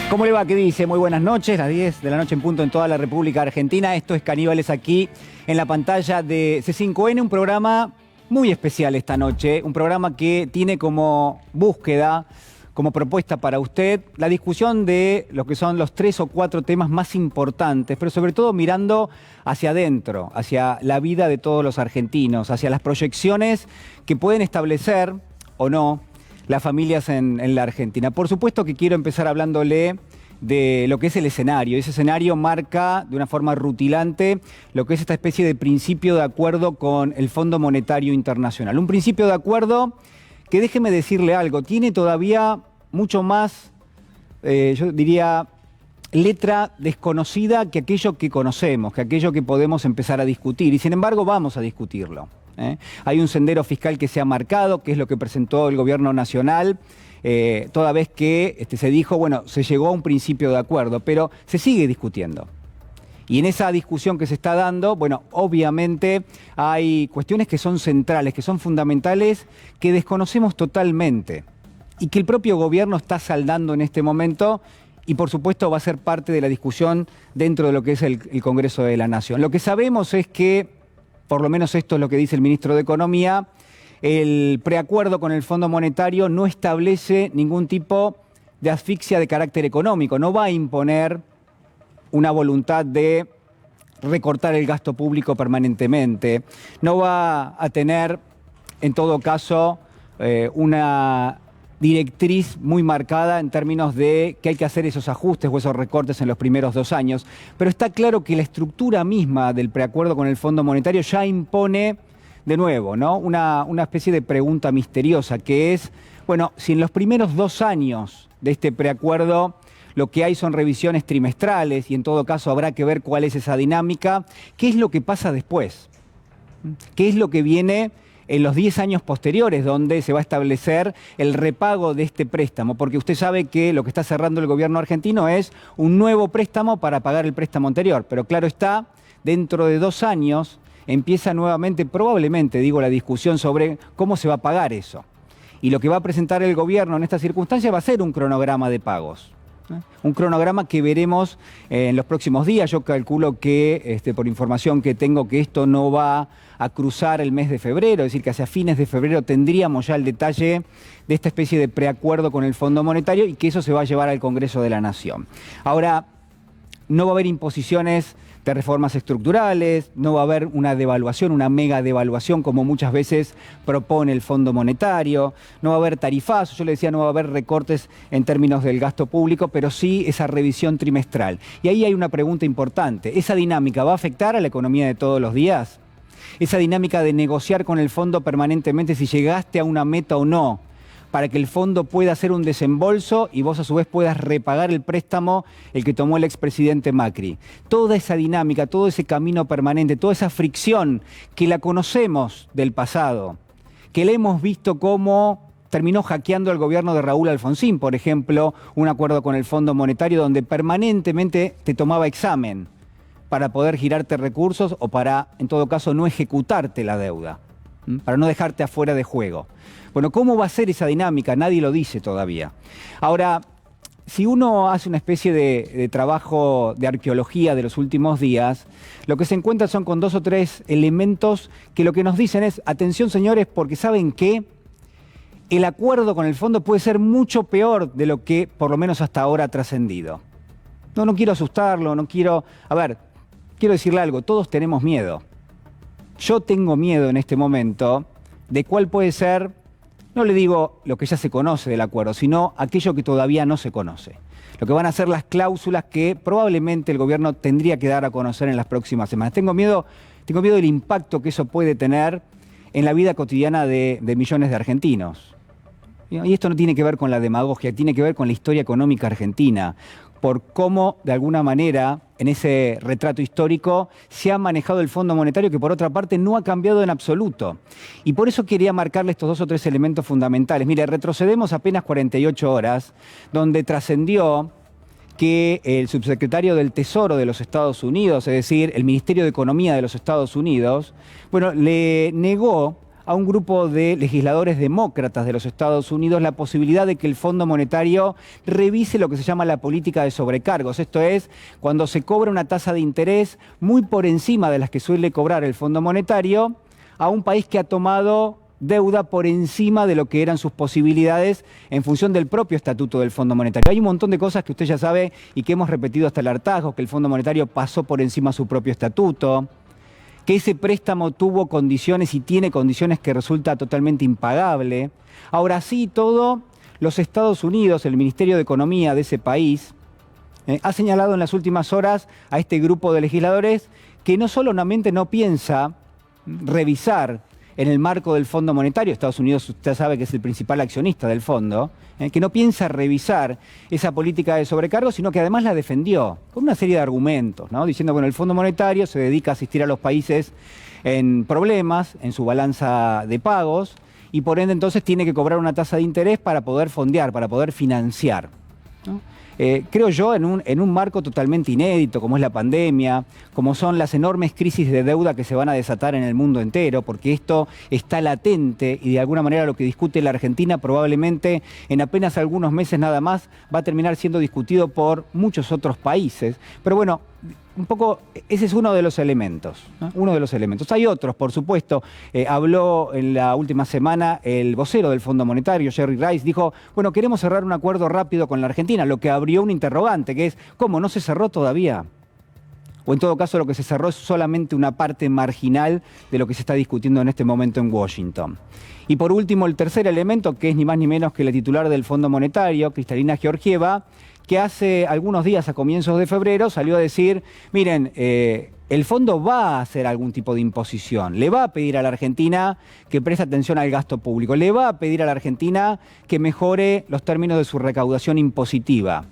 ¿Cómo le va? ¿Qué dice? Muy buenas noches, las 10 de la noche en punto en toda la República Argentina. Esto es Caníbales aquí en la pantalla de C5N, un programa muy especial esta noche, un programa que tiene como búsqueda, como propuesta para usted, la discusión de lo que son los 3 o 4 temas más importantes, pero sobre todo mirando hacia adentro, hacia la vida de todos los argentinos, hacia las proyecciones que pueden establecer o no las familias en la Argentina. Por supuesto que quiero empezar hablándole de lo que es el escenario. Ese escenario marca de una forma rutilante lo que es esta especie de principio de acuerdo con el Fondo Monetario Internacional. Un principio de acuerdo que, déjeme decirle algo, tiene todavía mucho más, yo diría, letra desconocida que aquello que conocemos, que aquello que podemos empezar a discutir. Y sin embargo vamos a discutirlo. Hay un sendero fiscal que se ha marcado, que es lo que presentó el gobierno nacional, toda vez que se dijo, bueno, se llegó a un principio de acuerdo, pero se sigue discutiendo. Y en esa discusión que se está dando, bueno, obviamente hay cuestiones que son centrales, que son fundamentales, que desconocemos totalmente y que el propio gobierno está saldando en este momento y por supuesto va a ser parte de la discusión dentro de lo que es el Congreso de la Nación. Lo que sabemos es que, por lo menos esto es lo que dice el ministro de Economía, el preacuerdo con el Fondo Monetario no establece ningún tipo de asfixia de carácter económico, no va a imponer una voluntad de recortar el gasto público permanentemente, no va a tener, en todo caso, una directriz muy marcada en términos de que hay que hacer esos ajustes o esos recortes en los primeros 2 años. Pero está claro que la estructura misma del preacuerdo con el Fondo Monetario ya impone, de nuevo, ¿no?, una especie de pregunta misteriosa, que es, bueno, si en los primeros 2 años de este preacuerdo lo que hay son revisiones trimestrales y en todo caso habrá que ver cuál es esa dinámica, ¿qué es lo que pasa después? ¿Qué es lo que viene en los 10 años posteriores, donde se va a establecer el repago de este préstamo? Porque usted sabe que lo que está cerrando el gobierno argentino es un nuevo préstamo para pagar el préstamo anterior. Pero claro está, dentro de 2 años empieza nuevamente, probablemente, digo, la discusión sobre cómo se va a pagar eso. Y lo que va a presentar el gobierno en esta circunstancia va a ser un cronograma de pagos. Un cronograma que veremos en los próximos días. Yo calculo que, por información que tengo, que esto no va a cruzar el mes de febrero, es decir, que hacia fines de febrero tendríamos ya el detalle de esta especie de preacuerdo con el Fondo Monetario y que eso se va a llevar al Congreso de la Nación. Ahora, no va a haber imposiciones de reformas estructurales, no va a haber una devaluación, una mega devaluación como muchas veces propone el Fondo Monetario, no va a haber tarifazos, yo le decía, no va a haber recortes en términos del gasto público, pero sí esa revisión trimestral. Y ahí hay una pregunta importante, ¿esa dinámica va a afectar a la economía de todos los días? Esa dinámica de negociar con el fondo permanentemente si llegaste a una meta o no, para que el fondo pueda hacer un desembolso y vos a su vez puedas repagar el préstamo el que tomó el expresidente Macri. Toda esa dinámica, todo ese camino permanente, toda esa fricción que la conocemos del pasado, que la hemos visto cómo terminó hackeando al gobierno de Raúl Alfonsín, por ejemplo, un acuerdo con el Fondo Monetario donde permanentemente te tomaba examen para poder girarte recursos o para, en todo caso, no ejecutarte la deuda, para no dejarte afuera de juego. Bueno, ¿cómo va a ser esa dinámica? Nadie lo dice todavía. Ahora, si uno hace una especie de trabajo de arqueología de los últimos días, lo que se encuentra son con 2 o 3 elementos que lo que nos dicen es, atención señores, porque ¿saben qué? El acuerdo con el fondo puede ser mucho peor de lo que por lo menos hasta ahora ha trascendido. No quiero asustarlo, no quiero... A ver, quiero decirle algo, todos tenemos miedo. Yo tengo miedo en este momento de cuál puede ser, no le digo lo que ya se conoce del acuerdo, sino aquello que todavía no se conoce. Lo que van a ser las cláusulas que probablemente el gobierno tendría que dar a conocer en las próximas semanas. Tengo miedo del impacto que eso puede tener en la vida cotidiana de millones de argentinos. Y esto no tiene que ver con la demagogia, tiene que ver con la historia económica argentina, por cómo, de alguna manera, en ese retrato histórico, se ha manejado el Fondo Monetario, que por otra parte no ha cambiado en absoluto. Y por eso quería marcarle estos 2 o 3 elementos fundamentales. Mire, retrocedemos apenas 48 horas, donde trascendió que el subsecretario del Tesoro de los Estados Unidos, es decir, el Ministerio de Economía de los Estados Unidos, bueno, le negó a un grupo de legisladores demócratas de los Estados Unidos la posibilidad de que el Fondo Monetario revise lo que se llama la política de sobrecargos. Esto es, cuando se cobra una tasa de interés muy por encima de las que suele cobrar el Fondo Monetario a un país que ha tomado deuda por encima de lo que eran sus posibilidades en función del propio estatuto del Fondo Monetario. Hay un montón de cosas que usted ya sabe y que hemos repetido hasta el hartazgo, que el Fondo Monetario pasó por encima de su propio estatuto, que ese préstamo tuvo condiciones y tiene condiciones que resulta totalmente impagable. Ahora sí, todo, los Estados Unidos, el Ministerio de Economía de ese país, ha señalado en las últimas horas a este grupo de legisladores que no solamente no piensa revisar en el marco del Fondo Monetario, Estados Unidos usted sabe que es el principal accionista del fondo, que no piensa revisar esa política de sobrecargo, sino que además la defendió con una serie de argumentos, ¿no? Diciendo, bueno, el Fondo Monetario se dedica a asistir a los países en problemas, en su balanza de pagos, y por ende entonces tiene que cobrar una tasa de interés para poder fondear, para poder financiar, ¿no? Creo yo, en un marco totalmente inédito, como es la pandemia, como son las enormes crisis de deuda que se van a desatar en el mundo entero, porque esto está latente y de alguna manera lo que discute la Argentina probablemente en apenas algunos meses nada más va a terminar siendo discutido por muchos otros países. Pero bueno, un poco, ese es uno de los elementos, ¿no? Uno de los elementos. Hay otros, por supuesto. Habló en la última semana el vocero del Fondo Monetario, Jerry Rice, dijo, bueno, queremos cerrar un acuerdo rápido con la Argentina, lo que abrió un interrogante, que es, ¿cómo? ¿No se cerró todavía? O en todo caso lo que se cerró es solamente una parte marginal de lo que se está discutiendo en este momento en Washington. Y por último, el tercer elemento, que es ni más ni menos que la titular del Fondo Monetario, Kristalina Georgieva, que hace algunos días, a comienzos de febrero, salió a decir, miren, el fondo va a hacer algún tipo de imposición, le va a pedir a la Argentina que preste atención al gasto público, le va a pedir a la Argentina que mejore los términos de su recaudación impositiva.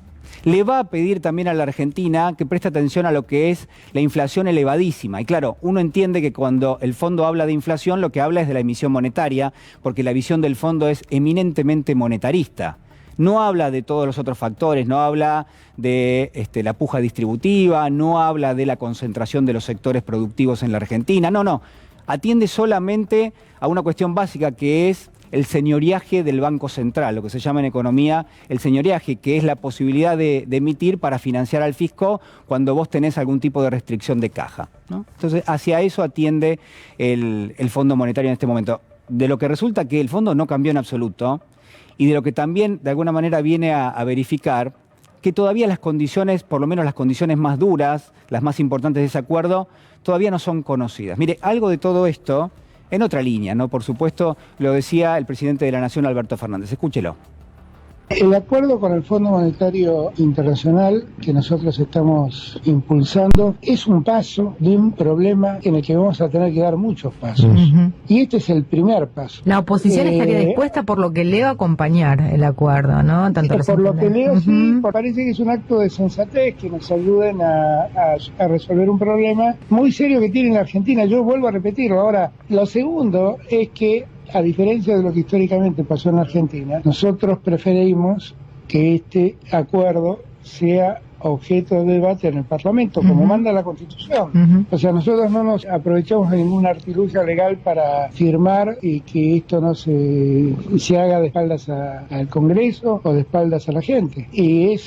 Le va a pedir también a la Argentina que preste atención a lo que es la inflación elevadísima. Y claro, uno entiende que cuando el fondo habla de inflación, lo que habla es de la emisión monetaria, porque la visión del fondo es eminentemente monetarista. No habla de todos los otros factores, no habla de la puja distributiva, no habla de la concentración de los sectores productivos en la Argentina, no. Atiende solamente a una cuestión básica que es el señoriaje del Banco Central, lo que se llama en economía el señoriaje, que es la posibilidad de emitir para financiar al fisco cuando vos tenés algún tipo de restricción de caja, ¿no? Entonces, hacia eso atiende el Fondo Monetario en este momento. De lo que resulta que el fondo no cambió en absoluto, y de lo que también de alguna manera viene a verificar que todavía las condiciones, por lo menos las condiciones más duras, las más importantes de ese acuerdo, todavía no son conocidas. Mire, algo de todo esto en otra línea, ¿no? Por supuesto, lo decía el presidente de la Nación, Alberto Fernández. Escúchelo. El acuerdo con el Fondo Monetario Internacional que nosotros estamos impulsando es un paso de un problema en el que vamos a tener que dar muchos pasos. Y este es el primer paso. La oposición estaría dispuesta, por lo que leo, a acompañar el acuerdo, ¿no? Tanto por lo que leo, sí, parece que es un acto de sensatez que nos ayuden a resolver un problema muy serio que tiene la Argentina. Yo vuelvo a repetirlo. Ahora, lo segundo es que, a diferencia de lo que históricamente pasó en la Argentina, nosotros preferimos que este acuerdo sea objeto de debate en el Parlamento, como manda la Constitución. O sea, nosotros no nos aprovechamos de ningún artilugio legal para firmar y que esto no se haga de espaldas al Congreso o de espaldas a la gente. Y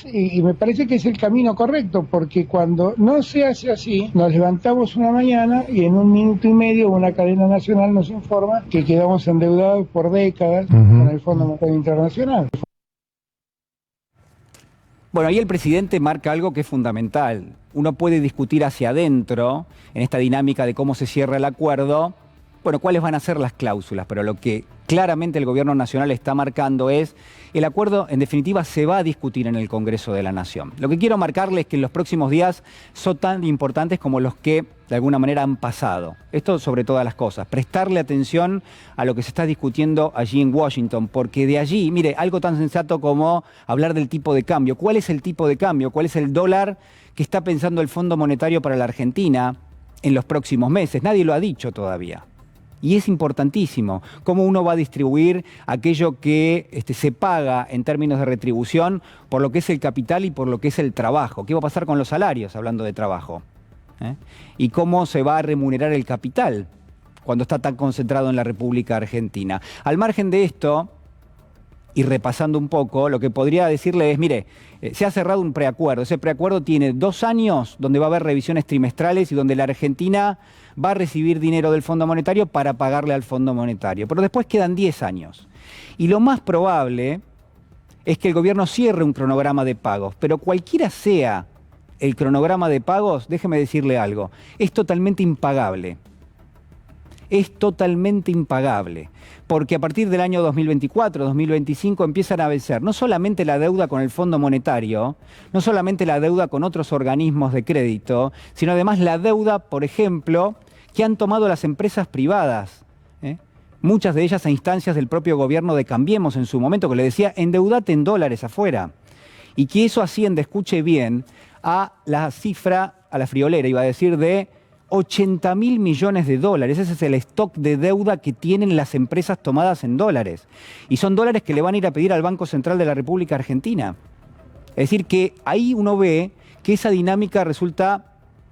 me parece que es el camino correcto, porque cuando no se hace así, nos levantamos una mañana y en un minuto y medio una cadena nacional nos informa que quedamos endeudados por décadas con el Fondo Monetario Internacional. Bueno, ahí el presidente marca algo que es fundamental. Uno puede discutir hacia adentro, en esta dinámica de cómo se cierra el acuerdo, bueno, cuáles van a ser las cláusulas, pero lo que claramente el gobierno nacional está marcando es, el acuerdo en definitiva se va a discutir en el Congreso de la Nación. Lo que quiero marcarles es que en los próximos días son tan importantes como los que de alguna manera han pasado. Esto sobre todas las cosas, prestarle atención a lo que se está discutiendo allí en Washington, porque de allí, mire, algo tan sensato como hablar del tipo de cambio. ¿Cuál es el tipo de cambio? ¿Cuál es el dólar que está pensando el Fondo Monetario para la Argentina en los próximos meses? Nadie lo ha dicho todavía. Y es importantísimo cómo uno va a distribuir aquello que se paga en términos de retribución por lo que es el capital y por lo que es el trabajo. ¿Qué va a pasar con los salarios, hablando de trabajo? Y cómo se va a remunerar el capital cuando está tan concentrado en la República Argentina. Al margen de esto, y repasando un poco, lo que podría decirle es, mire, se ha cerrado un preacuerdo. Ese preacuerdo tiene 2 años donde va a haber revisiones trimestrales y donde la Argentina va a recibir dinero del Fondo Monetario para pagarle al Fondo Monetario. Pero después quedan 10 años. Y lo más probable es que el gobierno cierre un cronograma de pagos. Pero cualquiera sea el cronograma de pagos, déjeme decirle algo, es totalmente impagable. Es totalmente impagable, porque a partir del año 2024, 2025 empiezan a vencer no solamente la deuda con el Fondo Monetario, no solamente la deuda con otros organismos de crédito, sino además la deuda, por ejemplo, que han tomado las empresas privadas, muchas de ellas a instancias del propio gobierno de Cambiemos en su momento, que le decía, endeudate en dólares afuera, y que eso asciende, escuche bien, a la cifra, a la friolera, iba a decir, de 80.000 millones de dólares. Ese es el stock de deuda que tienen las empresas tomadas en dólares. Y son dólares que le van a ir a pedir al Banco Central de la República Argentina. Es decir, que ahí uno ve que esa dinámica resulta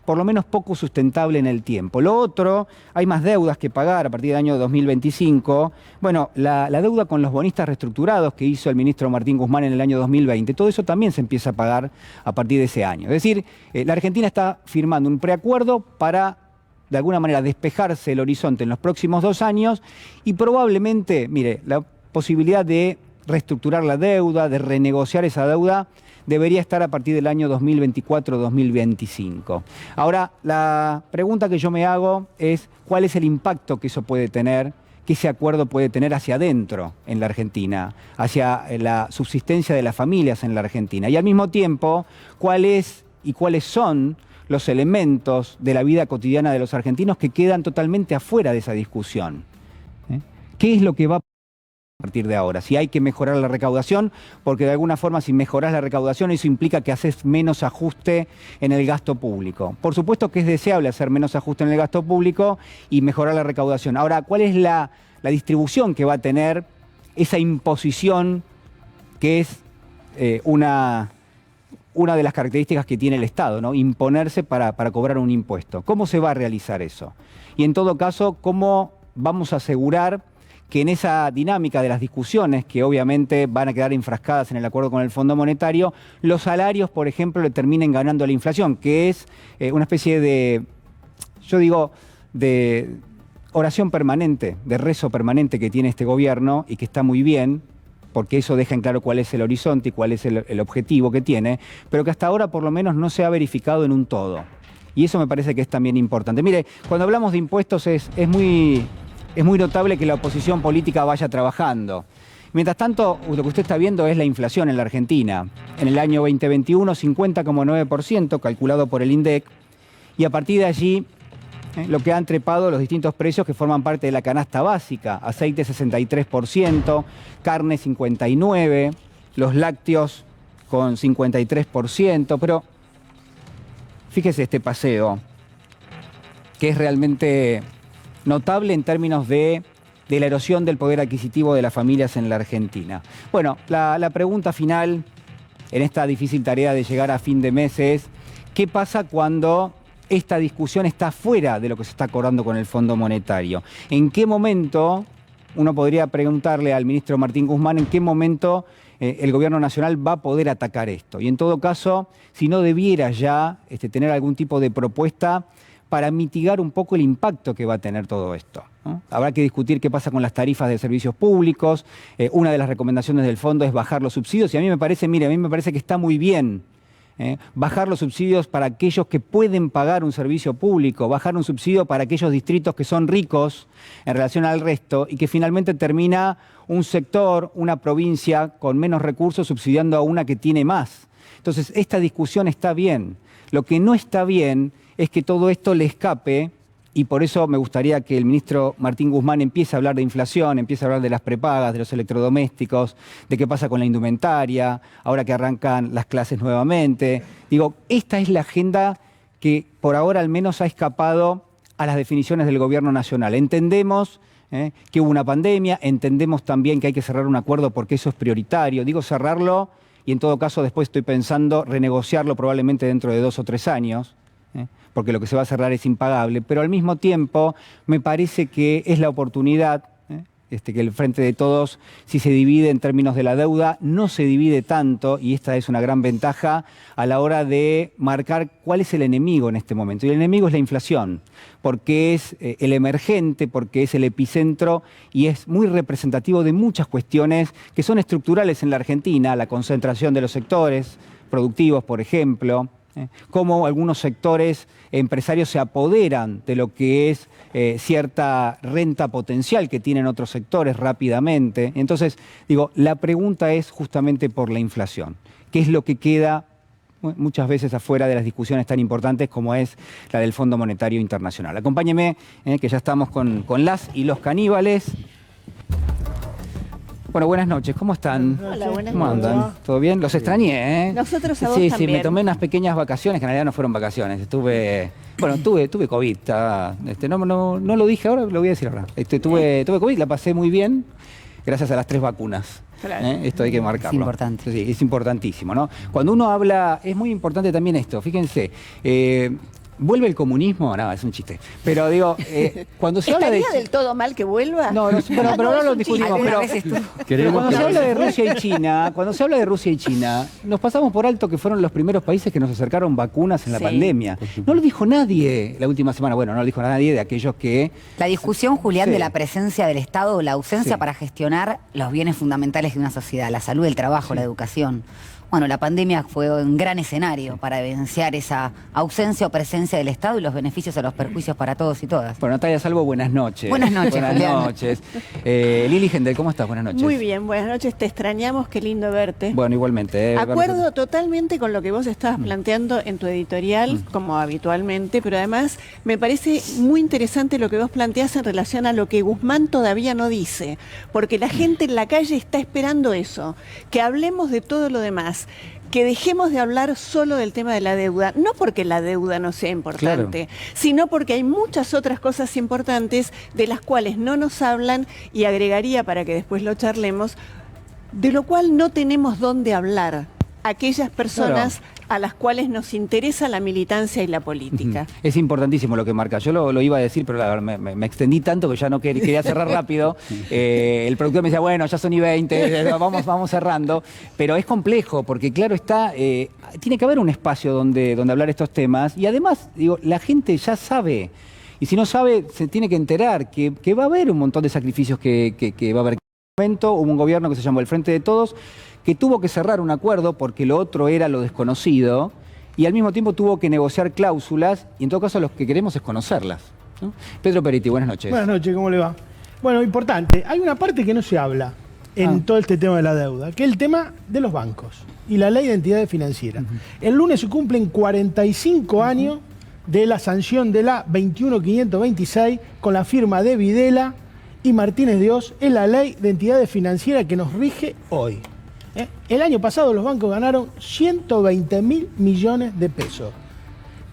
por lo menos poco sustentable en el tiempo. Lo otro, hay más deudas que pagar a partir del año 2025. Bueno, la deuda con los bonistas reestructurados que hizo el ministro Martín Guzmán en el año 2020, todo eso también se empieza a pagar a partir de ese año. Es decir, la Argentina está firmando un preacuerdo para, de alguna manera, despejarse el horizonte en los próximos 2 años y probablemente, mire, la posibilidad de reestructurar la deuda, de renegociar esa deuda, debería estar a partir del año 2024-2025. Ahora, la pregunta que yo me hago es cuál es el impacto que eso puede tener, que ese acuerdo puede tener hacia adentro en la Argentina, hacia la subsistencia de las familias en la Argentina. Y al mismo tiempo, cuál es y cuáles son los elementos de la vida cotidiana de los argentinos que quedan totalmente afuera de esa discusión. ¿Qué es lo que va a partir de ahora? Si hay que mejorar la recaudación, porque de alguna forma si mejorás la recaudación eso implica que haces menos ajuste en el gasto público. Por supuesto que es deseable hacer menos ajuste en el gasto público y mejorar la recaudación. Ahora, ¿cuál es la distribución que va a tener esa imposición que es una de las características que tiene el Estado, ¿no? Imponerse para cobrar un impuesto? ¿Cómo se va a realizar eso? Y en todo caso, ¿cómo vamos a asegurar que en esa dinámica de las discusiones, que obviamente van a quedar enfrascadas en el acuerdo con el Fondo Monetario, los salarios, por ejemplo, le terminen ganando a la inflación, que es una especie de, yo digo, de oración permanente, de rezo permanente que tiene este gobierno y que está muy bien, porque eso deja en claro cuál es el horizonte y cuál es el objetivo que tiene, pero que hasta ahora por lo menos no se ha verificado en un todo. Y eso me parece que es también importante. Mire, cuando hablamos de impuestos es muy notable que la oposición política vaya trabajando. Mientras tanto, lo que usted está viendo es la inflación en la Argentina. En el año 2021, 50,9%, calculado por el INDEC, y a partir de allí, lo que han trepado los distintos precios que forman parte de la canasta básica. Aceite 63%, carne 59%, los lácteos con 53%, pero fíjese este paseo, que es realmente notable en términos de la erosión del poder adquisitivo de las familias en la Argentina. Bueno, la pregunta final en esta difícil tarea de llegar a fin de mes es, ¿qué pasa cuando esta discusión está fuera de lo que se está acordando con el Fondo Monetario? ¿En qué momento, uno podría preguntarle al ministro Martín Guzmán, en qué momento el gobierno nacional va a poder atacar esto? Y en todo caso, si no debiera ya tener algún tipo de propuesta para mitigar un poco el impacto que va a tener todo esto, ¿no? Habrá que discutir qué pasa con las tarifas de servicios públicos. Una de las recomendaciones del fondo es bajar los subsidios y a mí me parece, mire, a mí me parece que está muy bien bajar los subsidios para aquellos que pueden pagar un servicio público, bajar un subsidio para aquellos distritos que son ricos en relación al resto y que finalmente termina un sector, una provincia con menos recursos subsidiando a una que tiene más. Entonces, esta discusión está bien. Lo que no está bien es que todo esto le escape, y por eso me gustaría que el ministro Martín Guzmán empiece a hablar de inflación, empiece a hablar de las prepagas, de los electrodomésticos, de qué pasa con la indumentaria, ahora que arrancan las clases nuevamente. Digo, esta es la agenda que por ahora al menos ha escapado a las definiciones del gobierno nacional. Entendemos que hubo una pandemia, entendemos también que hay que cerrar un acuerdo porque eso es prioritario. Digo cerrarlo y en todo caso después estoy pensando renegociarlo probablemente dentro de 2 o 3 años. porque lo que se va a cerrar es impagable, pero al mismo tiempo me parece que es la oportunidad, que el Frente de Todos, si se divide en términos de la deuda, no se divide tanto, y esta es una gran ventaja a la hora de marcar cuál es el enemigo en este momento. Y el enemigo es la inflación, porque es el emergente, porque es el epicentro y es muy representativo de muchas cuestiones que son estructurales en la Argentina, la concentración de los sectores productivos, por ejemplo, cómo algunos sectores empresarios se apoderan de lo que es cierta renta potencial que tienen otros sectores rápidamente. Entonces, digo, la pregunta es justamente por la inflación. ¿Qué es lo que queda muchas veces afuera de las discusiones tan importantes como es la del Fondo Monetario Internacional? Acompáñeme, que ya estamos con las y los caníbales. Bueno, buenas noches, ¿cómo están? Hola, buenas ¿Cómo noches. andan? ¿Todo bien? Los extrañé, ¿eh? Nosotros a vos Sí, también. me tomé unas pequeñas vacaciones, que en realidad no fueron vacaciones. Tuve COVID, no lo dije ahora, lo voy a decir ahora. Tuve COVID, la pasé muy bien, gracias a las 3 vacunas. Claro. Esto hay que marcarlo. Es importante. Sí, es importantísimo, ¿no? Cuando uno habla, es muy importante también esto, fíjense, ¿vuelve el comunismo? No, es un chiste. Pero digo, cuando se habla de... ¿Estaría del todo mal que vuelva? No, pero ahora lo discutimos. Alguna Pero vez estuvo. cuando se habla de Rusia y China, nos pasamos por alto que fueron los primeros países que nos acercaron vacunas en la Sí. pandemia. No lo dijo nadie la última semana. Bueno, no lo dijo nadie de aquellos que... La discusión, Julián, Sí. de la presencia del Estado o la ausencia Sí. para gestionar los bienes fundamentales de una sociedad, la salud, el trabajo, la educación. Bueno, la pandemia fue un gran escenario para evidenciar esa ausencia o presencia del Estado y los beneficios o los perjuicios para todos y todas. Bueno, Natalia Salvo, buenas noches. Buenas noches, Buenas Julián. noches. Lili Gendel, ¿cómo estás? Buenas noches. Muy bien, buenas noches, te extrañamos, qué lindo verte. Bueno, igualmente. Acuerdo totalmente con lo que vos estabas planteando en tu editorial, como habitualmente, pero además me parece muy interesante lo que vos planteás en relación a lo que Guzmán todavía no dice, porque la gente en la calle está esperando eso, que hablemos de todo lo demás, que dejemos de hablar solo del tema de la deuda, no porque la deuda no sea importante, sino porque hay muchas otras cosas importantes de las cuales no nos hablan, y agregaría, para que después lo charlemos, de lo cual no tenemos dónde hablar aquellas personas a las cuales nos interesa la militancia y la política. Es importantísimo lo que marca. Yo lo iba a decir, pero la verdad, me extendí tanto que ya no quería cerrar rápido. El productor me decía, bueno, ya son y 20, vamos cerrando. Pero es complejo, porque claro está, tiene que haber un espacio donde hablar estos temas. Y además, digo, la gente ya sabe. Y si no sabe, se tiene que enterar que va a haber un montón de sacrificios que va a haber. En un momento hubo un gobierno que se llamó el Frente de Todos, que tuvo que cerrar un acuerdo porque lo otro era lo desconocido, y al mismo tiempo tuvo que negociar cláusulas, y en todo caso lo que queremos es conocerlas, ¿no? Pedro Peretti, buenas noches. Buenas noches, ¿cómo le va? Bueno, importante, hay una parte que no se habla en todo este tema de la deuda, que es el tema de los bancos y la ley de entidades financieras. El lunes se cumplen 45 años de la sanción de la 21526 con la firma de Videla y Martínez de Oz en la ley de entidades financieras que nos rige hoy. El año pasado los bancos ganaron 120.000 millones de pesos.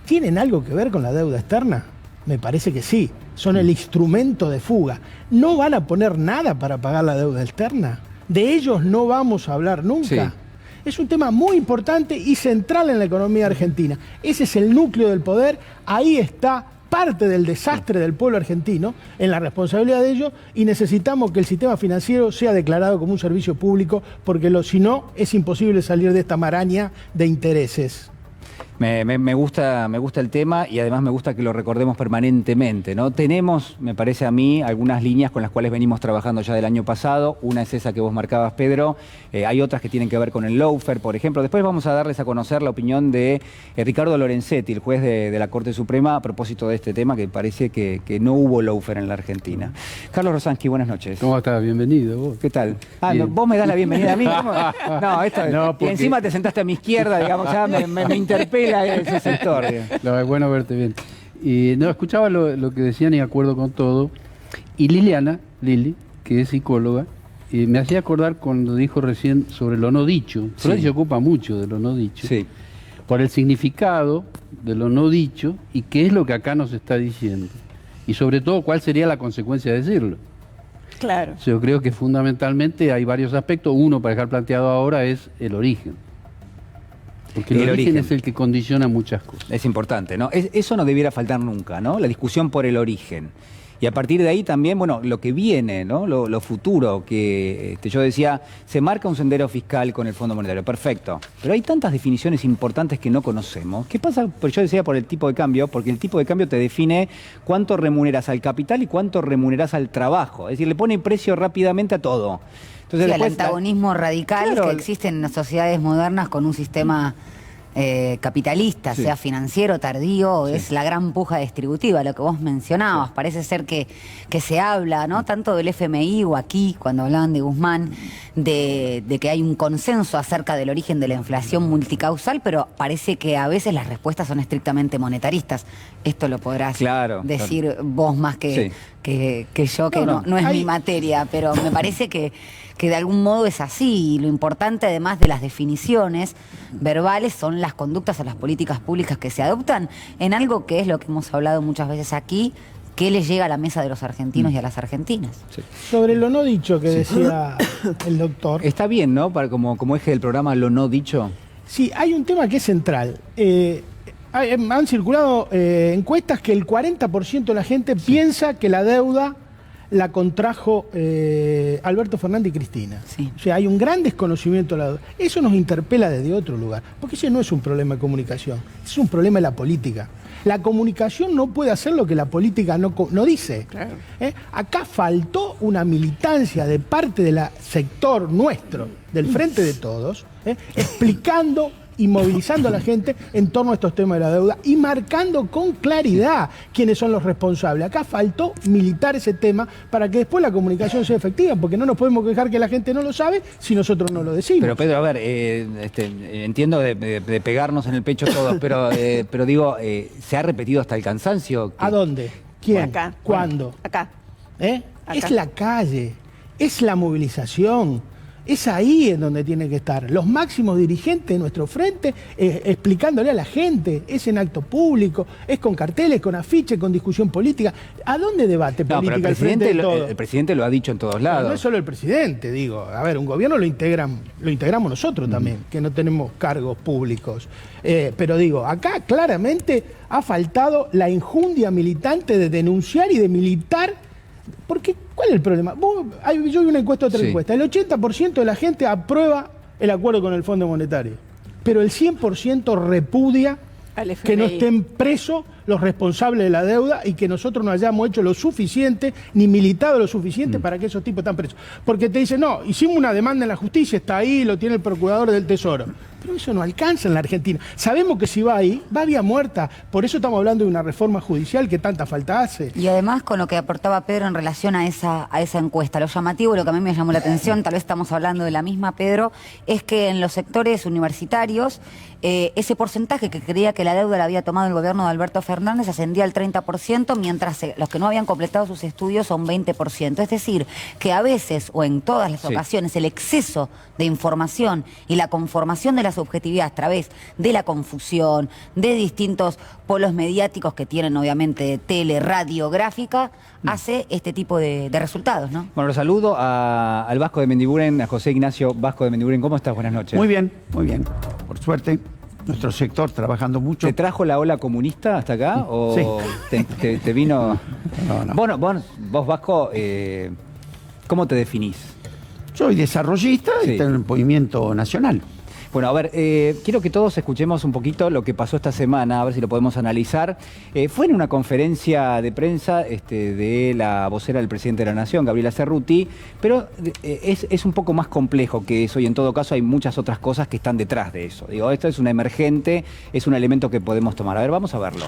¿Tienen algo que ver con la deuda externa? Me parece que sí. Son el instrumento de fuga. ¿No van a poner nada para pagar la deuda externa? De ellos no vamos a hablar nunca. Sí. Es un tema muy importante y central en la economía argentina. Ese es el núcleo del poder. Ahí está parte del desastre del pueblo argentino, en la responsabilidad de ellos, y necesitamos que el sistema financiero sea declarado como un servicio público, porque si no, es imposible salir de esta maraña de intereses. Me gusta el tema, y además me gusta que lo recordemos permanentemente, ¿no? Tenemos, me parece a mí, algunas líneas con las cuales venimos trabajando ya del año pasado. Una es esa que vos marcabas, Pedro. Hay otras que tienen que ver con el lawfare, por ejemplo. Después vamos a darles a conocer la opinión de Ricardo Lorenzetti, el juez de la Corte Suprema, a propósito de este tema, que parece que no hubo lawfare en la Argentina. Carlos Rosansky, buenas noches. ¿Cómo estás? Bienvenido vos. ¿Qué tal? Bien. Vos me das la bienvenida a mí. ¿Cómo? No, No, y porque- encima te sentaste a mi izquierda, digamos, ya me interpela ese sector. Digamos. No, es bueno verte bien. Y no, escuchaba lo que decían y de acuerdo con todo. Y Lili, que es psicóloga, me hacía acordar cuando dijo recién sobre lo no dicho. Sí. Flores se ocupa mucho de lo no dicho. Sí. Por el significado de lo no dicho y qué es lo que acá nos está diciendo. Y sobre todo, cuál sería la consecuencia de decirlo. Claro. Yo creo que fundamentalmente hay varios aspectos. Uno, para dejar planteado ahora, es el origen. Porque el origen es el que condiciona muchas cosas. Es importante, ¿no? Eso no debiera faltar nunca, ¿no? La discusión por el origen. Y a partir de ahí también, bueno, lo que viene, ¿no? Lo futuro, que yo decía, se marca un sendero fiscal con el Fondo Monetario, perfecto. Pero hay tantas definiciones importantes que no conocemos. ¿Qué pasa? Pues yo decía por el tipo de cambio, porque el tipo de cambio te define cuánto remuneras al capital y cuánto remuneras al trabajo. Es decir, le pone precio rápidamente a todo. Entonces, sí, después, el antagonismo radical claro, que existe en las sociedades modernas con un sistema capitalista, sí, sea financiero, tardío, sí, es la gran puja distributiva, lo que vos mencionabas. Sí. Parece ser que se habla, ¿no? Tanto del FMI o aquí, cuando hablaban de Guzmán, de que hay un consenso acerca del origen de la inflación multicausal, pero parece que a veces las respuestas son estrictamente monetaristas. Esto lo podrás decir vos más que yo, que no es mi materia, pero me parece que de algún modo es así. Y lo importante, además de las definiciones verbales, son las conductas o las políticas públicas que se adoptan en algo que es lo que hemos hablado muchas veces aquí, que les llega a la mesa de los argentinos y a las argentinas. Sí. Sobre lo no dicho que decía el doctor. Está bien, ¿no? Para como eje del programa, lo no dicho. Sí, hay un tema que es central. Han circulado encuestas que el 40% de la gente piensa que la deuda la contrajo Alberto Fernández y Cristina. Sí. O sea, hay un gran desconocimiento de la deuda. Eso nos interpela desde otro lugar, porque ese no es un problema de comunicación, es un problema de la política. La comunicación no puede hacer lo que la política no dice. Claro. Acá faltó una militancia de parte del sector nuestro, del Frente de Todos, explicando y movilizando a la gente en torno a estos temas de la deuda y marcando con claridad quiénes son los responsables. Acá faltó militar ese tema para que después la comunicación sea efectiva, porque no nos podemos quejar que la gente no lo sabe si nosotros no lo decimos. Pero Pedro, a ver, entiendo de pegarnos en el pecho todos, pero digo, ¿se ha repetido hasta el cansancio? ¿A dónde? ¿Quién? Acá. ¿Cuándo? Acá. Acá. Es la calle, es la movilización. Es ahí en donde tiene que estar. Los máximos dirigentes de nuestro frente explicándole a la gente. Es en acto público, es con carteles, con afiches, con discusión política. ¿A dónde debate política pero el Frente de Todos? El presidente lo ha dicho en todos lados. Pero no es solo el presidente, digo. A ver, un gobierno lo integramos nosotros también, que no tenemos cargos públicos. Pero digo, acá claramente ha faltado la enjundia militante de denunciar y de militar. Porque, ¿cuál es el problema? Yo vi una encuesta, otra encuesta. El 80% de la gente aprueba el acuerdo con el Fondo Monetario, pero el 100% repudia que no estén presos los responsables de la deuda y que nosotros no hayamos hecho lo suficiente, ni militado lo suficiente para que esos tipos estén presos. Porque te dicen, no, hicimos una demanda en la justicia, está ahí, lo tiene el procurador del Tesoro. Pero eso no alcanza en la Argentina. Sabemos que si va ahí, va vía muerta. Por eso estamos hablando de una reforma judicial que tanta falta hace. Y además, con lo que aportaba Pedro en relación a esa encuesta, lo llamativo, lo que a mí me llamó la atención, tal vez estamos hablando de la misma, Pedro, es que en los sectores universitarios, ese porcentaje que creía que la deuda la había tomado el gobierno de Alberto Fernández ascendía al 30%, mientras los que no habían completado sus estudios son 20%. Es decir, que a veces, o en todas las ocasiones, el exceso de información y la conformación de la subjetividad a través de la confusión, de distintos polos mediáticos que tienen obviamente tele, radio, gráfica, hace este tipo de resultados, ¿no? Bueno, los saludo al Vasco de Mendiguren, a José Ignacio Vasco de Mendiguren. ¿Cómo estás? Buenas noches. Muy bien, por suerte. Nuestro sector trabajando mucho. ¿Te trajo la ola comunista hasta acá? ¿O te vino...? No. Bueno, vos Vasco, ¿cómo te definís? Soy desarrollista y tengo un movimiento nacional. Bueno, a ver, quiero que todos escuchemos un poquito lo que pasó esta semana, a ver si lo podemos analizar. Fue en una conferencia de prensa de la vocera del presidente de la Nación, Gabriela Cerruti, pero es un poco más complejo que eso y en todo caso hay muchas otras cosas que están detrás de eso. Digo, esto es una emergente, es un elemento que podemos tomar. A ver, vamos a verlo.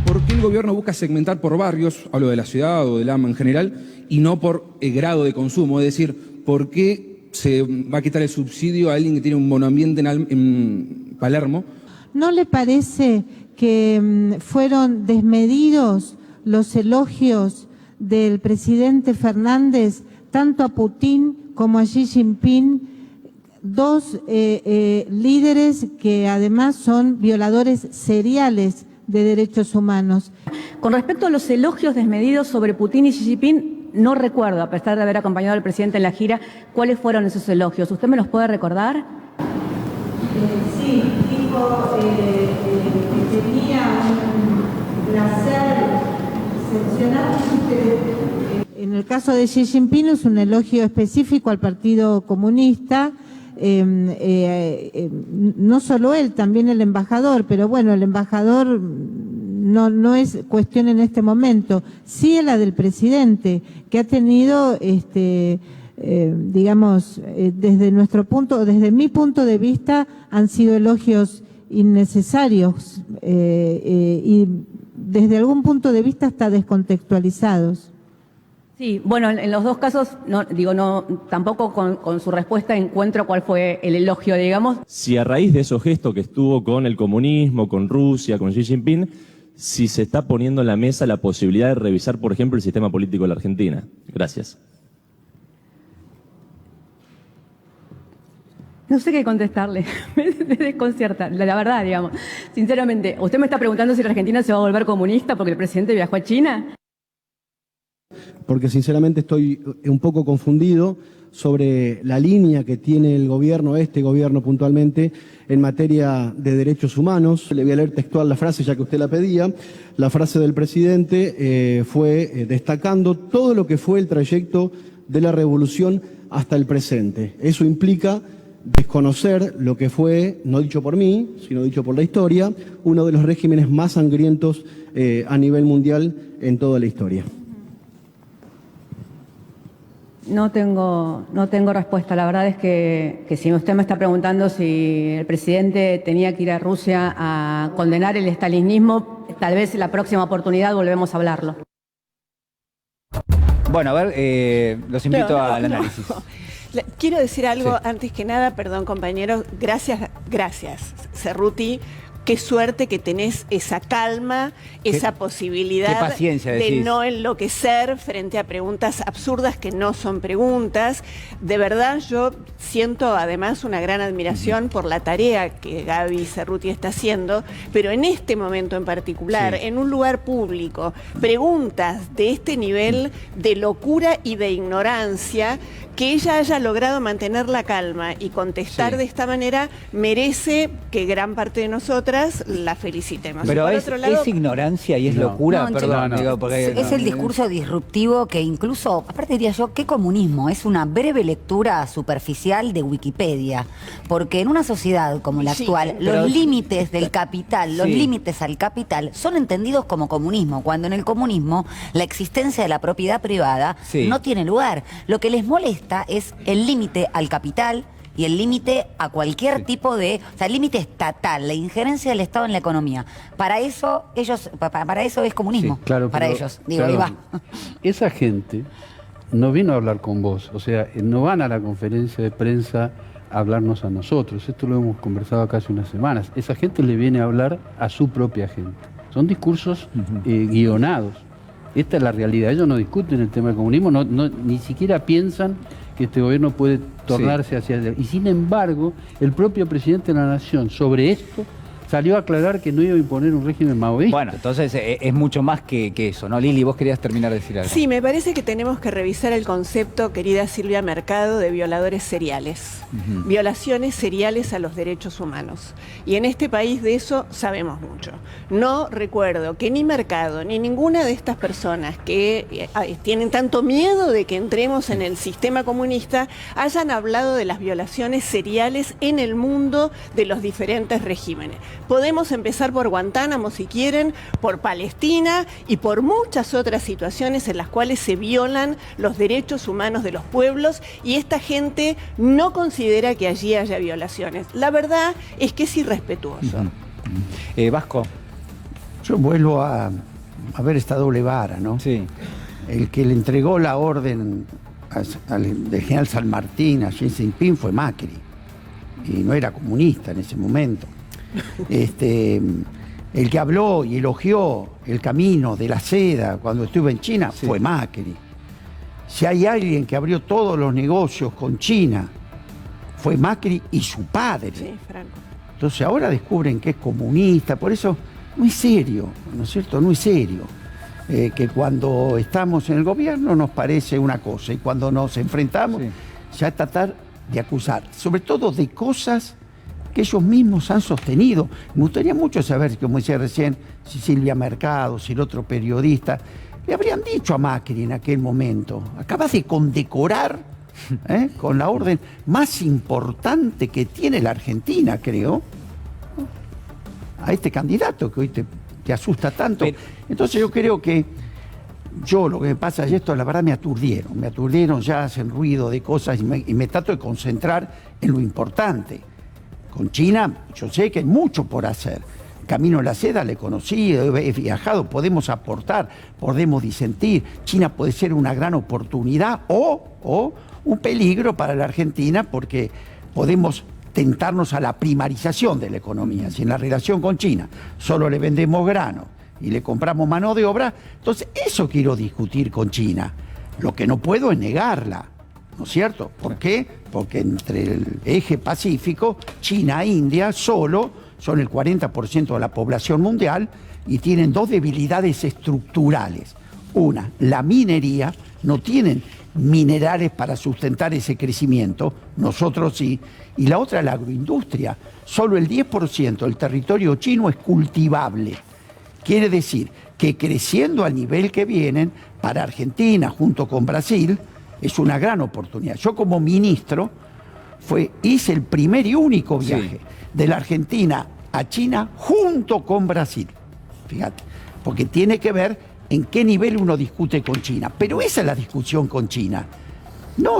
¿Por qué el gobierno busca segmentar por barrios, hablo de la ciudad o del AMBA en general, y no por grado de consumo? Es decir, ¿por qué se va a quitar el subsidio a alguien que tiene un monoambiente en Palermo? ¿No le parece que fueron desmedidos los elogios del presidente Fernández, tanto a Putin como a Xi Jinping, dos líderes que además son violadores seriales de derechos humanos? Con respecto a los elogios desmedidos sobre Putin y Xi Jinping, No recuerdo, a pesar de haber acompañado al presidente en la gira, cuáles fueron esos elogios. ¿Usted me los puede recordar? Sí, dijo que tenía un placer excepcional. En el caso de Xi Jinping es un elogio específico al Partido Comunista. No solo él, también el embajador, pero bueno, el embajador no es cuestión en este momento. Sí la del presidente, que ha tenido, digamos, desde mi punto de vista, han sido elogios innecesarios y desde algún punto de vista hasta descontextualizados. Sí, bueno, en los dos casos, tampoco con su respuesta encuentro cuál fue el elogio, digamos. Si a raíz de esos gestos que estuvo con el comunismo, con Rusia, con Xi Jinping, si se está poniendo en la mesa la posibilidad de revisar, por ejemplo, el sistema político de la Argentina. Gracias. No sé qué contestarle, me desconcierta, la verdad, digamos. Sinceramente, ¿usted me está preguntando si la Argentina se va a volver comunista porque el presidente viajó a China? Porque sinceramente estoy un poco confundido sobre la línea que tiene el gobierno, este gobierno puntualmente, en materia de derechos humanos. Le voy a leer textual la frase, ya que usted la pedía. La frase del presidente fue destacando todo lo que fue el trayecto de la revolución hasta el presente. Eso implica desconocer lo que fue, no dicho por mí, sino dicho por la historia, uno de los regímenes más sangrientos a nivel mundial en toda la historia. No tengo respuesta. La verdad es que si usted me está preguntando si el presidente tenía que ir a Rusia a condenar el estalinismo, tal vez en la próxima oportunidad volvemos a hablarlo. Bueno, a ver, los invito al análisis. Quiero decir algo Sí. antes que nada, perdón compañeros, gracias Cerruti. Qué suerte que tenés esa calma, esa posibilidad qué paciencia, de decís. no enloquecer frente a preguntas absurdas que no son preguntas. De verdad, yo siento además una gran admiración por la tarea que Gaby Cerruti está haciendo, pero en este momento en particular, en un lugar público, preguntas de este nivel de locura y de ignorancia, que ella haya logrado mantener la calma y contestar de esta manera, merece que gran parte de nosotras la felicitemos. Pero Por es otro lado, ignorancia y es locura, perdón. Digo, porque, Es el discurso disruptivo que incluso, aparte diría yo, ¿qué comunismo? Es una breve lectura superficial de Wikipedia. Porque en una sociedad como la actual, los límites del capital, los límites al capital, son entendidos como comunismo, cuando en el comunismo la existencia de la propiedad privada no tiene lugar. Lo que les molesta es el límite al capital y el límite a cualquier tipo de, o sea, el límite estatal, la injerencia del Estado en la economía. Para eso para eso es comunismo. Claro, para pero, ellos. Digo, ahí va. Esa gente no vino a hablar con vos, o sea, no van a la conferencia de prensa a hablarnos a nosotros. Esto lo hemos conversado acá hace unas semanas. Esa gente le viene a hablar a su propia gente. Son discursos guionados. Esta es la realidad. Ellos no discuten el tema del comunismo, ni siquiera piensan que este gobierno puede tornarse hacia allá. Y sin embargo, el propio presidente de la Nación sobre esto salió a aclarar que no iba a imponer un régimen maoísta. Bueno, entonces es mucho más que eso, ¿no? Lili, vos querías terminar de decir algo. sí, me parece que tenemos que revisar el concepto, querida Silvia Mercado, de violadores seriales. Violaciones seriales a los derechos humanos. Y en este país de eso sabemos mucho. No recuerdo que ni Mercado, ni ninguna de estas personas que tienen tanto miedo de que entremos en el sistema comunista, hayan hablado de las violaciones seriales en el mundo de los diferentes regímenes. Podemos empezar por Guantánamo si quieren, por Palestina y por muchas otras situaciones en las cuales se violan los derechos humanos de los pueblos y esta gente no considera que allí haya violaciones. La verdad es que es irrespetuoso. Vasco. Yo vuelvo a ver esta doble vara, ¿no? Sí. El que le entregó la orden del general San Martín a Xi Jinping fue Macri. Y no era comunista en ese momento. El que habló y elogió el camino de la seda cuando estuvo en China fue Macri. Si hay alguien que abrió todos los negocios con China, fue Macri y su padre. Sí, Franco. Entonces ahora descubren que es comunista, por eso no es serio, ¿no es cierto? No es serio. que cuando estamos en el gobierno nos parece una cosa y cuando nos enfrentamos ya es tratar de acusar, sobre todo de cosas que ellos mismos han sostenido. Me gustaría mucho saber, como decía recién, si Silvia Mercado, si el otro periodista, le habrían dicho a Macri en aquel momento, acabas de condecorar con la orden más importante que tiene la Argentina, creo, a este candidato que hoy te asusta tanto. Entonces yo creo que lo que me pasa es esto, la verdad me aturdieron, ya hacen ruido de cosas y me trato de concentrar en lo importante. Con China yo sé que hay mucho por hacer. Camino a la Seda le he conocido, he viajado, podemos aportar, podemos disentir. China puede ser una gran oportunidad o un peligro para la Argentina porque podemos tentarnos a la primarización de la economía. Si en la relación con China solo le vendemos grano y le compramos mano de obra, entonces eso quiero discutir con China. Lo que no puedo es negarla, ¿no es cierto? ¿Por qué? Porque entre el eje pacífico, China e India solo son el 40% de la población mundial y tienen dos debilidades estructurales. Una, la minería, no tienen minerales para sustentar ese crecimiento, nosotros sí. Y la otra, la agroindustria. Solo el 10% del territorio chino es cultivable. Quiere decir que creciendo al nivel que vienen, para Argentina, junto con Brasil, es una gran oportunidad. Yo como ministro hice el primer y único viaje de la Argentina a China junto con Brasil. Fíjate, porque tiene que ver en qué nivel uno discute con China. Pero esa es la discusión con China. No,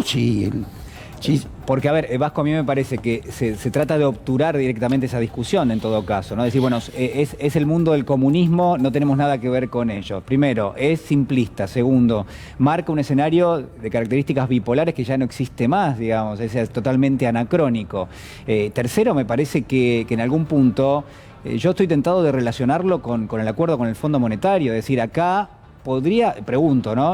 porque, a ver, Vasco, a mí me parece que se trata de obturar directamente esa discusión en todo caso, ¿no? Decir, bueno, es el mundo del comunismo, no tenemos nada que ver con ello. Primero, es simplista. Segundo, marca un escenario de características bipolares que ya no existe más, digamos, es totalmente anacrónico. Tercero, me parece que en algún punto yo estoy tentado de relacionarlo con el acuerdo con el Fondo Monetario, es decir, acá pregunto, ¿no?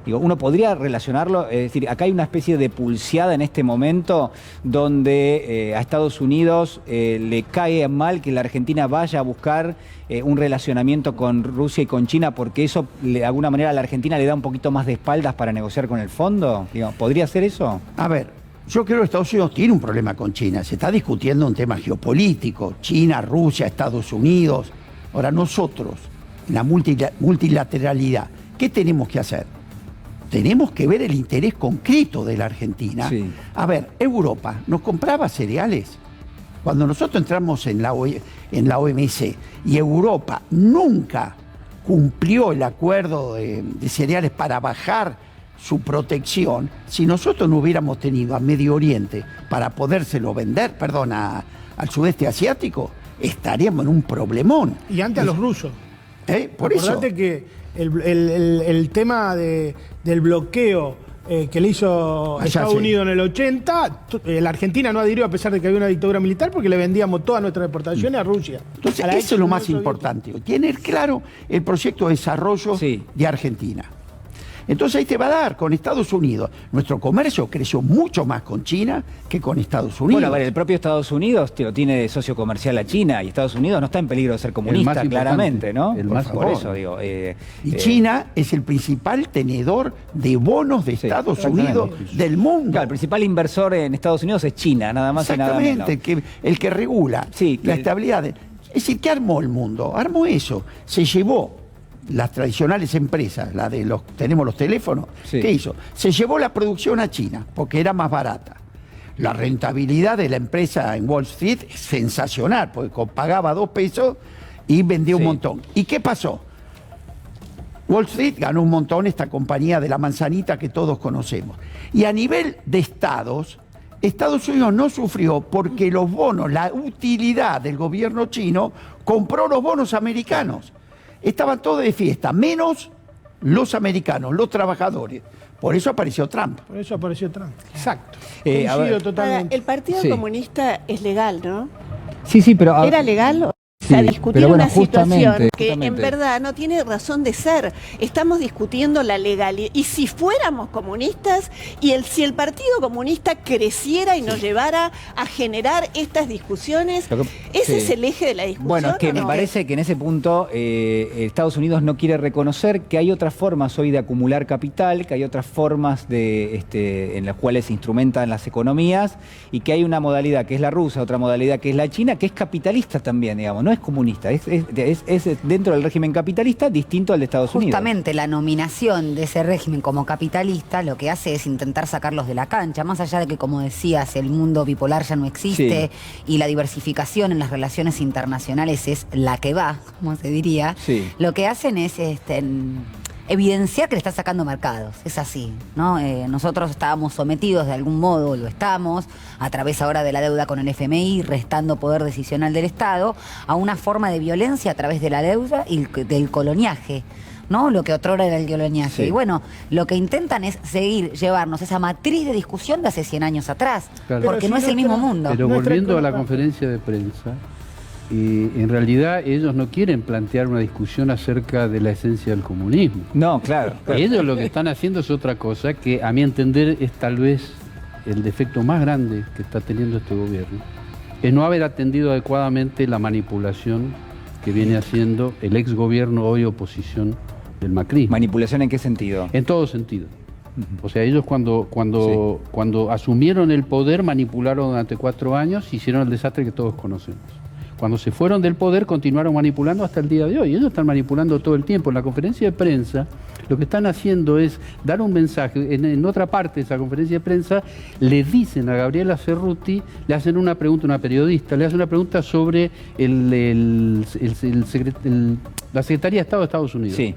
Uno podría relacionarlo, es decir, acá hay una especie de pulseada en este momento donde a Estados Unidos le cae mal que la Argentina vaya a buscar un relacionamiento con Rusia y con China porque eso de alguna manera a la Argentina le da un poquito más de espaldas para negociar con el fondo. ¿Podría ser eso? A ver, yo creo que Estados Unidos tiene un problema con China. Se está discutiendo un tema geopolítico. China, Rusia, Estados Unidos. Ahora nosotros, la multilateralidad, ¿qué tenemos que hacer? Tenemos que ver el interés concreto de la Argentina. A ver, Europa nos compraba cereales. Cuando nosotros entramos en la OMC y Europa nunca cumplió el acuerdo de cereales para bajar su protección, si nosotros no hubiéramos tenido a Medio Oriente para podérselo vender, al sudeste asiático, estaríamos en un problemón. Y antes a los rusos. Por eso. Acordate que el tema del bloqueo que le hizo a Estados Unidos en el 80, la Argentina no adhirió a pesar de que había una dictadura militar porque le vendíamos todas nuestras exportaciones a Rusia. Entonces, eso es lo más importante. Tiene claro el proyecto de desarrollo de Argentina. Entonces ahí te va a dar con Estados Unidos. Nuestro comercio creció mucho más con China que con Estados Unidos. Bueno, a ver, el propio Estados Unidos lo tiene de socio comercial a China y Estados Unidos no está en peligro de ser comunista, claramente, ¿no? Por eso digo. Y China es el principal tenedor de bonos de Estados Unidos del mundo. Claro, el principal inversor en Estados Unidos es China, nada más y nada menos. Exactamente, el que regula la estabilidad. Es decir, ¿qué armó el mundo? Armó eso. Se llevó las tradicionales empresas, tenemos los teléfonos, ¿qué hizo? Se llevó la producción a China porque era más barata. La rentabilidad de la empresa en Wall Street es sensacional, porque pagaba 2 pesos y vendía un montón. ¿Y qué pasó? Wall Street ganó un montón, esta compañía de la manzanita que todos conocemos. Y a nivel de estados, Estados Unidos no sufrió porque los bonos, la utilidad del gobierno chino, compró los bonos americanos. Estaban todos de fiesta, menos los americanos, los trabajadores. Por eso apareció Trump. Exacto. Coincido totalmente. El Partido Comunista es legal, ¿no? Sí, pero... ¿Era legal? o sea, discutir pero bueno, una situación que justamente. en verdad no tiene razón de ser. Estamos discutiendo la legalidad. Y si fuéramos comunistas y si el Partido Comunista creciera y nos llevara a generar estas discusiones, ese es el eje de la discusión. Bueno, es que me parece que en ese punto Estados Unidos no quiere reconocer que hay otras formas hoy de acumular capital, que hay otras formas en las cuales se instrumentan las economías y que hay una modalidad que es la rusa, otra modalidad que es la china, que es capitalista también, digamos, no es comunista, es dentro del régimen capitalista distinto al de Estados Unidos. Justamente la nominación de ese régimen como capitalista lo que hace es intentar sacarlos de la cancha, más allá de que, como decías, el mundo bipolar ya no existe y la diversificación en las relaciones internacionales es la que va, como se diría, lo que hacen es evidenciar que le está sacando mercados, es así, ¿no? Nosotros estábamos sometidos de algún modo, lo estamos, a través ahora de la deuda con el FMI, restando poder decisional del Estado, a una forma de violencia a través de la deuda y del coloniaje, ¿no? Lo que otrora era el coloniaje. Y bueno, lo que intentan es seguir llevarnos esa matriz de discusión de hace 100 años atrás, porque no es el mismo mundo. Pero volviendo a la conferencia de prensa, en realidad ellos no quieren plantear una discusión acerca de la esencia del comunismo. No, claro. Ellos lo que están haciendo es otra cosa que, a mi entender, es tal vez el defecto más grande que está teniendo este gobierno, es no haber atendido adecuadamente la manipulación que viene haciendo el ex gobierno, hoy oposición del macrismo. ¿Manipulación en qué sentido? En todo sentido. O sea, ellos cuando asumieron el poder, manipularon durante 4 años y hicieron el desastre que todos conocemos. Cuando se fueron del poder, continuaron manipulando hasta el día de hoy. Ellos están manipulando todo el tiempo. En la conferencia de prensa, lo que están haciendo es dar un mensaje. En otra parte de esa conferencia de prensa, le dicen a Gabriela Cerruti, le hacen una pregunta, una periodista, le hace una pregunta sobre la Secretaría de Estado de Estados Unidos. Sí.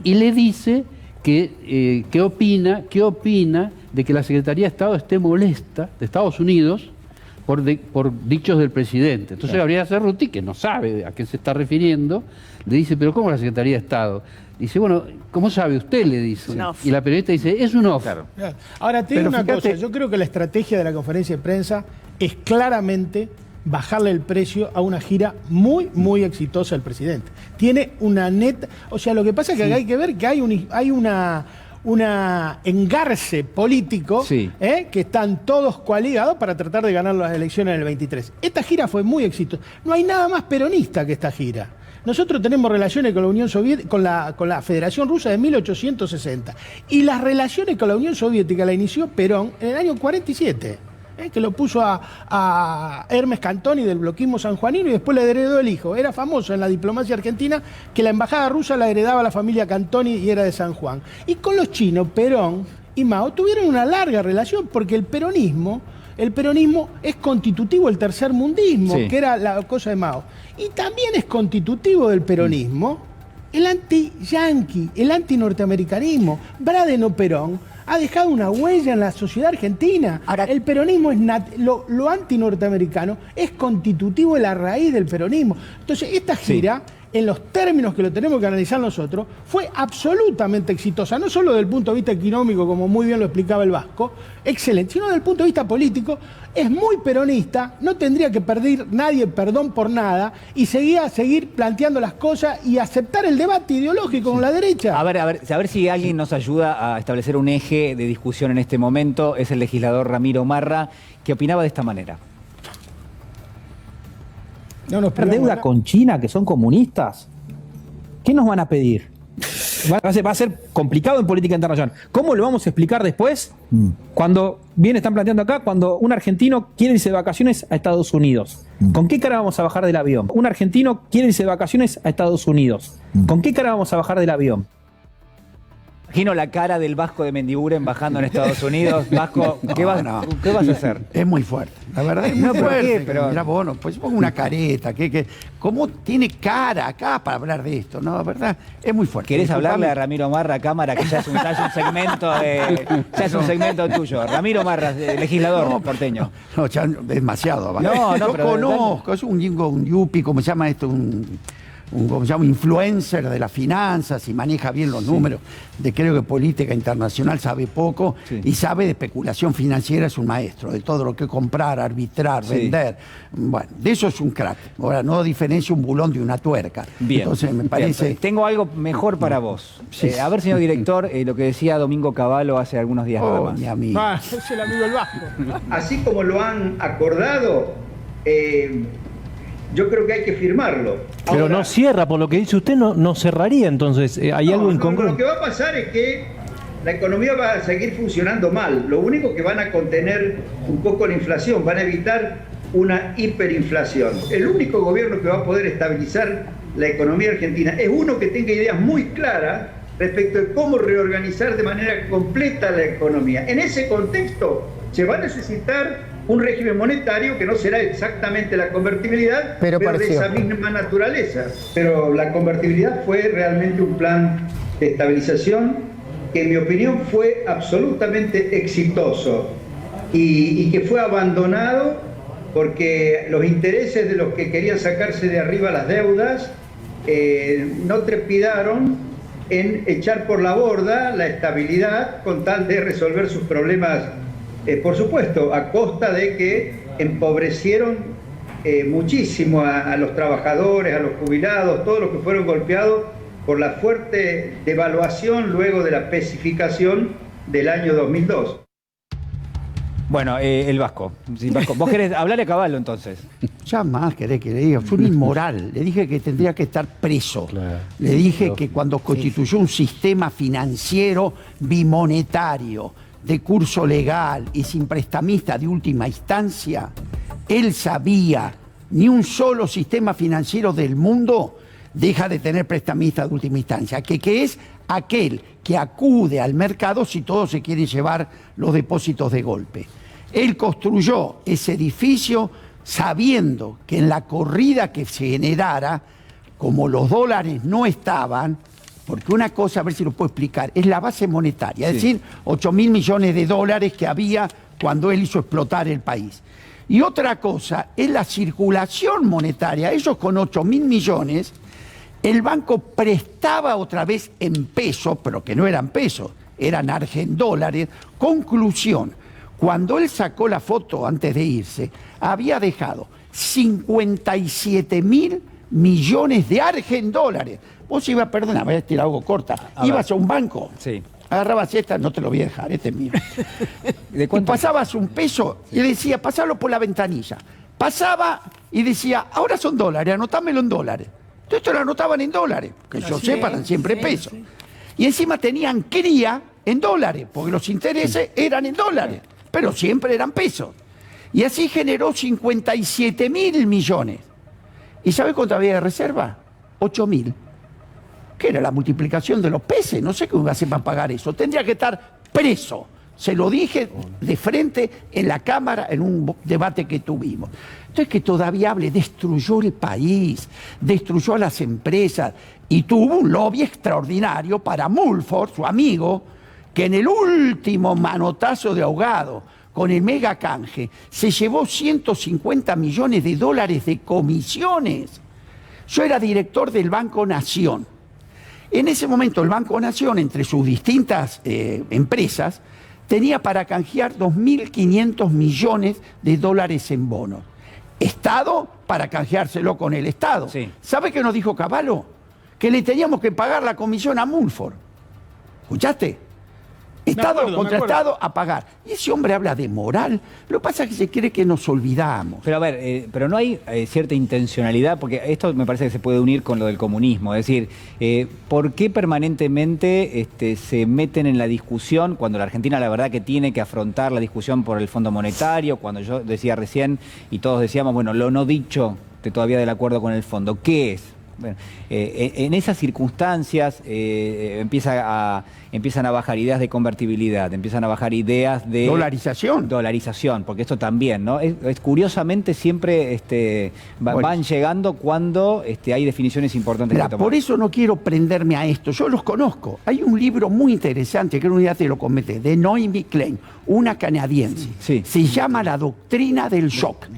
Y le dice que qué opina de que la Secretaría de Estado esté molesta, de Estados Unidos, por dichos del presidente. Entonces Gabriela Cerruti, que no sabe a qué se está refiriendo, le dice, pero ¿cómo la Secretaría de Estado? Dice, bueno, ¿cómo sabe usted? Le dice. Y la periodista dice, es un off. Claro. Ahora, te digo una cosa, yo creo que la estrategia de la conferencia de prensa es claramente bajarle el precio a una gira muy, muy exitosa del presidente. Tiene una neta... O sea, lo que pasa es que hay que ver que hay una engarce político que están todos coaligados para tratar de ganar las elecciones en el 23. Esta gira fue muy exitosa. No hay nada más peronista que esta gira. Nosotros tenemos relaciones con la Unión Soviética, con la Federación Rusa de 1860. Y las relaciones con la Unión Soviética la inició Perón en el año 47. Que lo puso a Hermes Cantoni del bloquismo sanjuanino y después le heredó el hijo. Era famoso en la diplomacia argentina que la embajada rusa la heredaba la familia Cantoni y era de San Juan. Y con los chinos, Perón y Mao tuvieron una larga relación porque el peronismo es constitutivo del tercermundismo, que era la cosa de Mao. Y también es constitutivo del peronismo el anti-yanqui, el anti-norteamericanismo. Braden-Perón ha dejado una huella en la sociedad argentina. Ahora, el peronismo es lo anti-norteamericano es constitutivo de la raíz del peronismo. Entonces, esta gira, en los términos que lo tenemos que analizar nosotros, fue absolutamente exitosa, no solo desde el punto de vista económico, como muy bien lo explicaba el Vasco, excelente, sino desde el punto de vista político, es muy peronista, no tendría que pedir nadie perdón por nada y seguir planteando las cosas y aceptar el debate ideológico con la derecha. A ver si alguien nos ayuda a establecer un eje de discusión en este momento. Es el legislador Ramiro Marra, que opinaba de esta manera. Deuda con China, que son comunistas, ¿qué nos van a pedir? Va a ser complicado en política internacional. ¿Cómo lo vamos a explicar después? Cuando están planteando acá, cuando un argentino quiere irse de vacaciones a Estados Unidos. ¿Con qué cara vamos a bajar del avión? Un argentino quiere irse de vacaciones a Estados Unidos. ¿Con qué cara vamos a bajar del avión? Imagino la cara del Vasco de Mendiguren bajando en Estados Unidos. Vasco, ¿qué vas a hacer? Es muy fuerte. La verdad es muy fuerte. Pero mirá, bueno, pues pongo una careta. ¿Cómo tiene cara acá para hablar de esto? No, la verdad, es muy fuerte. ¿Querés hablarle a Ramiro Marra a cámara, que ya es un segmento tuyo? Ramiro Marra, legislador porteño. No, ya demasiado. No, yo conozco, es un yupi, ¿cómo se llama esto? ¿cómo se llama? Influencer de las finanzas y maneja bien los números, creo que política internacional sabe poco y sabe de especulación financiera, es un maestro, de todo lo que comprar, arbitrar, vender. Bueno, de eso es un crack. Ahora, no diferencia un bulón de una tuerca. Bien. Entonces, me parece... Bien. Tengo algo mejor para vos. A ver, señor director, lo que decía Domingo Cavallo hace algunos días nada más. Mi amigo. Es el amigo del Vasco. Así como lo han acordado, yo creo que hay que firmarlo. Pero Ahora, no cierra, por lo que dice usted, no cerraría, entonces hay algo incongruente. Lo que va a pasar es que la economía va a seguir funcionando mal. Lo único que van a contener un poco la inflación, van a evitar una hiperinflación. El único gobierno que va a poder estabilizar la economía argentina es uno que tenga ideas muy claras respecto de cómo reorganizar de manera completa la economía. En ese contexto se va a necesitar un régimen monetario que no será exactamente la convertibilidad, pero de esa misma naturaleza. Pero la convertibilidad fue realmente un plan de estabilización que en mi opinión fue absolutamente exitoso y que fue abandonado porque los intereses de los que querían sacarse de arriba las deudas no trepidaron en echar por la borda la estabilidad con tal de resolver sus problemas, por supuesto, a costa de que empobrecieron muchísimo a los trabajadores, a los jubilados, todos los que fueron golpeados por la fuerte devaluación luego de la pesificación del año 2002. Bueno, el Vasco. Sí, Vasco. ¿Vos querés hablarle a Cavallo entonces? Ya más querés que le diga. Fue un inmoral. Le dije que tendría que estar preso. Claro. Le dije que cuando constituyó un sistema financiero bimonetario, de curso legal y sin prestamista de última instancia, él sabía, ni un solo sistema financiero del mundo deja de tener prestamista de última instancia, que es aquel que acude al mercado si todo se quiere llevar los depósitos de golpe. Él construyó ese edificio sabiendo que en la corrida que se generara, como los dólares no estaban, porque una cosa, a ver si lo puedo explicar, es la base monetaria, es decir, 8.000 millones de dólares que había cuando él hizo explotar el país. Y otra cosa es la circulación monetaria. Ellos con 8.000 millones, el banco prestaba otra vez en pesos, pero que no eran pesos, eran argendólares. Conclusión, cuando él sacó la foto antes de irse, había dejado 57.000 millones de argendólares. Vos ibas, perdona, voy a tirar algo corta, ibas a un banco, agarrabas esta, no te lo voy a dejar, este es mío. Y pasabas un peso y decía, pasalo por la ventanilla. Pasaba y decía, ahora son dólares, anotámelo en dólares. Entonces esto lo anotaban en dólares, que yo sepa, eran siempre pesos. Y encima tenían cría en dólares, porque los intereses eran en dólares, pero siempre eran pesos. Y así generó 57.000 millones. ¿Y sabe cuánto había de reserva? 8.000. ¿Qué era la multiplicación de los peces? No sé cómo iba a hacer para pagar eso. Tendría que estar preso. Se lo dije de frente en la Cámara en un debate que tuvimos. Entonces, que todavía hable, destruyó el país, destruyó a las empresas y tuvo un lobby extraordinario para Mulford, su amigo, que en el último manotazo de ahogado con el mega canje se llevó 150 millones de dólares de comisiones. Yo era director del Banco Nación. En ese momento el Banco Nación, entre sus distintas empresas, tenía para canjear 2.500 millones de dólares en bonos. Estado para canjeárselo con el Estado. ¿Sabe qué nos dijo Cavallo? Que le teníamos que pagar la comisión a Mulford. ¿Escuchaste? Estado contra Estado a pagar. Y ese hombre habla de moral. Lo que pasa es que se cree que nos olvidamos. Pero a ver, pero no hay cierta intencionalidad, porque esto me parece que se puede unir con lo del comunismo. Es decir, ¿por qué permanentemente se meten en la discusión cuando la Argentina la verdad que tiene que afrontar la discusión por el Fondo Monetario? Cuando yo decía recién y todos decíamos, bueno, lo no dicho todavía del acuerdo con el Fondo, ¿qué es? Bueno, en esas circunstancias empiezan a bajar ideas de convertibilidad, empiezan a bajar ideas de... Dolarización, porque esto también, ¿no? Es curiosamente siempre van llegando cuando hay definiciones importantes que tomar. Por eso no quiero prenderme a esto, yo los conozco. Hay un libro muy interesante, que en un día te lo comenté, de Noemi Klein, una canadiense. Se llama La doctrina del shock.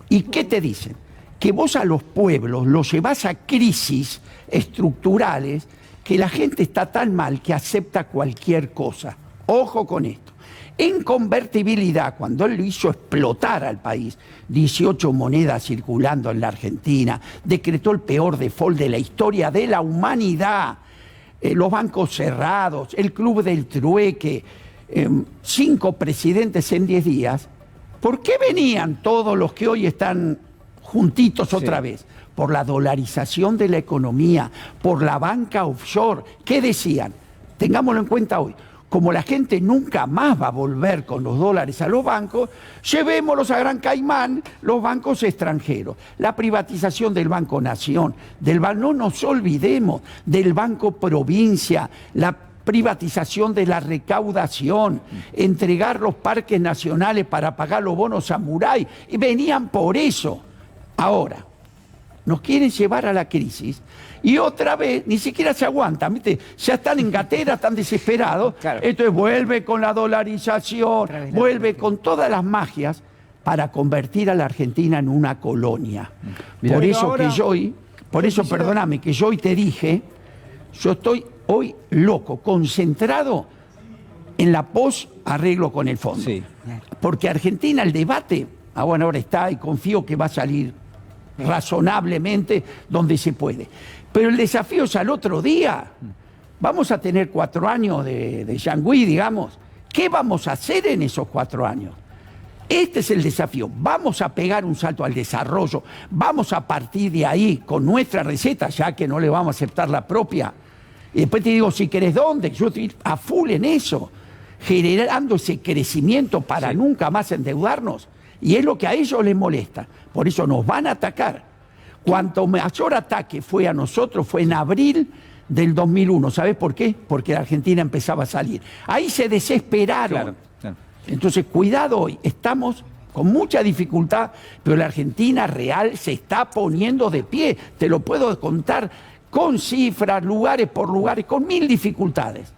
¿Y qué te dicen? que vos a los pueblos los llevás a crisis estructurales que la gente está tan mal que acepta cualquier cosa. Ojo con esto. En convertibilidad, cuando él lo hizo explotar al país, 18 monedas circulando en la Argentina, decretó el peor default de la historia de la humanidad, los bancos cerrados, el club del trueque, 5 presidentes en 10 días, ¿por qué venían todos los que hoy están juntitos otra vez? Por la dolarización de la economía, por la banca offshore. ¿Qué decían? Tengámoslo en cuenta hoy. Como la gente nunca más va a volver con los dólares a los bancos, llevémoslos a Gran Caimán, los bancos extranjeros. La privatización del Banco Nación, no nos olvidemos del Banco Provincia, la privatización de la recaudación, entregar los parques nacionales para pagar los bonos samurái, y venían por eso. Ahora, nos quieren llevar a la crisis y otra vez ni siquiera se aguantan, ¿viste? Ya están en gatera, están desesperados. Claro. Entonces vuelve con la dolarización, vuelve con todas las magias para convertir a la Argentina en una colonia. Mirá, por eso ahora, perdóname, que yo hoy te dije, yo estoy hoy loco, concentrado en la arreglo con el fondo. Sí. Porque Argentina, el debate, ahora está y confío que va a salir razonablemente donde se puede. Pero el desafío es al otro día. Vamos a tener 4 años de Yangüí, digamos. ¿Qué vamos a hacer en esos 4 años? Este es el desafío. Vamos a pegar un salto al desarrollo. Vamos a partir de ahí con nuestra receta, ya que no le vamos a aceptar la propia. Y después te digo, si querés, ¿dónde? Yo estoy a full en eso, generando ese crecimiento para nunca más endeudarnos. Y es lo que a ellos les molesta. Por eso nos van a atacar. Cuanto mayor ataque fue a nosotros fue en abril del 2001. ¿Sabés por qué? Porque la Argentina empezaba a salir. Ahí se desesperaron. Claro. Entonces, cuidado hoy. Estamos con mucha dificultad, pero la Argentina real se está poniendo de pie. Te lo puedo contar con cifras, lugares por lugares, con 1000 dificultades.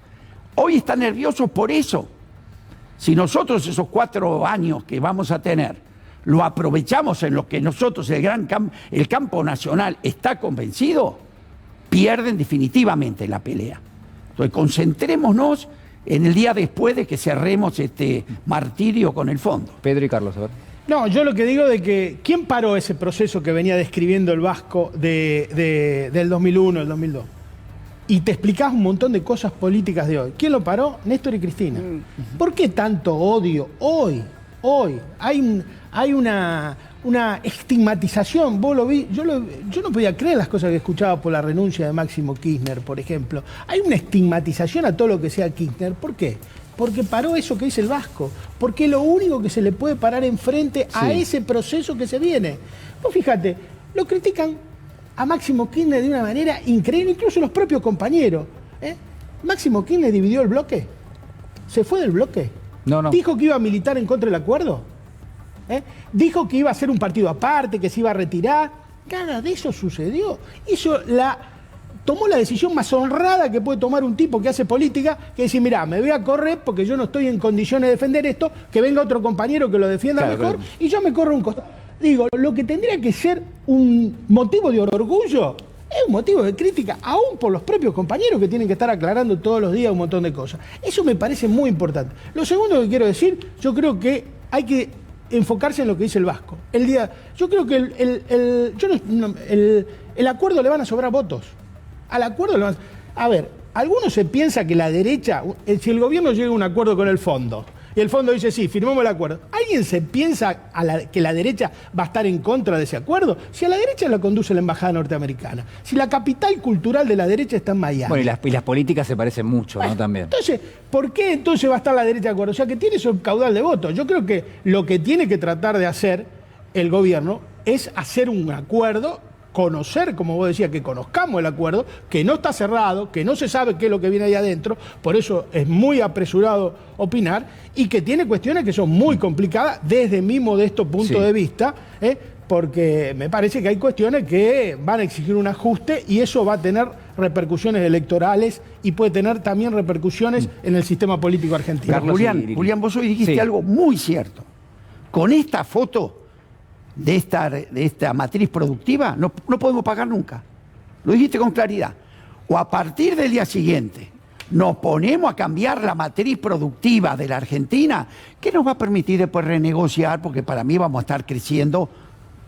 Hoy están nerviosos por eso. Si nosotros esos 4 años que vamos a tener lo aprovechamos en lo que nosotros, el campo nacional está convencido, pierden definitivamente la pelea. Entonces concentrémonos en el día después de que cerremos este martirio con el fondo. Pedro y Carlos, a ver. No, yo lo que digo de que, ¿quién paró ese proceso que venía describiendo el Vasco del 2001, el 2002? Y te explicás un montón de cosas políticas de hoy. ¿Quién lo paró? Néstor y Cristina. ¿Por qué tanto odio hoy? Hay una estigmatización. Vos lo vi, yo no podía creer las cosas que escuchaba por la renuncia de Máximo Kirchner, por ejemplo. Hay una estigmatización a todo lo que sea Kirchner. ¿Por qué? Porque paró eso que dice el Vasco. Porque es lo único que se le puede parar enfrente a ese proceso que se viene. Vos fíjate, lo critican a Máximo Kirchner de una manera increíble, incluso los propios compañeros. Máximo Kirchner dividió el bloque. ¿Se fue del bloque? No. Dijo que iba a militar en contra del acuerdo. Dijo que iba a ser un partido aparte, que se iba a retirar. Nada de eso sucedió. Tomó la decisión más honrada que puede tomar un tipo que hace política, que dice, mirá, me voy a correr porque yo no estoy en condiciones de defender esto, que venga otro compañero que lo defienda mejor, y yo me corro un costado. Digo, lo que tendría que ser un motivo de orgullo es un motivo de crítica, aún por los propios compañeros que tienen que estar aclarando todos los días un montón de cosas. Eso me parece muy importante. Lo segundo que quiero decir, yo creo que hay que enfocarse en lo que dice el Vasco. Yo creo que el acuerdo le van a sobrar votos. Al acuerdo le van a... A ver, algunos se piensa que la derecha, si el gobierno llega a un acuerdo con el fondo, y el fondo dice, sí, firmemos el acuerdo. ¿Alguien se piensa que la derecha va a estar en contra de ese acuerdo? Si a la derecha la conduce la embajada norteamericana, si la capital cultural de la derecha está en Miami. Bueno, y las políticas se parecen mucho, ¿no? También. Entonces, ¿por qué entonces va a estar la derecha de acuerdo? O sea, que tiene su caudal de votos. Yo creo que lo que tiene que tratar de hacer el gobierno es hacer un acuerdo, conocer, como vos decías, que conozcamos el acuerdo, que no está cerrado, que no se sabe qué es lo que viene ahí adentro, por eso es muy apresurado opinar, y que tiene cuestiones que son muy complicadas desde mi modesto punto de vista, porque me parece que hay cuestiones que van a exigir un ajuste y eso va a tener repercusiones electorales y puede tener también repercusiones en el sistema político argentino. Julián, vos hoy dijiste algo muy cierto. Con esta foto de esta matriz productiva, no podemos pagar nunca. Lo dijiste con claridad. O a partir del día siguiente nos ponemos a cambiar la matriz productiva de la Argentina, que nos va a permitir después renegociar, porque para mí vamos a estar creciendo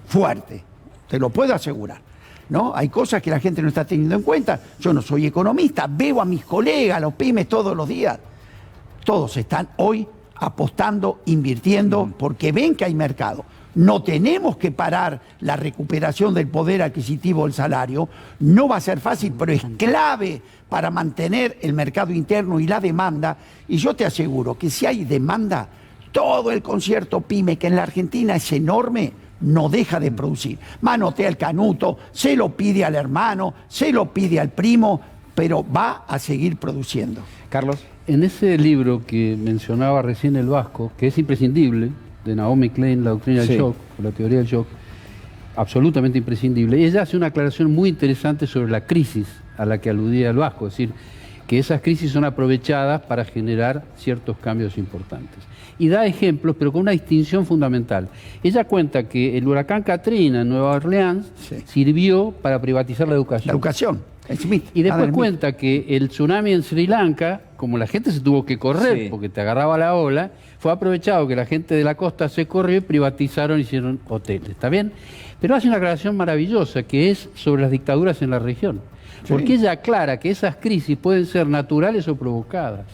fuerte, te lo puedo asegurar, ¿no? Hay cosas que la gente no está teniendo en cuenta. Yo no soy economista, veo a mis colegas, los pymes todos los días. Todos están hoy apostando, invirtiendo, porque ven que hay mercado. No tenemos que parar la recuperación del poder adquisitivo del salario. No va a ser fácil, pero es clave para mantener el mercado interno y la demanda. Y yo te aseguro que si hay demanda, todo el concierto PYME, que en la Argentina es enorme, no deja de producir. Manotea el canuto, se lo pide al hermano, se lo pide al primo, pero va a seguir produciendo. Carlos. En ese libro que mencionaba recién el Vasco, que es imprescindible, de Naomi Klein, La doctrina del shock, o la teoría del shock, absolutamente imprescindible. Y ella hace una aclaración muy interesante sobre la crisis a la que aludía el Vasco, es decir, que esas crisis son aprovechadas para generar ciertos cambios importantes. Y da ejemplos, pero con una distinción fundamental. Ella cuenta que el huracán Katrina en Nueva Orleans sirvió para privatizar la educación. La educación. Y después cuenta que el tsunami en Sri Lanka, como la gente se tuvo que correr porque te agarraba la ola, fue aprovechado que la gente de la costa se corrió y privatizaron, hicieron hoteles. ¿Está bien? Pero hace una aclaración maravillosa que es sobre las dictaduras en la región. Porque ella aclara que esas crisis pueden ser naturales o provocadas.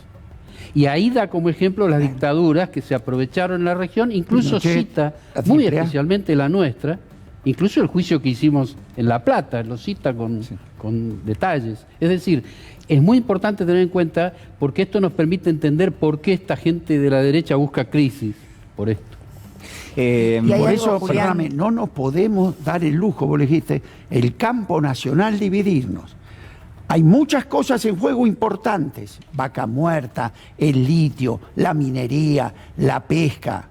Y ahí da como ejemplo las dictaduras que se aprovecharon en la región, incluso cita, muy especialmente la nuestra, incluso el juicio que hicimos en La Plata, lo cita con detalles. Es decir, es muy importante tener en cuenta, porque esto nos permite entender por qué esta gente de la derecha busca crisis, por esto. Por eso, perdóname, no nos podemos dar el lujo, vos le dijiste, el campo nacional dividirnos. Hay muchas cosas en juego importantes, vaca muerta, el litio, la minería, la pesca.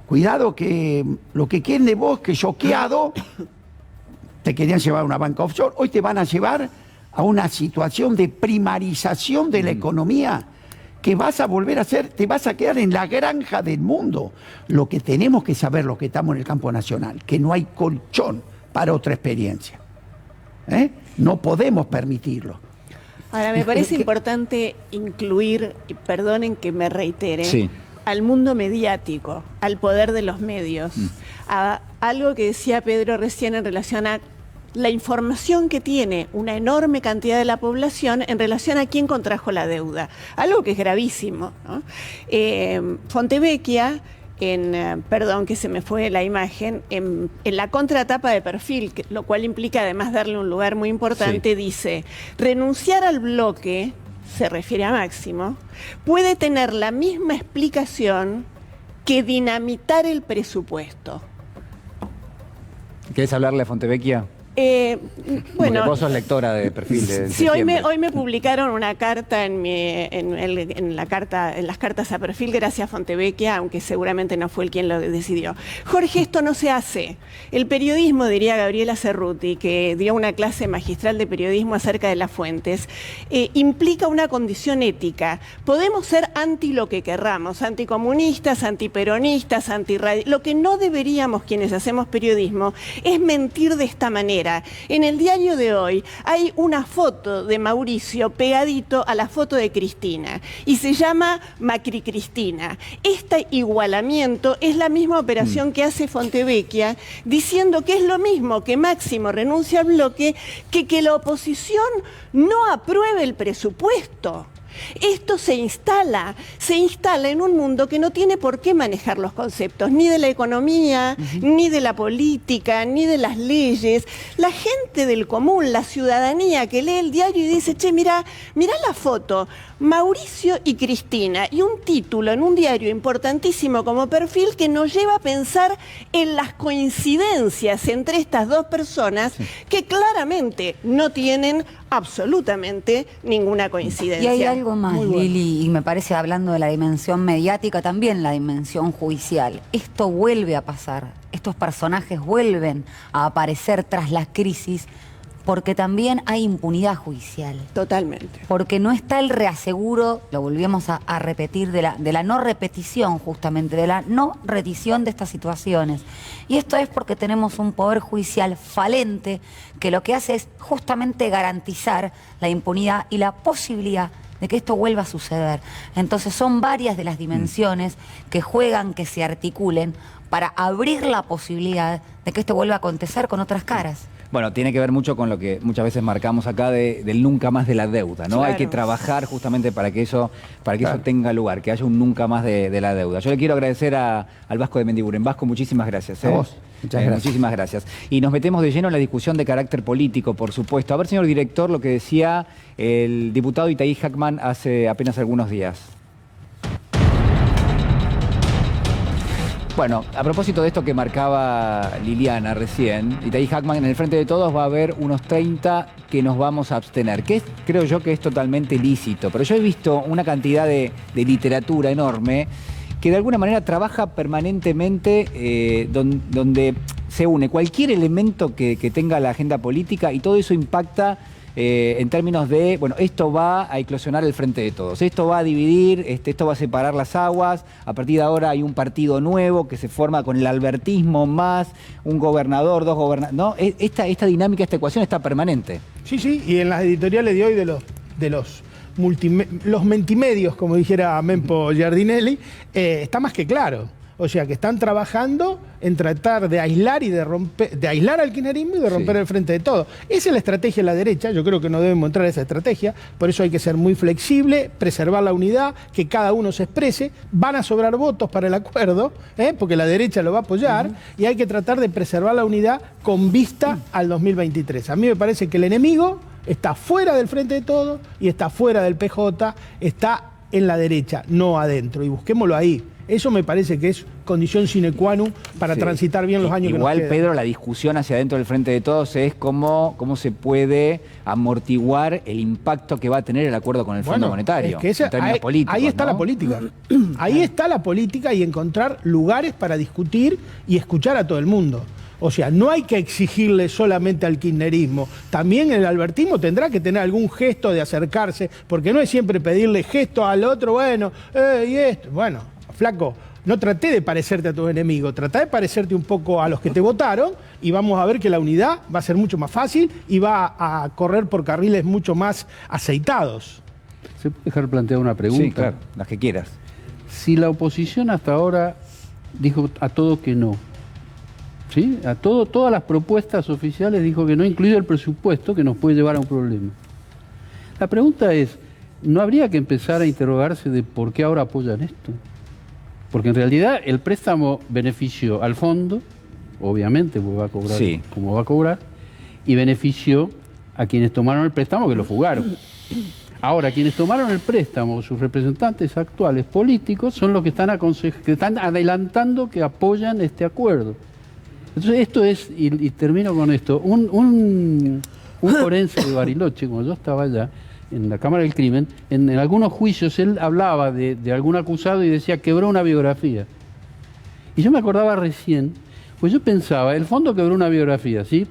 Cuidado que lo que quieren de vos, que choqueado, te querían llevar a una banca offshore, hoy te van a llevar a una situación de primarización de la economía, que vas a volver a ser, te vas a quedar en la granja del mundo. Lo que tenemos que saber, los que estamos en el campo nacional, que no hay colchón para otra experiencia. No podemos permitirlo. Ahora, me parece importante incluir, y perdonen que me reitere, al mundo mediático, al poder de los medios, a algo que decía Pedro recién en relación a la información que tiene una enorme cantidad de la población en relación a quién contrajo la deuda, algo que es gravísimo, ¿no? Fontevecchia, perdón que se me fue la imagen, en la contratapa de Perfil, lo cual implica además darle un lugar muy importante, dice, renunciar al bloque, se refiere a Máximo, puede tener la misma explicación que dinamitar el presupuesto. ¿Querés hablarle a Fontevecchia? Bueno, vos sos lectora de Perfil de sí, hoy me publicaron una carta en las cartas a Perfil gracias a Fontevecchia, aunque seguramente no fue él quien lo decidió. Jorge, esto no se hace. El periodismo, diría Gabriela Cerruti, que dio una clase magistral de periodismo acerca de las fuentes, implica una condición ética. Podemos ser anti lo que querramos, anticomunistas, antiperonistas, lo que no deberíamos quienes hacemos periodismo es mentir de esta manera. En el diario de hoy hay una foto de Mauricio pegadito a la foto de Cristina y se llama Macri Cristina. Este igualamiento es la misma operación que hace Fontevecchia, diciendo que es lo mismo que Máximo renuncia al bloque que la oposición no apruebe el presupuesto. Esto se instala en un mundo que no tiene por qué manejar los conceptos, ni de la economía, ni de la política, ni de las leyes. La gente del común, la ciudadanía que lee el diario y dice, che, mirá la foto, Mauricio y Cristina, y un título en un diario importantísimo como Perfil que nos lleva a pensar en las coincidencias entre estas dos personas que claramente no tienen absolutamente ninguna coincidencia. Y hay algo más, Lili, y me parece, hablando de la dimensión mediática, también la dimensión judicial. Esto vuelve a pasar, estos personajes vuelven a aparecer tras las crisis porque también hay impunidad judicial. Totalmente. Porque no está el reaseguro, lo volvemos a repetir, de la no repetición justamente, de la no repetición de estas situaciones. Y esto es porque tenemos un poder judicial falente que lo que hace es justamente garantizar la impunidad y la posibilidad de que esto vuelva a suceder. Entonces son varias de las dimensiones que juegan, que se articulen para abrir la posibilidad de que esto vuelva a acontecer con otras caras. Bueno, tiene que ver mucho con lo que muchas veces marcamos acá del nunca más de la deuda, ¿no? Claro. Hay que trabajar justamente para que eso tenga lugar, que haya un nunca más de la deuda. Yo le quiero agradecer al Vasco de Mendiguren. Vasco, muchísimas gracias. A vos. Muchas gracias. Muchísimas gracias. Y nos metemos de lleno en la discusión de carácter político, por supuesto. A ver, señor director, lo que decía el diputado Itaí Hackman hace apenas algunos días. Bueno, a propósito de esto que marcaba Liliana recién, Itaí Hackman, en el Frente de Todos va a haber unos 30 que nos vamos a abstener, que creo yo que es totalmente lícito, pero yo he visto una cantidad de literatura enorme que de alguna manera trabaja permanentemente donde se une cualquier elemento que tenga la agenda política y todo eso impacta en términos de, bueno, esto va a eclosionar el Frente de Todos, esto va a dividir, esto va a separar las aguas, a partir de ahora hay un partido nuevo que se forma con el albertismo más un gobernador, dos gobernadores, ¿no? Esta dinámica, esta ecuación está permanente. Sí, y en las editoriales de hoy de los multimedios, como dijera Mempo Giardinelli, está más que claro. O sea, que están trabajando en tratar de aislar y de aislar al kirchnerismo y de romper el Frente de Todos. Esa es la estrategia de la derecha. Yo creo que no debemos entrar a esa estrategia. Por eso hay que ser muy flexible, preservar la unidad, que cada uno se exprese. Van a sobrar votos para el acuerdo, porque la derecha lo va a apoyar, y hay que tratar de preservar la unidad con vista al 2023. A mí me parece que el enemigo está fuera del Frente de Todos y está fuera del PJ, está en la derecha, no adentro. Y busquémoslo ahí. Eso me parece que es condición sine qua non para transitar bien los años que nos quedan. Igual, Pedro, la discusión hacia adentro del Frente de Todos es cómo se puede amortiguar el impacto que va a tener el acuerdo con el Fondo Monetario, es que en términos políticos. Ahí está, ¿no? la política. Ahí está la política y encontrar lugares para discutir y escuchar a todo el mundo. O sea, no hay que exigirle solamente al kirchnerismo. También el albertismo tendrá que tener algún gesto de acercarse, porque no es siempre pedirle gesto al otro, bueno, y esto. Bueno, flaco, no traté de parecerte a tu enemigo, traté de parecerte un poco a los que te votaron y vamos a ver que la unidad va a ser mucho más fácil y va a correr por carriles mucho más aceitados. ¿Se puede dejar plantear una pregunta? Sí, claro, las que quieras. Si la oposición hasta ahora dijo a todo que no, ¿sí? A todas las propuestas oficiales dijo que no, incluido el presupuesto, que nos puede llevar a un problema. La pregunta es, ¿no habría que empezar a interrogarse de por qué ahora apoyan esto? Porque en realidad el préstamo benefició al fondo, obviamente, porque va a cobrar como va a cobrar, y benefició a quienes tomaron el préstamo, que lo fugaron. Ahora, quienes tomaron el préstamo, sus representantes actuales políticos, son los que están adelantando que apoyan este acuerdo. Entonces esto es, y termino con esto, un forense de Bariloche, cuando yo estaba allá, en la Cámara del Crimen, en algunos juicios él hablaba de algún acusado y decía, quebró una biografía. Y yo me acordaba recién, pues yo pensaba, el fondo quebró una biografía, ¿sí?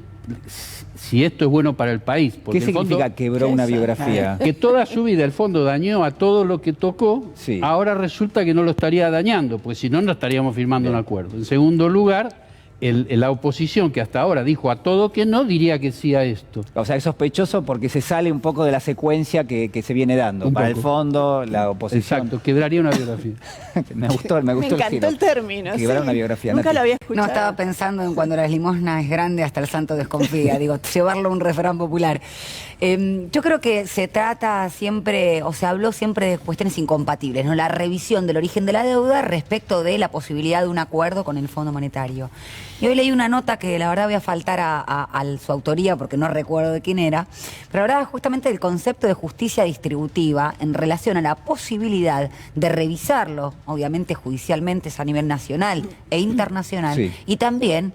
Si esto es bueno para el país. ¿Qué significa quebró una biografía? Que toda su vida el fondo dañó a todo lo que tocó, ahora resulta que no lo estaría dañando, pues si no, no estaríamos firmando un acuerdo. En segundo lugar, la oposición, que hasta ahora dijo a todo que no, diría que sí a esto. O sea, es sospechoso porque se sale un poco de la secuencia que se viene dando. Para el fondo, la oposición. Exacto, quebraría una biografía. me gustó Me encantó el término. Quebrar una biografía. Nunca lo había escuchado. No, estaba pensando en cuando la limosna es grande hasta el santo desconfía. Digo, llevarlo a un refrán popular. Yo creo que se trata siempre, o se habló siempre de cuestiones incompatibles, ¿no? La revisión del origen de la deuda respecto de la posibilidad de un acuerdo con el Fondo Monetario. Y hoy leí una nota que la verdad voy a faltar a su autoría porque no recuerdo de quién era, pero hablaba justamente del concepto de justicia distributiva en relación a la posibilidad de revisarlo, obviamente judicialmente, es a nivel nacional e internacional, y también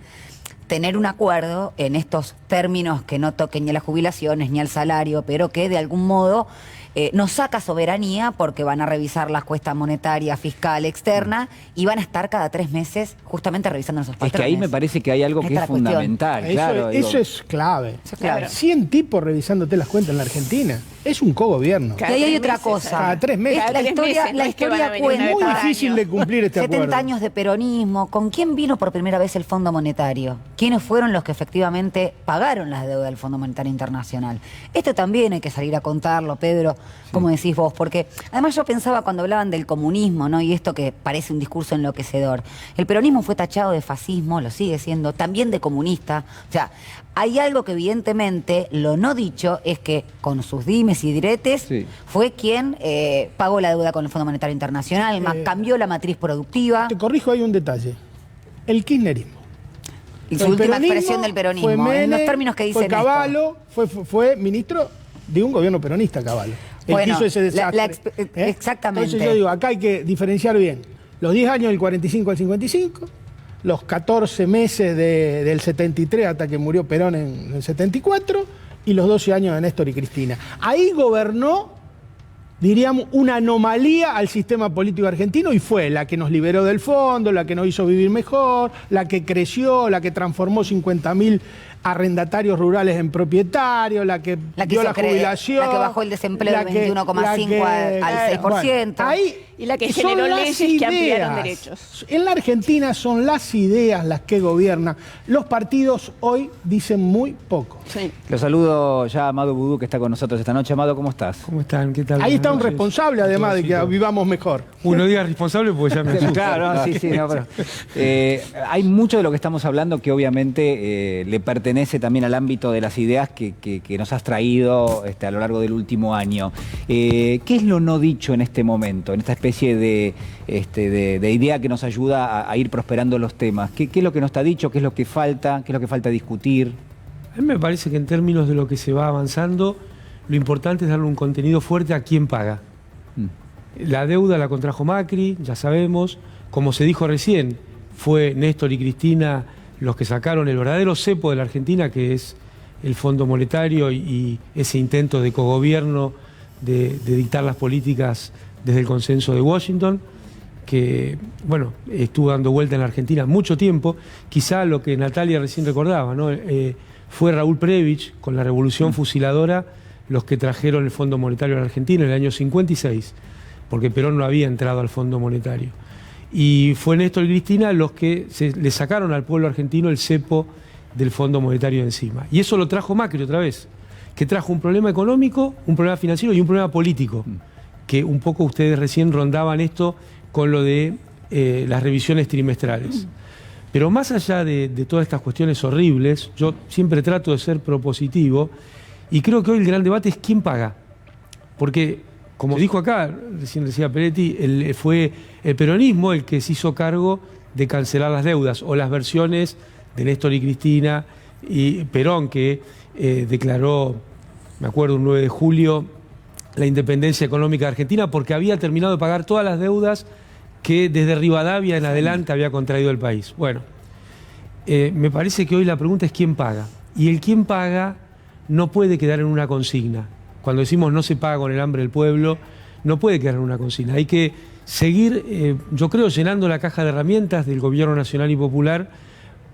tener un acuerdo en estos términos que no toquen ni a las jubilaciones ni al salario, pero que de algún modo nos saca soberanía porque van a revisar las cuestas monetarias, fiscal, externa, y van a estar cada 3 meses justamente revisando esos patrones. Es que ahí me parece que hay algo que es fundamental. Eso es clave. Claro. 100 tipos revisándote las cuentas en la Argentina. Es un cogobierno. Y ahí hay otra cosa. Cada 3 meses. La historia cuenta. Es muy difícil de cumplir este 70 acuerdo. años de peronismo. ¿Con quién vino por primera vez el Fondo Monetario? ¿Quiénes fueron los que efectivamente pagaron las deudas del Fondo Monetario Internacional? Esto también hay que salir a contarlo, Pedro, como decís vos, porque además yo pensaba cuando hablaban del comunismo, ¿no? Y esto que parece un discurso enloquecedor. El peronismo fue tachado de fascismo, lo sigue siendo, también de comunista. O sea, hay algo que evidentemente lo no dicho es que con sus dimes y diretes fue quien pagó la deuda con el Fondo Monetario Internacional, cambió la matriz productiva. Te corrijo, hay un detalle. El kirchnerismo. Y su última expresión del peronismo, fue Menem, en los términos que dicen fue Cavallo, fue ministro de un gobierno peronista, Cavallo. El que hizo ese desastre. Exactamente. Entonces yo digo, acá hay que diferenciar bien. Los 10 años del 45 al 55, los 14 meses del 73 hasta que murió Perón en el 74 y los 12 años de Néstor y Cristina. Ahí gobernó, diríamos, una anomalía al sistema político argentino y fue la que nos liberó del fondo, la que nos hizo vivir mejor, la que creció, la que transformó 50.000 arrendatarios rurales en propietarios, la que dio la jubilación, la que bajó el desempleo del 21,5 al 6%. Bueno, y la que generó leyes que ampliaron derechos. En la Argentina son las ideas las que gobiernan. Los partidos hoy dicen muy poco. Lo saludo ya a Amado Boudou, que está con nosotros esta noche. Amado, ¿cómo estás? ¿Cómo están? ¿Qué tal? Ahí está un responsable, además de que vivamos mejor. Uno diga responsable porque ya me asusta. Claro, no, sí, no, pero hay mucho de lo que estamos hablando que obviamente le pertenece también al ámbito de las ideas que nos has traído a lo largo del último año. ¿Qué es lo no dicho en este momento, en esta especie de idea que nos ayuda a ir prosperando los temas? ¿Qué es lo que no está dicho? ¿Qué es lo que falta? ¿Qué es lo que falta discutir? A mí me parece que en términos de lo que se va avanzando, lo importante es darle un contenido fuerte a quién paga. La deuda la contrajo Macri, ya sabemos. Como se dijo recién, fue Néstor y Cristina los que sacaron el verdadero cepo de la Argentina, que es el Fondo Monetario y ese intento de cogobierno de dictar las políticas desde el consenso de Washington, que, bueno, estuvo dando vuelta en la Argentina mucho tiempo. Quizá lo que Natalia recién recordaba, ¿no? Fue Raúl Prebisch, con la Revolución Fusiladora, los que trajeron el Fondo Monetario a la Argentina en el año 56, porque Perón no había entrado al Fondo Monetario. Y fue Néstor y Cristina los que le sacaron al pueblo argentino el cepo del Fondo Monetario encima. Y eso lo trajo Macri otra vez, que trajo un problema económico, un problema financiero y un problema político, que un poco ustedes recién rondaban esto con lo de las revisiones trimestrales. Pero más allá de todas estas cuestiones horribles, yo siempre trato de ser propositivo y creo que hoy el gran debate es quién paga. Porque, como dijo acá, recién decía Peretti, fue el peronismo el que se hizo cargo de cancelar las deudas, o las versiones de Néstor y Cristina y Perón, que declaró, me acuerdo, un 9 de julio, la independencia económica de Argentina porque había terminado de pagar todas las deudas que desde Rivadavia en adelante había contraído el país. Bueno, me parece que hoy la pregunta es quién paga. Y el quién paga no puede quedar en una consigna. Cuando decimos no se paga con el hambre del pueblo, no puede quedar en una consigna. Hay que seguir, yo creo, llenando la caja de herramientas del gobierno nacional y popular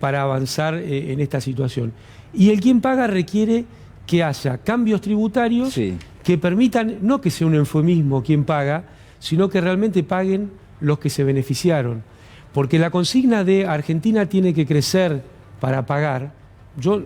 para avanzar en esta situación. Y el quién paga requiere que haya cambios tributarios que permitan, no que sea un eufemismo quién paga, sino que realmente paguen los que se beneficiaron. Porque la consigna de Argentina tiene que crecer para pagar,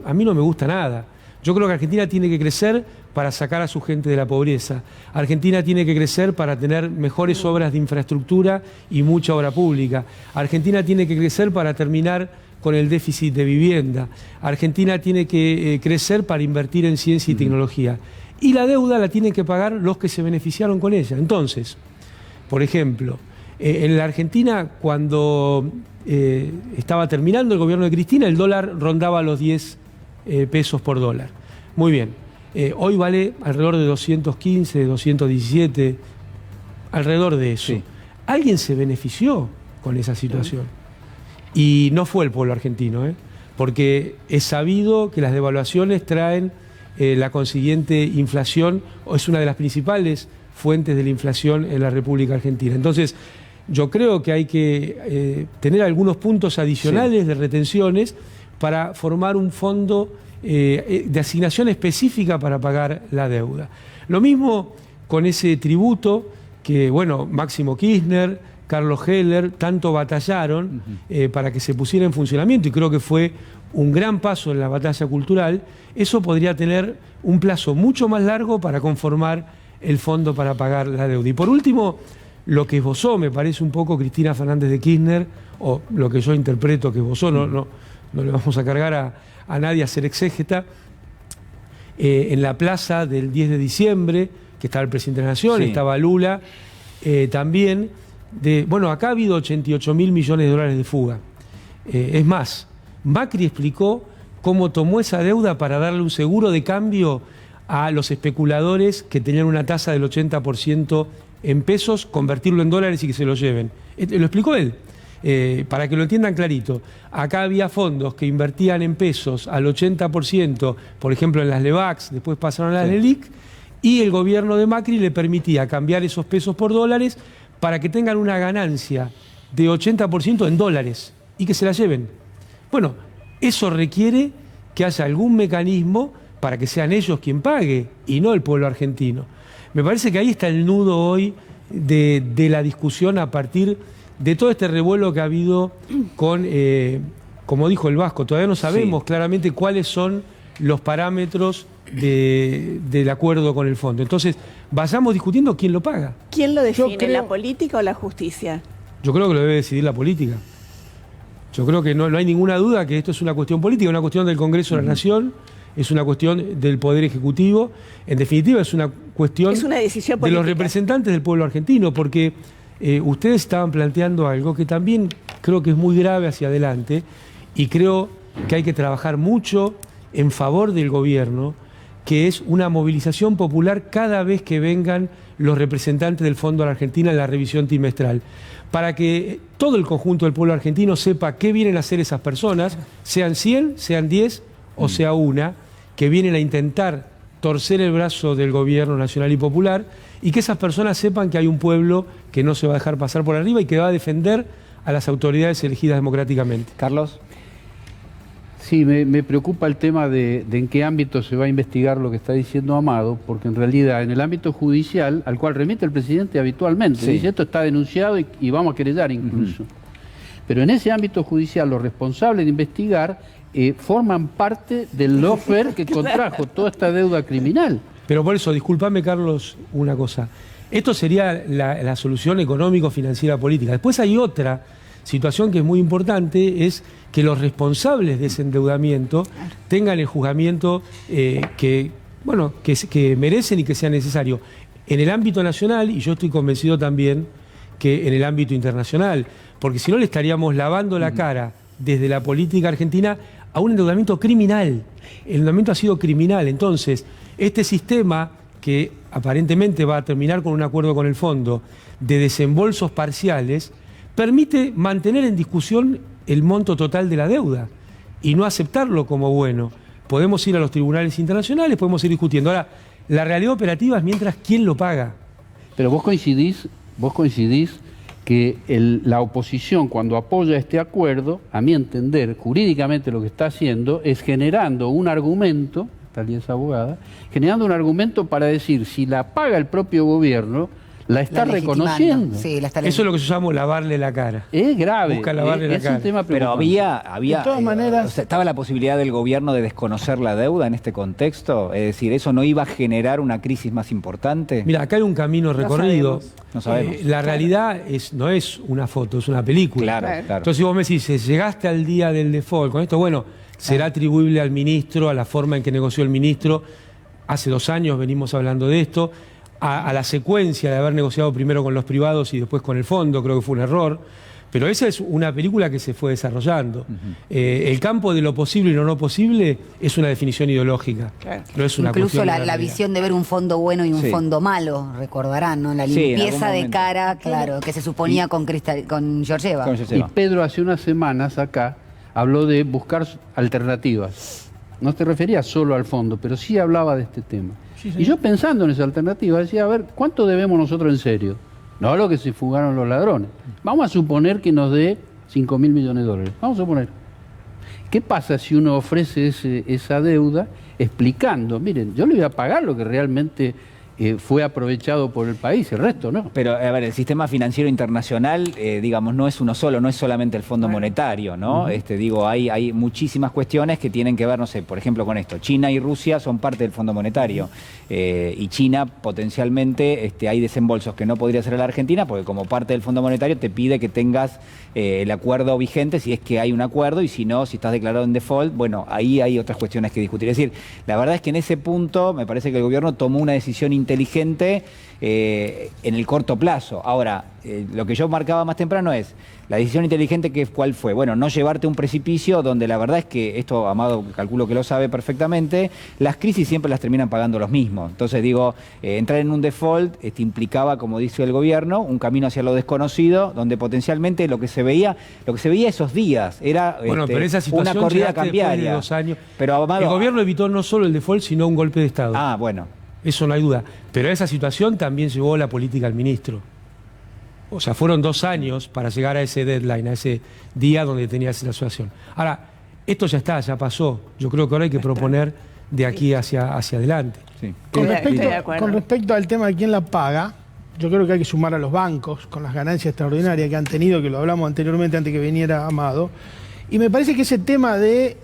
a mí no me gusta nada. Yo creo que Argentina tiene que crecer para sacar a su gente de la pobreza. Argentina tiene que crecer para tener mejores obras de infraestructura y mucha obra pública. Argentina tiene que crecer para terminar con el déficit de vivienda. Argentina tiene que crecer para invertir en ciencia y tecnología. Y la deuda la tienen que pagar los que se beneficiaron con ella. Entonces, por ejemplo, en la Argentina, cuando estaba terminando el gobierno de Cristina, el dólar rondaba los 10 pesos por dólar. Muy bien. Hoy vale alrededor de 215, 217, alrededor de eso. ¿Alguien se benefició con esa situación? Y no fue el pueblo argentino, porque es sabido que las devaluaciones traen la consiguiente inflación es una de las principales fuentes de la inflación en la República Argentina. Entonces, yo creo que hay que tener algunos puntos adicionales de retenciones para formar un fondo de asignación específica para pagar la deuda. Lo mismo con ese tributo que, bueno, Máximo Kirchner, Carlos Heller, tanto batallaron para que se pusiera en funcionamiento, y creo que fue un gran paso en la batalla cultural. Eso podría tener un plazo mucho más largo para conformar el fondo para pagar la deuda. Y por último, lo que esbozó, me parece un poco Cristina Fernández de Kirchner, o lo que yo interpreto que esbozó, no le vamos a cargar a nadie a ser exégeta, en la plaza del 10 de diciembre, que estaba el presidente de la Nación, estaba Lula, también, acá ha habido 88.000 millones de dólares de fuga. Es más, Macri explicó cómo tomó esa deuda para darle un seguro de cambio a los especuladores que tenían una tasa del 80% en pesos, convertirlo en dólares y que se lo lleven. Lo explicó él, para que lo entiendan clarito. Acá había fondos que invertían en pesos al 80%, por ejemplo en las LEVAX, después pasaron a las LELIC, y el gobierno de Macri le permitía cambiar esos pesos por dólares para que tengan una ganancia de 80% en dólares y que se la lleven. Bueno, eso requiere que haya algún mecanismo para que sean ellos quien pague y no el pueblo argentino. Me parece que ahí está el nudo hoy de la discusión a partir de todo este revuelo que ha habido con, como dijo el Vasco, todavía no sabemos claramente cuáles son los parámetros del acuerdo con el fondo. Entonces, vayamos discutiendo quién lo paga. ¿Quién lo define, la política o la justicia? Yo creo que lo debe decidir la política. Yo creo que no hay ninguna duda que esto es una cuestión política, una cuestión del Congreso de la Nación, es una cuestión del Poder Ejecutivo, en definitiva es una cuestión decisión de los representantes del pueblo argentino, porque ustedes estaban planteando algo que también creo que es muy grave hacia adelante, y creo que hay que trabajar mucho en favor del gobierno, que es una movilización popular cada vez que vengan los representantes del Fondo a la Argentina en la revisión trimestral, para que todo el conjunto del pueblo argentino sepa qué vienen a hacer esas personas, sean 100, sean 10 o sea una, que vienen a intentar torcer el brazo del gobierno nacional y popular, y que esas personas sepan que hay un pueblo que no se va a dejar pasar por arriba y que va a defender a las autoridades elegidas democráticamente. Carlos. Sí, me preocupa el tema de en qué ámbito se va a investigar lo que está diciendo Amado, porque en realidad en el ámbito judicial, al cual remite el presidente habitualmente, dice esto está denunciado y vamos a querellar incluso. Pero en ese ámbito judicial los responsables de investigar forman parte del lawfare que contrajo toda esta deuda criminal. Pero por eso, discúlpame Carlos, una cosa. Esto sería la solución económico-financiera política. Después hay otra situación que es muy importante, es que los responsables de ese endeudamiento tengan el juzgamiento que merecen y que sea necesario en el ámbito nacional, y yo estoy convencido también que en el ámbito internacional, porque si no le estaríamos lavando la cara desde la política argentina a un endeudamiento criminal. El endeudamiento ha sido criminal. Entonces, este sistema que aparentemente va a terminar con un acuerdo con el fondo de desembolsos parciales, permite mantener en discusión el monto total de la deuda y no aceptarlo como bueno. Podemos ir a los tribunales internacionales, podemos ir discutiendo. Ahora, la realidad operativa es mientras quién lo paga. Pero vos coincidís que la oposición, cuando apoya este acuerdo, a mi entender, jurídicamente lo que está haciendo es generando un argumento, Talía es abogada, generando un argumento para decir, si la paga el propio gobierno, la está reconociendo. Sí, Eso es lo que yo llamo lavarle la cara. Es grave. Busca lavarle la cara. Un tema pero había de todas maneras, o sea, ¿estaba la posibilidad del gobierno de desconocer la deuda en este contexto? Es decir, ¿eso no iba a generar una crisis más importante? Mira, acá hay un camino recorrido. No sabemos. La realidad no es una foto, es una película. Claro. Entonces si vos me decís, llegaste al día del default, con esto, bueno, será atribuible al ministro, a la forma en que negoció el ministro. Hace 2 años venimos hablando de esto. A la secuencia de haber negociado primero con los privados y después con el fondo, creo que fue un error. Pero esa es una película que se fue desarrollando. El campo de lo posible y lo no posible es una definición ideológica. Claro. No es una incluso la realidad. visión de ver un fondo bueno y un fondo malo, recordarán, ¿no? La limpieza de cara, claro, que se suponía con Georgieva. Y Pedro hace unas semanas acá habló de buscar alternativas. no te refería solo al fondo, pero sí hablaba de este tema. Sí, y yo pensando en esa alternativa decía, a ver, ¿cuánto debemos nosotros en serio? No lo que se fugaron los ladrones. Vamos a suponer que nos dé 5.000 millones de dólares. Vamos a suponer. ¿Qué pasa si uno ofrece esa deuda explicando, miren, yo le voy a pagar lo que realmente fue aprovechado por el país, el resto no? Pero, a ver, el sistema financiero internacional, digamos, no es uno solo, no es solamente el Fondo Monetario, ¿no? Digo, hay muchísimas cuestiones que tienen que ver, no sé, por ejemplo, con esto. China y Rusia son parte del Fondo Monetario. Y China, potencialmente, hay desembolsos que no podría hacer la Argentina, porque como parte del Fondo Monetario te pide que tengas el acuerdo vigente, si es que hay un acuerdo, y si no, si estás declarado en default, bueno, ahí hay otras cuestiones que discutir. Es decir, la verdad es que en ese punto me parece que el gobierno tomó una decisión inteligente en el corto plazo. Ahora, lo que yo marcaba más temprano es, la decisión inteligente, ¿cuál fue? Bueno, no llevarte a un precipicio donde la verdad es que, esto Amado calculo que lo sabe perfectamente, las crisis siempre las terminan pagando los mismos. Entonces digo, entrar en un default implicaba, como dice el gobierno, un camino hacia lo desconocido, donde potencialmente lo que se veía esos días era bueno, pero esa situación una corrida cambiaria. cambiaria. De 2 años. Pero, Amado, el gobierno evitó no solo el default, sino un golpe de Estado. Ah, bueno. Eso no hay duda. Pero a esa situación también llevó la política al ministro. O sea, fueron 2 años para llegar a ese deadline, a ese día donde tenía esa situación. Ahora, esto ya está, ya pasó. Yo creo que ahora hay que proponer de aquí hacia adelante. Sí. Con respecto al tema de quién la paga, yo creo que hay que sumar a los bancos con las ganancias extraordinarias que han tenido, que lo hablamos anteriormente antes que viniera Amado. Y me parece que ese tema de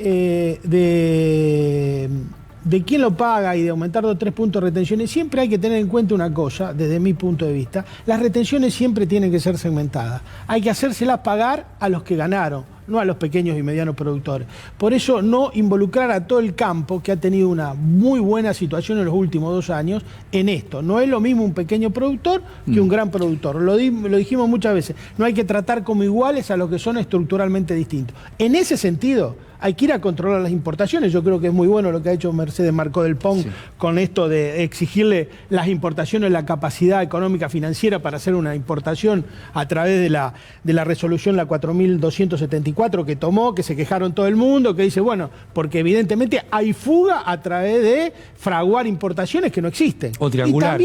quién lo paga y de aumentar 2 o 3 puntos de retenciones, siempre hay que tener en cuenta una cosa, desde mi punto de vista: las retenciones siempre tienen que ser segmentadas. Hay que hacérselas pagar a los que ganaron, no a los pequeños y medianos productores. Por eso no involucrar a todo el campo, que ha tenido una muy buena situación en los últimos 2 años, en esto. No es lo mismo un pequeño productor que un gran productor. Lo dijimos muchas veces. No hay que tratar como iguales a los que son estructuralmente distintos. En ese sentido, hay que ir a controlar las importaciones. Yo creo que es muy bueno lo que ha hecho Mercedes Marcó del Pont con esto de exigirle las importaciones, la capacidad económica financiera para hacer una importación a través de la resolución, la 4274 que tomó, que se quejaron todo el mundo, que dice, bueno, porque evidentemente hay fuga a través de fraguar importaciones que no existen. O triangular.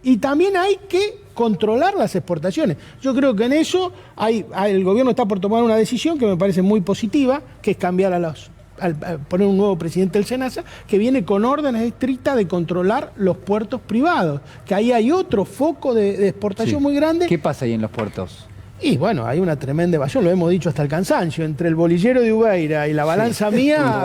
Y también hay que controlar las exportaciones. Yo creo que en eso el gobierno está por tomar una decisión que me parece muy positiva, que es cambiar al poner un nuevo presidente del SENASA, que viene con órdenes estrictas de controlar los puertos privados, que ahí hay otro foco de exportación muy grande. ¿Qué pasa ahí en los puertos? Y bueno, hay una tremenda evasión, lo hemos dicho hasta el cansancio, entre el bolillero de Ubeira y la balanza mía,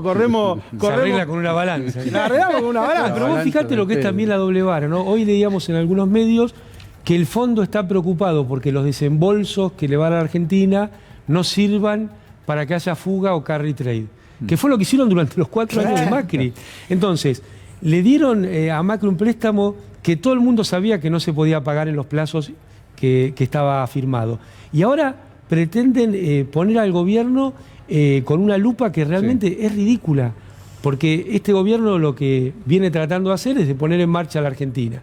corremos. Se arregla con una balanza. La arreglamos con una balanza. Pero vos fijate lo que es también la doble vara, ¿no? Hoy leíamos en algunos medios que el fondo está preocupado porque los desembolsos que le van a la Argentina no sirvan para que haya fuga o carry trade, que fue lo que hicieron durante los 4 años de Macri. Entonces, le dieron a Macri un préstamo que todo el mundo sabía que no se podía pagar en los plazos que estaba firmado. Y ahora pretenden poner al gobierno con una lupa que realmente es ridícula, porque este gobierno lo que viene tratando de hacer es de poner en marcha a la Argentina.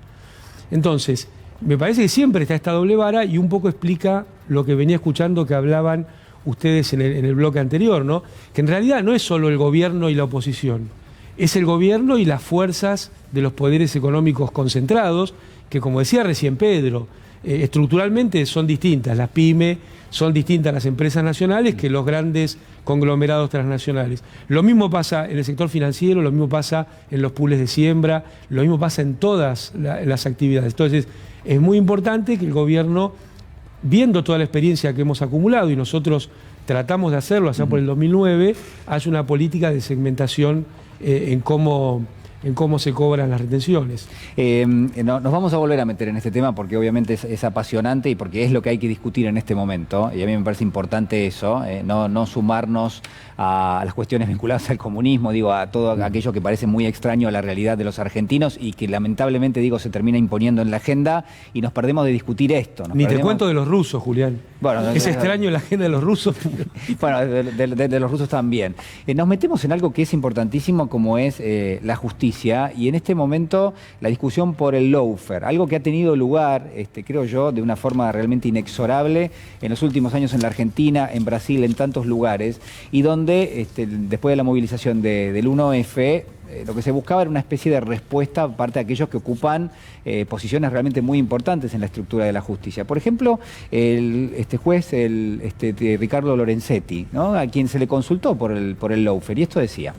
Entonces, me parece que siempre está esta doble vara y un poco explica lo que venía escuchando que hablaban ustedes en el bloque anterior, ¿no? Que en realidad no es solo el gobierno y la oposición, es el gobierno y las fuerzas de los poderes económicos concentrados, que como decía recién Pedro, estructuralmente son distintas. Las pymes son distintas a las empresas nacionales que los grandes conglomerados transnacionales. Lo mismo pasa en el sector financiero, lo mismo pasa en los pools de siembra, lo mismo pasa en todas las actividades. Entonces, es muy importante que el gobierno, viendo toda la experiencia que hemos acumulado, y nosotros tratamos de hacerlo allá por el 2009, haya una política de segmentación en cómo se cobran las retenciones. Nos vamos a volver a meter en este tema porque obviamente es apasionante y porque es lo que hay que discutir en este momento, y a mí me parece importante eso, no sumarnos a las cuestiones vinculadas al comunismo, digo, a todo aquello que parece muy extraño a la realidad de los argentinos y que lamentablemente, digo, se termina imponiendo en la agenda y nos perdemos de discutir esto. Ni te cuento de los rusos, Julián. Bueno, es extraño la agenda de los rusos. Bueno, de los rusos también. Nos metemos en algo que es importantísimo como es la justicia y en este momento la discusión por el lawfare, algo que ha tenido lugar, creo yo, de una forma realmente inexorable en los últimos años en la Argentina, en Brasil, en tantos lugares, y donde después de la movilización del 1F, lo que se buscaba era una especie de respuesta a parte de aquellos que ocupan posiciones realmente muy importantes en la estructura de la justicia. Por ejemplo, este juez, Ricardo Lorenzetti, ¿no? A quien se le consultó por el lawfare, y esto decía.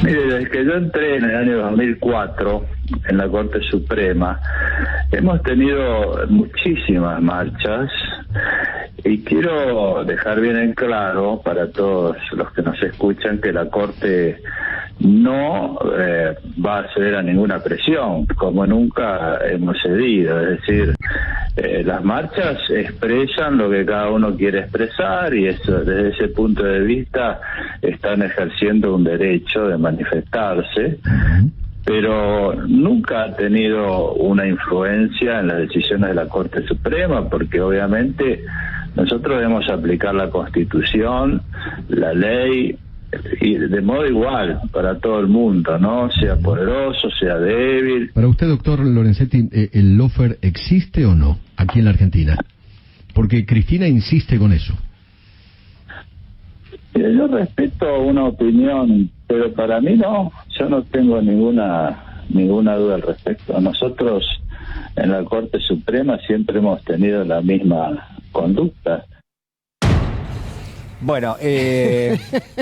Mire, desde que yo entré en el año 2004 en la Corte Suprema, hemos tenido muchísimas marchas y quiero dejar bien en claro para todos los que nos escuchan que la Corte no va a ceder a ninguna presión, como nunca hemos cedido. Es decir, las marchas expresan lo que cada uno quiere expresar y eso, desde ese punto de vista están ejerciendo un derecho de manifestarse, pero nunca ha tenido una influencia en las decisiones de la Corte Suprema, porque obviamente nosotros debemos aplicar la Constitución, la ley, y de modo igual para todo el mundo, ¿no? Sea poderoso, sea débil. Para usted, doctor Lorenzetti, ¿el lawfare existe o no aquí en la Argentina? Porque Cristina insiste con eso. Yo respeto una opinión, pero para mí no. Yo no tengo ninguna duda al respecto. Nosotros en la Corte Suprema siempre hemos tenido la misma conducta. Bueno,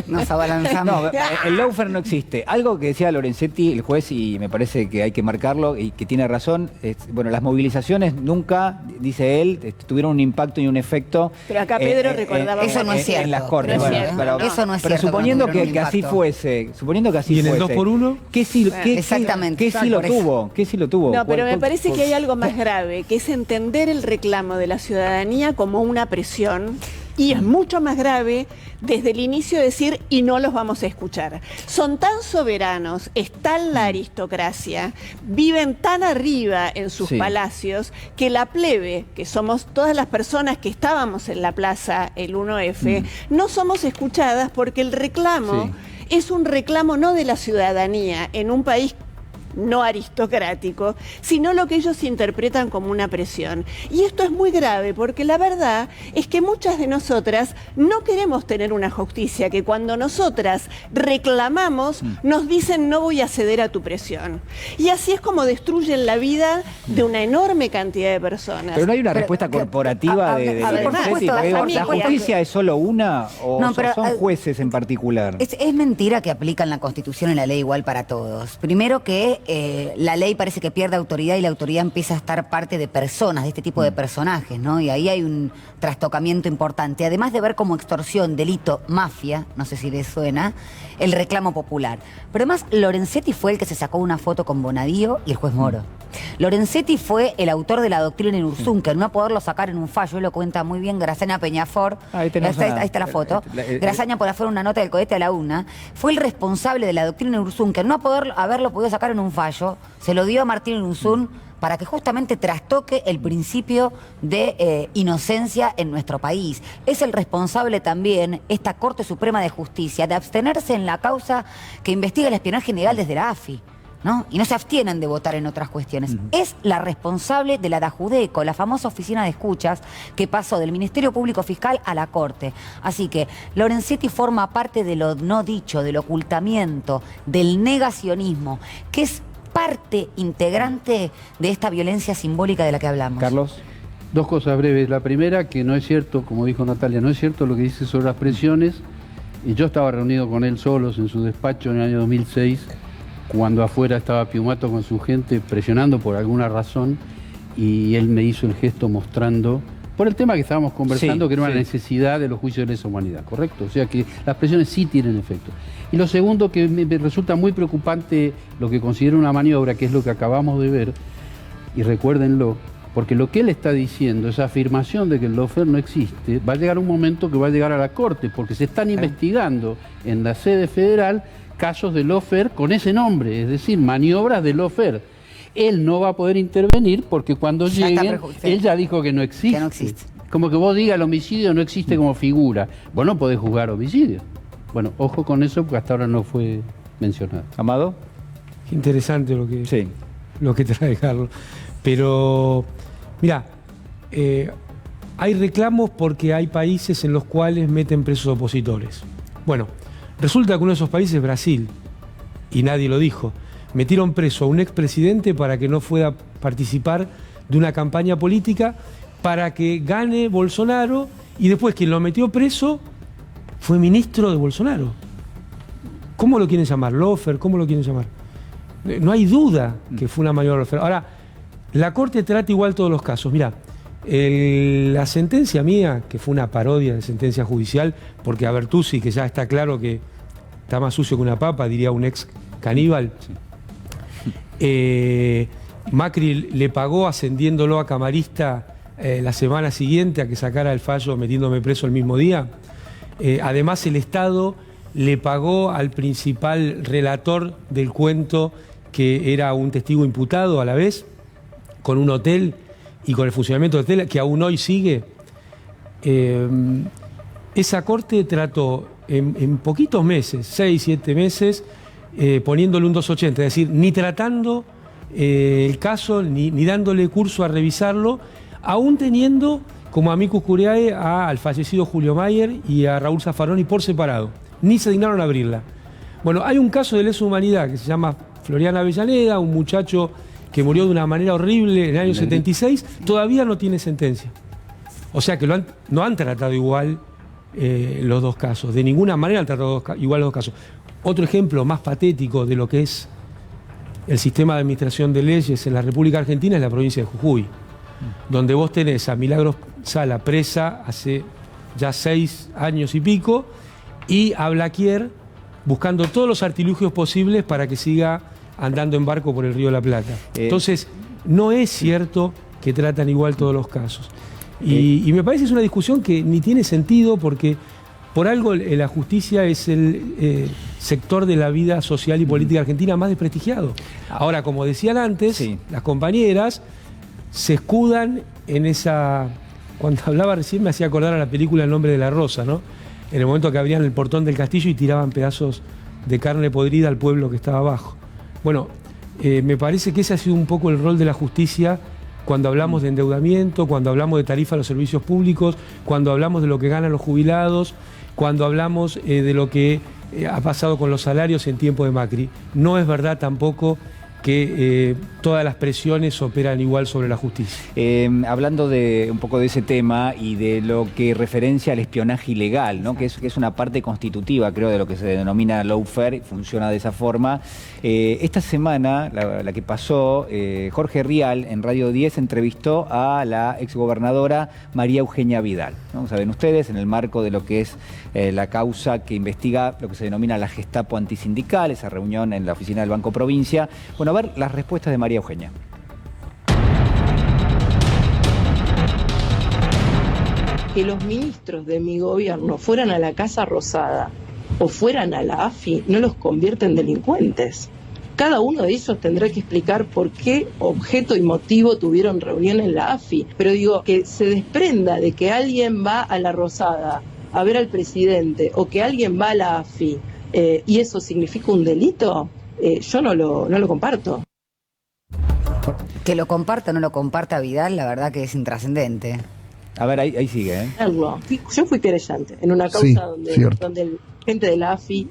nos abalanzamos. No, el lawfare no existe. Algo que decía Lorenzetti, el juez, y me parece que hay que marcarlo y que tiene razón, bueno, las movilizaciones nunca, dice él, tuvieron un impacto y un efecto. Pero acá Pedro recordaba eso no es cierto. En las Cortes. No bueno, eso no es pero cierto. suponiendo que así fuese, ¿Y en el 2x1? ¿Qué sí, exactamente. ¿Qué sí lo tuvo? ¿Qué sí lo tuvo? No, pero me parece que hay algo más grave, que es entender el reclamo de la ciudadanía como una presión. Y es mucho más grave desde el inicio decir, y no los vamos a escuchar. Son tan soberanos, es tan la aristocracia, viven tan arriba en sus palacios, que la plebe, que somos todas las personas que estábamos en la plaza el 1F, no somos escuchadas porque el reclamo es un reclamo no de la ciudadanía en un país no aristocrático, sino lo que ellos interpretan como una presión. Y esto es muy grave porque la verdad es que muchas de nosotras no queremos tener una justicia que cuando nosotras reclamamos nos dicen no voy a ceder a tu presión. Y así es como destruyen la vida de una enorme cantidad de personas. Pero no hay una respuesta corporativa de Lorenzetti, ¿la justicia es solo una o no, son jueces en particular? Es mentira que aplican la Constitución y la ley igual para todos. Primero que la ley parece que pierde autoridad y la autoridad empieza a estar parte de personas, de este tipo de personajes, ¿no? Y ahí hay un trastocamiento importante. Además de ver como extorsión, delito, mafia, no sé si les suena, el reclamo popular. Pero además, Lorenzetti fue el que se sacó una foto con Bonadío y el juez Moro. Lorenzetti fue el autor de la doctrina en Ursún, que al no poderlo sacar en un fallo, él lo cuenta muy bien, Grazaña Peñafort, ahí está la foto, Grazaña por hacer una nota del cohete a la una, fue el responsable de la doctrina en Ursún, que al no haberlo podido sacar en un fallo, se lo dio a Martín Ursún para que justamente trastoque el principio de inocencia en nuestro país. Es el responsable también, esta Corte Suprema de Justicia, de abstenerse en la causa que investiga el espionaje ilegal desde la AFI, ¿no? Y no se abstienen de votar en otras cuestiones. Es la responsable de la DAJUDECO, la famosa oficina de escuchas que pasó del Ministerio Público Fiscal a la Corte. Así que Lorenzetti forma parte de lo no dicho, del ocultamiento, del negacionismo, que es parte integrante de esta violencia simbólica de la que hablamos. Carlos. Dos cosas breves. La primera, que no es cierto, como dijo Natalia, no es cierto lo que dice sobre las presiones. Y yo estaba reunido con él solos en su despacho en el año 2006, cuando afuera estaba Piumato con su gente presionando por alguna razón, y él me hizo el gesto mostrando, por el tema que estábamos conversando, que era una necesidad de los juicios de lesa humanidad, ¿correcto? O sea que las presiones sí tienen efecto. Y lo segundo, que me resulta muy preocupante, lo que considero una maniobra, que es lo que acabamos de ver, y recuérdenlo, porque lo que él está diciendo, esa afirmación de que el lawfare no existe, va a llegar un momento que va a llegar a la Corte, porque se están investigando en la sede federal casos de lawfare con ese nombre, es decir, maniobras de lawfare. Él no va a poder intervenir porque cuando lleguen, él ya dijo que no existe. Que no existe. Como que vos digas el homicidio no existe como figura. Vos no podés juzgar homicidio. Bueno, ojo con eso porque hasta ahora no fue mencionado. Amado. Qué interesante lo que trae Carlos. Pero, mira, hay reclamos porque hay países en los cuales meten presos opositores. Bueno, resulta que uno de esos países es Brasil, y nadie lo dijo. Metieron preso a un expresidente para que no pueda participar de una campaña política para que gane Bolsonaro, y después quien lo metió preso fue ministro de Bolsonaro. ¿Cómo lo quieren llamar? ¿Lofer? ¿Cómo lo quieren llamar? No hay duda que fue una mayor Lofer. Ahora, la Corte trata igual todos los casos. Mirá, la sentencia mía, que fue una parodia de sentencia judicial, porque a Bertuzzi, que ya está claro que está más sucio que una papa, diría un ex caníbal, Macri le pagó ascendiéndolo a camarista la semana siguiente a que sacara el fallo metiéndome preso el mismo día. Además, el Estado le pagó al principal relator del cuento, que era un testigo imputado a la vez, con un hotel y con el funcionamiento del hotel, que aún hoy sigue. Esa corte trató en poquitos meses, 6, 7 meses, poniéndole un 280, es decir, ni tratando el caso, ni dándole curso a revisarlo, aún teniendo como amicus curiae al fallecido Julio Mayer y a Raúl Zaffaroni por separado. Ni se dignaron a abrirla. Bueno, hay un caso de lesa humanidad que se llama Florian Avellaneda, un muchacho que murió de una manera horrible en el año 76, todavía no tiene sentencia. O sea que no han tratado igual los dos casos. De ninguna manera han tratado igual los dos casos. Otro ejemplo más patético de lo que es el sistema de administración de leyes en la República Argentina es la provincia de Jujuy, donde vos tenés a Milagros Sala presa hace ya 6 años y pico, y a Blaquier buscando todos los artilugios posibles para que siga andando en barco por el Río de la Plata. Entonces, no es cierto que tratan igual todos los casos. Y me parece que es una discusión que ni tiene sentido, porque por algo la justicia es el sector de la vida social y política argentina más desprestigiado. Ahora, como decían antes, las compañeras se escudan en esa... Cuando hablaba recién me hacía acordar a la película El nombre de la rosa, ¿no? En el momento que abrían el portón del castillo y tiraban pedazos de carne podrida al pueblo que estaba abajo. Bueno, me parece que ese ha sido un poco el rol de la justicia cuando hablamos de endeudamiento, cuando hablamos de tarifa a los servicios públicos, cuando hablamos de lo que ganan los jubilados, cuando hablamos de lo que ha pasado con los salarios en tiempo de Macri. No es verdad tampoco que todas las presiones operan igual sobre la justicia. Hablando un poco de ese tema y de lo que referencia al espionaje ilegal, ¿no? que es una parte constitutiva, creo, de lo que se denomina lawfare, funciona de esa forma. Esta semana, la que pasó, Jorge Rial en Radio 10 entrevistó a la exgobernadora María Eugenia Vidal, ¿no? Saben ustedes, en el marco de lo que es la causa que investiga lo que se denomina la Gestapo antisindical, esa reunión en la oficina del Banco Provincia. Bueno, a ver las respuestas de María Eugenia. Que los ministros de mi gobierno fueran a la Casa Rosada o fueran a la AFI no los convierte en delincuentes. Cada uno de ellos tendrá que explicar por qué objeto y motivo tuvieron reunión en la AFI. Pero digo, que se desprenda de que alguien va a la Rosada a ver al presidente o que alguien va a la AFI y eso significa un delito, yo no lo comparto. Que lo comparta o no lo comparta Vidal, la verdad que es intrascendente. A ver, ahí sigue, ¿eh? Yo fui querellante en una causa donde gente de la AFI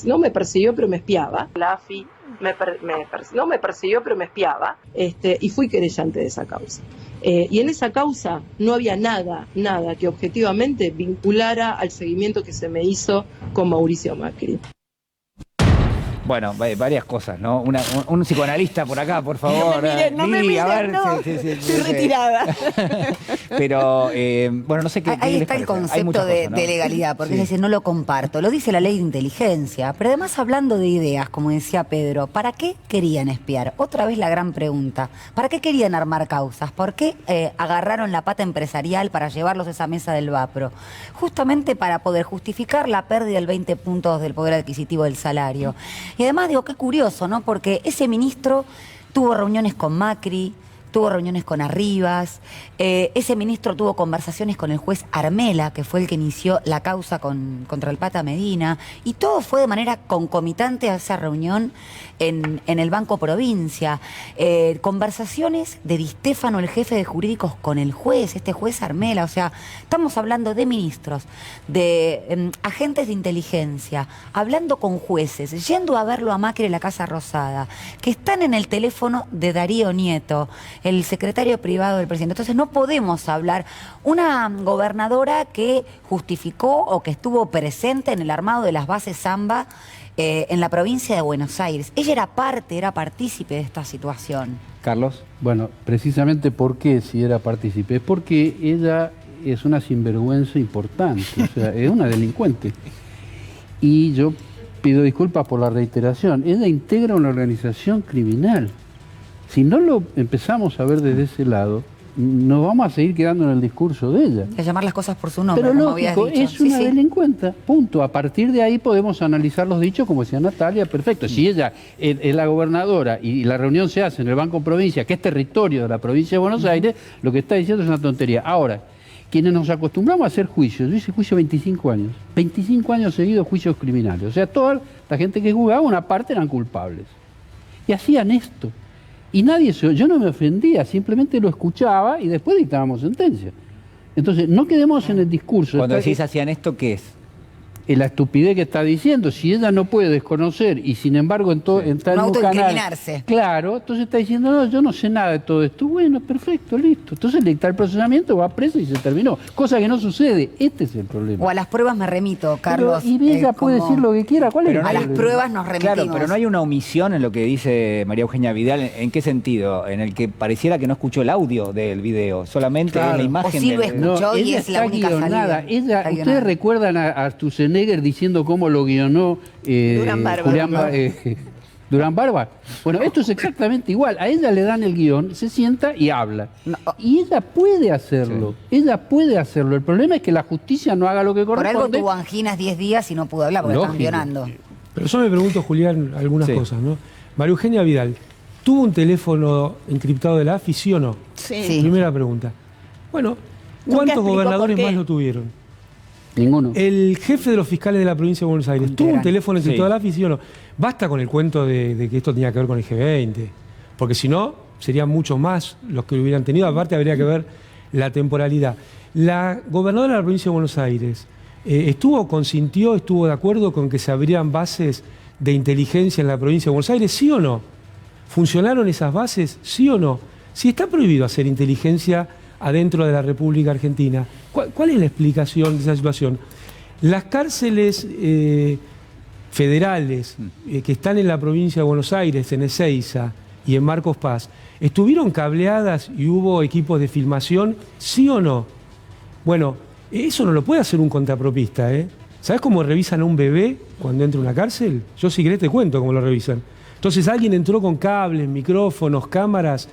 no me persiguió, pero me espiaba. La AFI no me persiguió, pero me espiaba, y fui querellante de esa causa. Y en esa causa no había nada que objetivamente vinculara al seguimiento que se me hizo con Mauricio Macri. Bueno, varias cosas, ¿no? Un psicoanalista por acá, por favor. No me miren, estoy retirada. Pero, bueno, no sé qué. Ahí está el concepto de legalidad, porque dice, no lo comparto. Lo dice la ley de inteligencia. Pero además, hablando de ideas, como decía Pedro, ¿para qué querían espiar? Otra vez la gran pregunta. ¿Para qué querían armar causas? ¿Por qué agarraron la pata empresarial para llevarlos a esa mesa del Vapro? Justamente para poder justificar la pérdida del 20 puntos del poder adquisitivo del salario. Y además digo, qué curioso, ¿no? Porque ese ministro tuvo reuniones con Macri, tuvo reuniones con Arribas, ese ministro tuvo conversaciones con el juez Armela, que fue el que inició la causa contra el Pata Medina, y todo fue de manera concomitante a esa reunión en el Banco Provincia. Conversaciones de Di Stéfano, el jefe de jurídicos, con el juez, este juez Armela. O sea, estamos hablando de ministros, de agentes de inteligencia, hablando con jueces, yendo a verlo a Macri en la Casa Rosada, que están en el teléfono de Darío Nieto, el secretario privado del presidente. Entonces no podemos hablar. Una gobernadora que justificó o que estuvo presente en el armado de las bases Zamba en la provincia de Buenos Aires. Ella era partícipe de esta situación. Carlos. Bueno, precisamente ¿por qué si era partícipe? Es porque ella es una sinvergüenza importante, o sea, es una delincuente. Y yo pido disculpas por la reiteración. Ella integra una organización criminal. Si no lo empezamos a ver desde ese lado, nos vamos a seguir quedando en el discurso de ella. De llamar las cosas por su nombre, pero como lógico, habías dicho. es una delincuente, punto. A partir de ahí podemos analizar los dichos, como decía Natalia, perfecto. Si ella es la gobernadora y la reunión se hace en el Banco Provincia, que es territorio de la provincia de Buenos Aires, lo que está diciendo es una tontería. Ahora, quienes nos acostumbramos a hacer juicios, yo hice juicio 25 años, 25 años seguidos juicios criminales. O sea, toda la gente que juzgaba, una parte eran culpables. Y hacían esto. Y yo no me ofendía, simplemente lo escuchaba y después dictábamos sentencia. Entonces, no quedemos en el discurso. Cuando decís hacían esto, ¿qué es? La estupidez que está diciendo. Si ella no puede desconocer y sin embargo está en un canal, claro, entonces está diciendo, no, yo no sé nada de todo esto. Bueno, perfecto, listo. Entonces le dicta el procesamiento, va preso y se terminó. Cosa que no sucede. Este es el problema. O a las pruebas me remito, Carlos. Pero, y ella puede decir lo que quiera. ¿Cuál es? A las pruebas nos remitimos. Claro, pero no hay una omisión en lo que dice María Eugenia Vidal. ¿En qué sentido? En el que pareciera que no escuchó el audio del video, solamente en la imagen. O sí lo escuchó y es la única salida. Ustedes recuerdan a Sturzenegger diciendo cómo lo guionó Durán Barba. Bueno, esto es exactamente igual. A ella le dan el guión, se sienta y habla. Y ella puede hacerlo. Sí. Ella puede hacerlo. El problema es que la justicia no haga lo que corresponde. Por algo tuvo anginas 10 días y no pudo hablar porque están guionando. Pero yo me pregunto, Julián, algunas cosas, ¿no? María Eugenia Vidal, ¿tuvo un teléfono encriptado de la AFI, sí o no? Sí. Primera pregunta. Bueno, ¿cuántos gobernadores más lo tuvieron? Ninguno. El jefe de los fiscales de la provincia de Buenos Aires, ¿tuvo un teléfono encriptado de la AFI, sí o no? Basta con el cuento de que esto tenía que ver con el G20, porque si no, serían muchos más los que lo hubieran tenido. Aparte, habría que ver la temporalidad. La gobernadora de la provincia de Buenos Aires consintió, estuvo de acuerdo con que se abrieran bases de inteligencia en la provincia de Buenos Aires, ¿sí o no? ¿Funcionaron esas bases, sí o no? Si está prohibido hacer inteligencia adentro de la República Argentina, ¿cuál es la explicación de esa situación? Las cárceles federales que están en la provincia de Buenos Aires, en Ezeiza y en Marcos Paz, ¿estuvieron cableadas y hubo equipos de filmación, sí o no? Bueno, eso no lo puede hacer un contrapropista, ¿eh? ¿Sabes cómo revisan a un bebé cuando entra a una cárcel? Yo si querés te cuento cómo lo revisan. Entonces alguien entró con cables, micrófonos, cámaras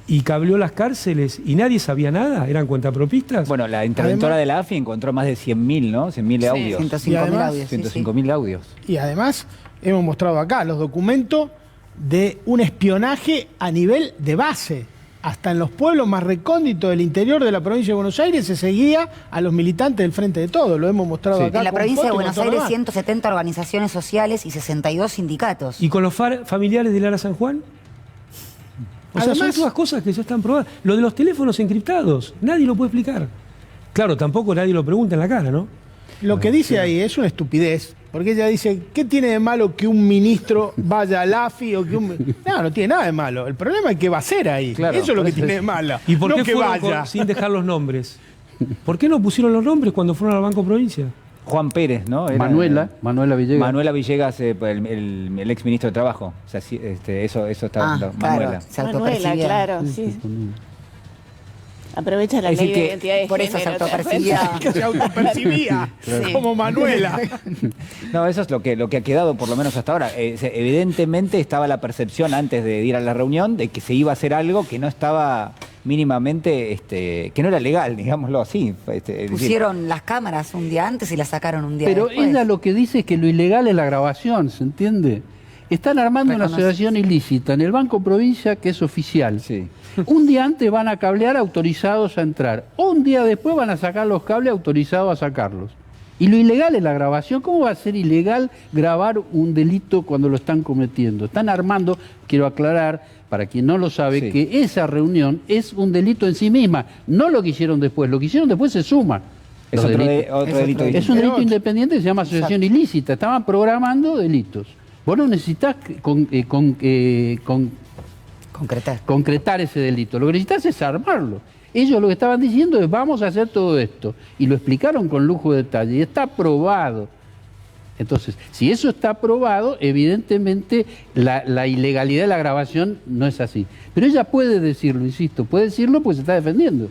y cableó las cárceles y nadie sabía nada, ¿eran cuentapropistas? Bueno, la interventora de la AFI encontró más de 100.000, ¿no? 100.000 audios. 105.000 audios. 105.000 audios. Y además hemos mostrado acá los documentos de un espionaje a nivel de base. Hasta en los pueblos más recónditos del interior de la provincia de Buenos Aires se seguía a los militantes del Frente de Todos. Lo hemos mostrado acá. En la provincia de Buenos Aires, demás. 170 organizaciones sociales y 62 sindicatos. ¿Y con los familiares de Lara San Juan? O sea, son todas cosas que ya están probadas. Lo de los teléfonos encriptados, nadie lo puede explicar. Claro, tampoco nadie lo pregunta en la cara, ¿no? Lo que dice ahí es una estupidez, porque ella dice, ¿qué tiene de malo que un ministro vaya al AFI o que un... No, no tiene nada de malo. El problema es qué va a hacer ahí. Claro, eso es lo que tiene de malo. ¿Y por qué no que vaya sin dejar los nombres? ¿Por qué no pusieron los nombres cuando fueron al Banco Provincia? Juan Pérez, ¿no? Era Manuela Villegas. Manuela Villegas, el ex ministro de Trabajo. O sea, eso estaba Manuela. Claro, Manuela, claro, sí. Aprovecha la ley de identidad de por género. Eso se autopercibía. Se autopercibía como Manuela. No, eso es lo que ha quedado, por lo menos hasta ahora. Evidentemente estaba la percepción antes de ir a la reunión de que se iba a hacer algo que no estaba mínimamente, que no era legal, digámoslo así. Pusieron las cámaras un día antes y las sacaron un día Pero después. ella lo que dice es que lo ilegal es la grabación, ¿se entiende? Están armando una asociación ilícita en el Banco Provincia, que es oficial. Sí. Un día antes van a cablear autorizados a entrar. Un día después van a sacar los cables autorizados a sacarlos. Y lo ilegal es la grabación. ¿Cómo va a ser ilegal grabar un delito cuando lo están cometiendo? Están armando, quiero aclarar, para quien no lo sabe, que esa reunión es un delito en sí misma. No lo que hicieron después. Lo que hicieron después se suma. Es otro delito. Es un delito independiente que se llama asociación ilícita. Estaban programando delitos. Vos no necesitas concretar ese delito. Lo que necesitas es armarlo. Ellos lo que estaban diciendo es vamos a hacer todo esto. Y lo explicaron con lujo de detalle. Y está probado. Entonces, si eso está probado, evidentemente la ilegalidad de la grabación no es así. Pero ella puede decirlo, insisto, puede decirlo porque se está defendiendo.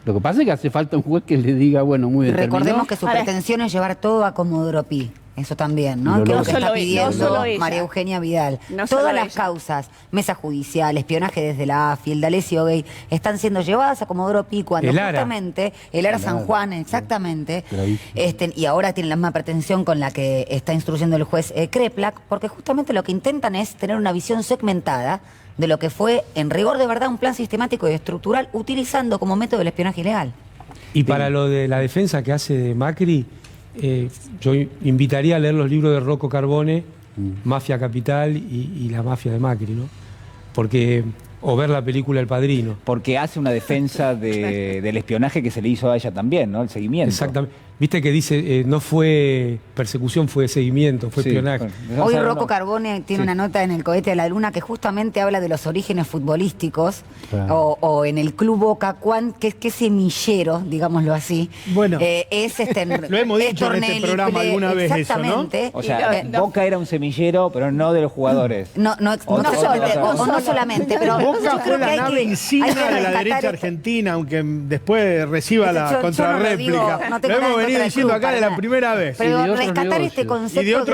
Lo que pasa es que hace falta un juez que le diga, bueno, muy bien. Recordemos que su pretensión es llevar todo a Comodoro Pi. Eso también, ¿no? Que es lo que está pidiendo María Eugenia Vidal. Todas las causas, mesa judicial, espionaje desde la AFI, el D'Alessio Gay, están siendo llevadas a Comodoro Pi cuando justamente el ARA San Juan, exactamente, y ahora tienen la misma pretensión con la que está instruyendo el juez Kreplak, porque justamente lo que intentan es tener una visión segmentada de lo que fue, en rigor de verdad, un plan sistemático y estructural utilizando como método el espionaje ilegal. Y para lo de la defensa que hace de Macri, yo invitaría a leer los libros de Rocco Carbone, Mafia Capital y la mafia de Macri, ¿no? Porque, o ver la película El Padrino. Porque hace una defensa del espionaje que se le hizo a ella también, ¿no? El seguimiento. Exactamente. Viste que dice, no fue persecución, fue seguimiento, fue espionaje. Hoy Rocco Carbone tiene una nota en el Cohete a la Luna que justamente habla de los orígenes futbolísticos, o en el Club Boca, que semillero, digámoslo así. Bueno, lo hemos dicho en este programa alguna vez eso, ¿no? O sea, Boca era un semillero, pero no de los jugadores. No solamente, pero Boca fue la nave insignia de la derecha argentina, aunque después reciba la contrarréplica. Lo hemos venido diciendo acá de la primera vez. Pero rescatar este concepto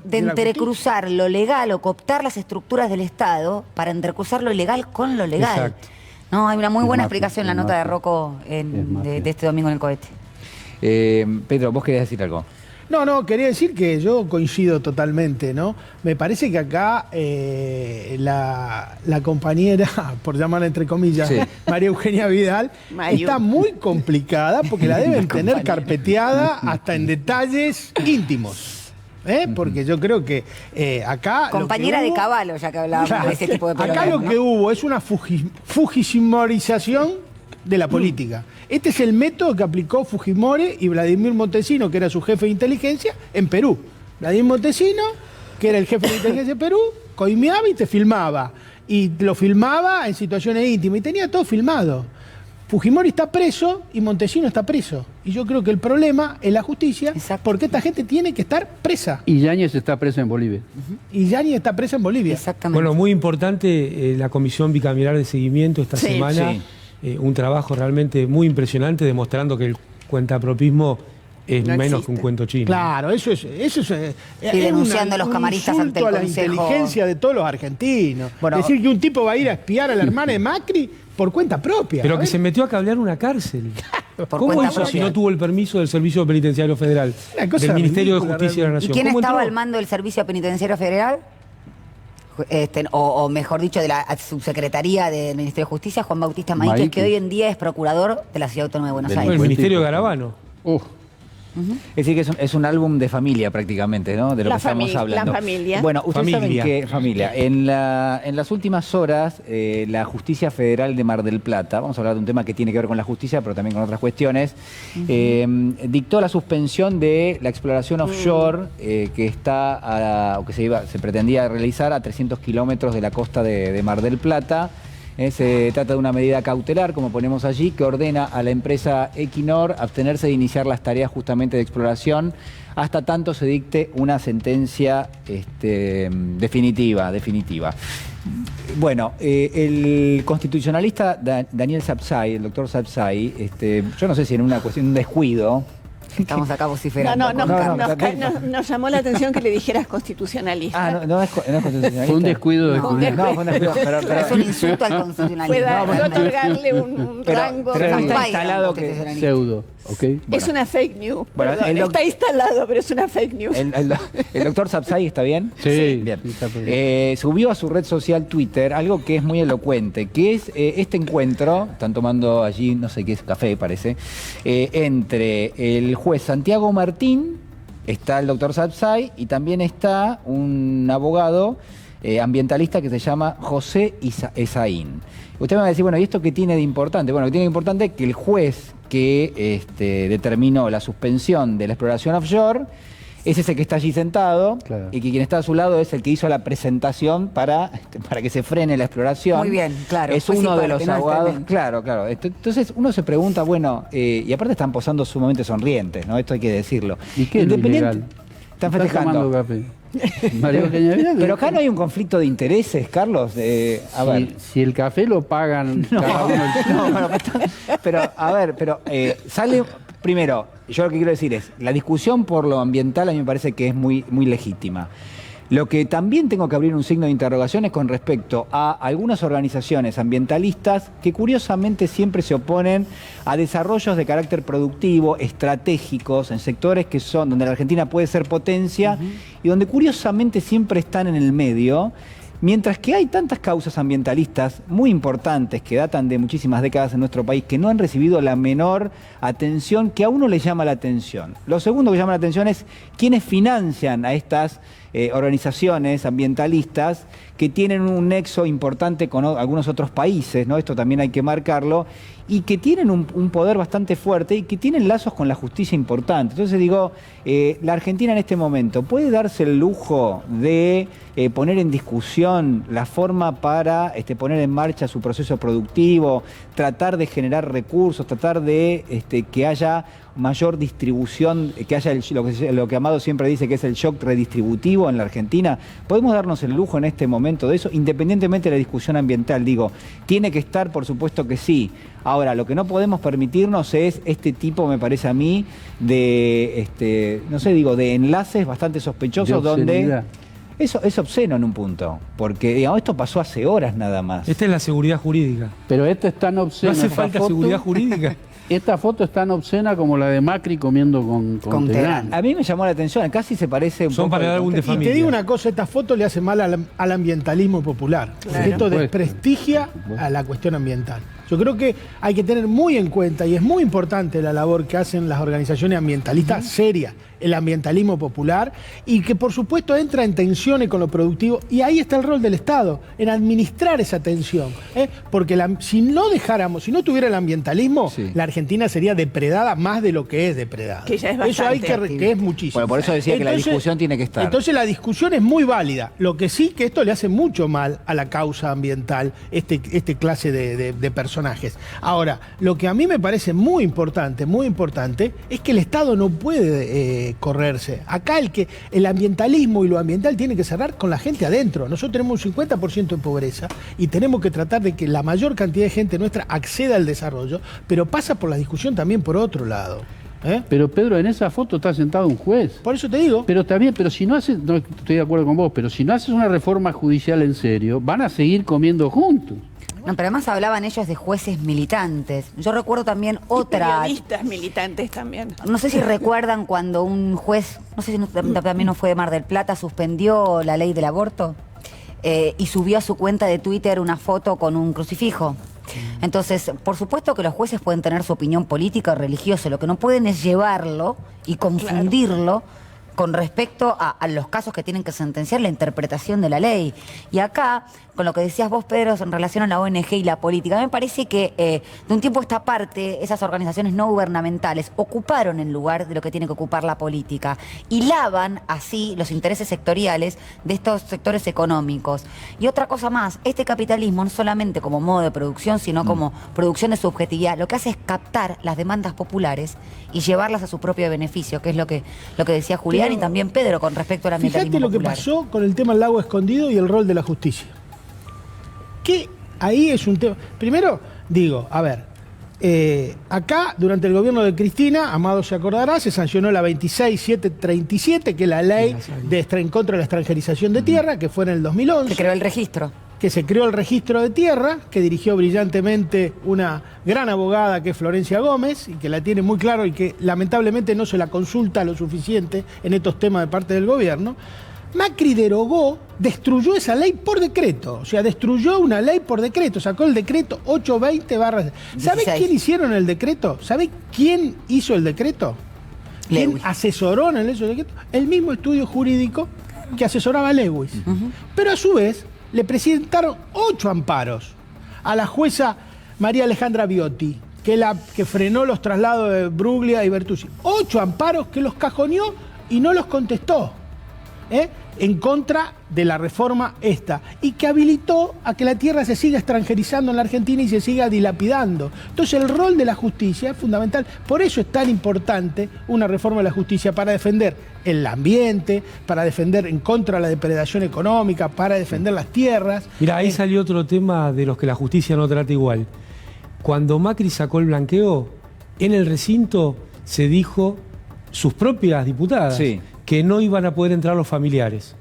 de entrecruzar lo legal o cooptar las estructuras del Estado para entrecruzar lo ilegal con lo legal. Exacto. No, hay una muy buena explicación en la nota de Rocco de este domingo en el Cohete. Pedro, vos querías decir algo. No, quería decir que yo coincido totalmente, ¿no? Me parece que acá la compañera, por llamarla entre comillas, María Eugenia Vidal, está muy complicada porque la deben tener carpeteada hasta en detalles íntimos. Porque yo creo que acá... Compañera de Caballo, ya que hablábamos de ese tipo de problemas. Acá lo que hubo es una fujimorización de la política. Este es el método que aplicó Fujimori y Vladimir Montesino, que era su jefe de inteligencia, en Perú. Vladimir Montesino, que era el jefe de inteligencia de Perú, coimeaba y te filmaba. Y lo filmaba en situaciones íntimas. Y tenía todo filmado. Fujimori está preso y Montesino está preso. Y yo creo que el problema es la justicia, porque esta gente tiene que estar presa. Y Yáñez está preso en Bolivia. Y Yáñez está preso en Bolivia. Exactamente. Bueno, muy importante la Comisión Bicameral de Seguimiento esta semana. Un trabajo realmente muy impresionante demostrando que el cuentapropismo es menos que un cuento chino. Claro, eso es denunciando a los camaristas ante el a la Consejo. Inteligencia de todos los argentinos. Bueno, decir que un tipo va a ir a espiar a la hermana de Macri por cuenta propia. Pero que se metió a cablear una cárcel. ¿Cómo hizo si no tuvo el permiso del Servicio Penitenciario Federal? Del Ministerio de Justicia de la Nación. ¿Y quién estaba al mando del Servicio Penitenciario Federal? O mejor dicho, de la subsecretaría del Ministerio de Justicia, Juan Bautista Maíquez, que hoy en día es procurador de la Ciudad Autónoma de Buenos Aires. El Ministerio de Garabano. Es decir, que es un álbum de familia prácticamente, ¿no? De lo que estamos hablando. La familia. Bueno, ustedes saben que, familia, en las últimas horas, la Justicia Federal de Mar del Plata, vamos a hablar de un tema que tiene que ver con la justicia, pero también con otras cuestiones, dictó la suspensión de la exploración offshore que está o que se pretendía realizar a 300 kilómetros de la costa de Mar del Plata. Se trata de una medida cautelar, como ponemos allí, que ordena a la empresa Equinor abstenerse de iniciar las tareas justamente de exploración hasta tanto se dicte una sentencia definitiva. Bueno, el constitucionalista Daniel Sapsay, el doctor Sapsay, yo no sé si en una cuestión, un descuido, Estamos acá vociferando. Nos llamó la atención que le dijeras constitucionalista. No es constitucionalista. Fue un descuido de Julián. No, fue un descuido. Pero es un insulto al constitucionalismo. Fue otorgarle un rango. Pero está instalado que... Pseudo, ¿ok? Es una fake news. Bueno, está instalado, pero es una fake news. ¿El doctor Sapsay está bien? Sí. Bien. Subió a su red social Twitter algo que es muy elocuente, que es este encuentro, están tomando allí, no sé qué es, café parece, entre el juez Santiago Martín, está el doctor Sapsay y también está un abogado ambientalista que se llama José Esaín. Usted me va a decir, bueno, ¿y esto qué tiene de importante? Bueno, lo que tiene de importante es que el juez que determinó la suspensión de la exploración offshore es ese que está allí sentado, claro, y que quien está a su lado es el que hizo la presentación para que se frene la exploración. Muy bien, claro. Es uno de los abogados. Claro. Entonces uno se pregunta, bueno, y aparte están posando sumamente sonrientes, ¿no? Esto hay que decirlo. ¿Y qué es lo ilegal? Están festejando. Café. Pero acá no hay un conflicto de intereses, Carlos. A ver. Si el café lo pagan cada uno. Pero sale. Primero, yo lo que quiero decir es, la discusión por lo ambiental a mí me parece que es muy, muy legítima. Lo que también tengo que abrir un signo de interrogación es con respecto a algunas organizaciones ambientalistas que curiosamente siempre se oponen a desarrollos de carácter productivo, estratégicos, en sectores que son donde la Argentina puede ser potencia y donde curiosamente siempre están en el medio. Mientras que hay tantas causas ambientalistas muy importantes que datan de muchísimas décadas en nuestro país que no han recibido la menor atención, que a uno le llama la atención. Lo segundo que llama la atención es quiénes financian a estas organizaciones ambientalistas que tienen un nexo importante con algunos otros países, ¿no? Esto también hay que marcarlo, y que tienen un poder bastante fuerte y que tienen lazos con la justicia importante. Entonces digo, la Argentina en este momento puede darse el lujo de poner en discusión la forma para que en marcha su proceso productivo, tratar de generar recursos, tratar de que haya mayor distribución, que haya lo que Amado siempre dice que es el shock redistributivo en la Argentina. ¿Podemos darnos el lujo en este momento de eso? Independientemente de la discusión ambiental, digo, tiene que estar, por supuesto que sí. Ahora, lo que no podemos permitirnos es este tipo, me parece a mí, de, de enlaces bastante sospechosos donde... Eso es obsceno en un punto, porque digamos, esto pasó hace horas nada más. Esta es la seguridad jurídica. Pero esta es tan obscena. ¿No hace falta seguridad jurídica? Esta foto es tan obscena como la de Macri comiendo con Teherán. A mí me llamó la atención, casi se parece un poco... Para el álbum de familia. Y te digo una cosa, esta foto le hace mal al ambientalismo popular. Claro. Esto desprestigia a la cuestión ambiental. Yo creo que hay que tener muy en cuenta, y es muy importante la labor que hacen las organizaciones ambientalistas serias, el ambientalismo popular, y que por supuesto entra en tensiones con lo productivo, y ahí está el rol del Estado, en administrar esa tensión. Porque si no tuviera el ambientalismo, la Argentina sería depredada más de lo que es depredada. Que ya es bastante. Eso hay que es muchísimo. Bueno, por eso decía que la discusión tiene que estar. Entonces la discusión es muy válida. Lo que sí que esto le hace mucho mal a la causa ambiental, este clase de personajes. Ahora, lo que a mí me parece muy importante, es que el Estado no puede correrse. Acá el ambientalismo y lo ambiental tiene que cerrar con la gente adentro. Nosotros tenemos un 50% de pobreza y tenemos que tratar de que la mayor cantidad de gente nuestra acceda al desarrollo, pero pasa por la discusión también por otro lado. Pero Pedro, en esa foto está sentado un juez. Por eso te digo. Pero también, si no haces, no estoy de acuerdo con vos, pero si no haces una reforma judicial en serio, van a seguir comiendo juntos. No, pero además hablaban ellos de jueces militantes. Yo recuerdo también otra... Periodistas militantes también. No sé si recuerdan cuando un juez, no sé si también no fue de Mar del Plata, suspendió la ley del aborto y subió a su cuenta de Twitter una foto con un crucifijo. Entonces, por supuesto que los jueces pueden tener su opinión política o religiosa, lo que no pueden es llevarlo y confundirlo con respecto a los casos que tienen que sentenciar, la interpretación de la ley. Y acá, con lo que decías vos, Pedro, en relación a la ONG y la política, me parece que de un tiempo a esta parte, esas organizaciones no gubernamentales ocuparon el lugar de lo que tiene que ocupar la política y lavan así los intereses sectoriales de estos sectores económicos. Y otra cosa más, este capitalismo no solamente como modo de producción, sino como producción de subjetividad, lo que hace es captar las demandas populares y llevarlas a su propio beneficio, que es lo que decía Julián y también Pedro con respecto al ambientalismo popular. Fíjate lo que pasó con el tema del lago escondido y el rol de la justicia. Que ahí es un tema... Primero, digo, a ver, Acá, durante el gobierno de Cristina, Amado se acordará, se sancionó la 26737, que es la ley en contra de la extranjerización de tierra, que fue en el 2011. Se creó el registro. Que se creó el registro de tierra, que dirigió brillantemente una gran abogada que es Florencia Gómez, y que la tiene muy claro y que lamentablemente no se la consulta lo suficiente en estos temas de parte del gobierno. Macri destruyó esa ley por decreto, o sea, destruyó una ley por decreto, sacó el decreto 820/. ¿Sabe quién hicieron el decreto? ¿Sabe quién hizo el decreto? ¿Quién asesoró en el decreto? El mismo estudio jurídico que asesoraba a Lewis. Pero a su vez le presentaron 8 amparos a la jueza María Alejandra Biotti, que frenó los traslados de Bruglia y Bertuzzi. 8 amparos que los cajoneó y no los contestó. En contra de la reforma esta, y que habilitó a que la tierra se siga extranjerizando en la Argentina y se siga dilapidando. Entonces el rol de la justicia es fundamental. Por eso es tan importante una reforma de la justicia, para defender el ambiente, para defender en contra de la depredación económica, para defender las tierras. Mira, ahí salió otro tema de los que la justicia no trata igual. Cuando Macri sacó el blanqueo, en el recinto se dijo, sus propias diputadas, que no iban a poder entrar los familiares.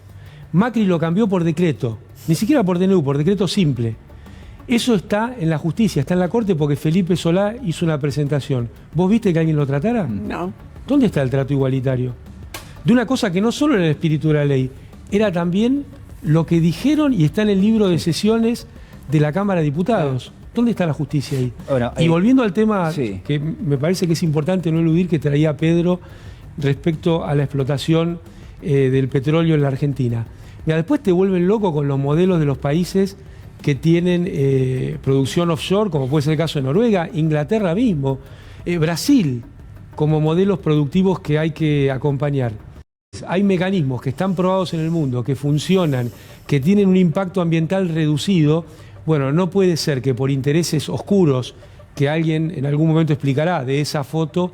Macri lo cambió por decreto, ni siquiera por DNU, por decreto simple. Eso está en la justicia, está en la corte, porque Felipe Solá hizo una presentación. ¿Vos viste que alguien lo tratara? No. ¿Dónde está el trato igualitario? De una cosa que no solo era el espíritu de la ley, era también lo que dijeron y está en el libro de sesiones de la Cámara de Diputados. ¿Dónde está la justicia ahí? Bueno, y volviendo al tema que me parece que es importante no eludir, que traía Pedro respecto a la explotación del petróleo en la Argentina. Mira, después te vuelven loco con los modelos de los países que tienen producción offshore, como puede ser el caso de Noruega, Inglaterra mismo, Brasil, como modelos productivos que hay que acompañar. Hay mecanismos que están probados en el mundo, que funcionan, que tienen un impacto ambiental reducido. Bueno, no puede ser que por intereses oscuros, que alguien en algún momento explicará de esa foto,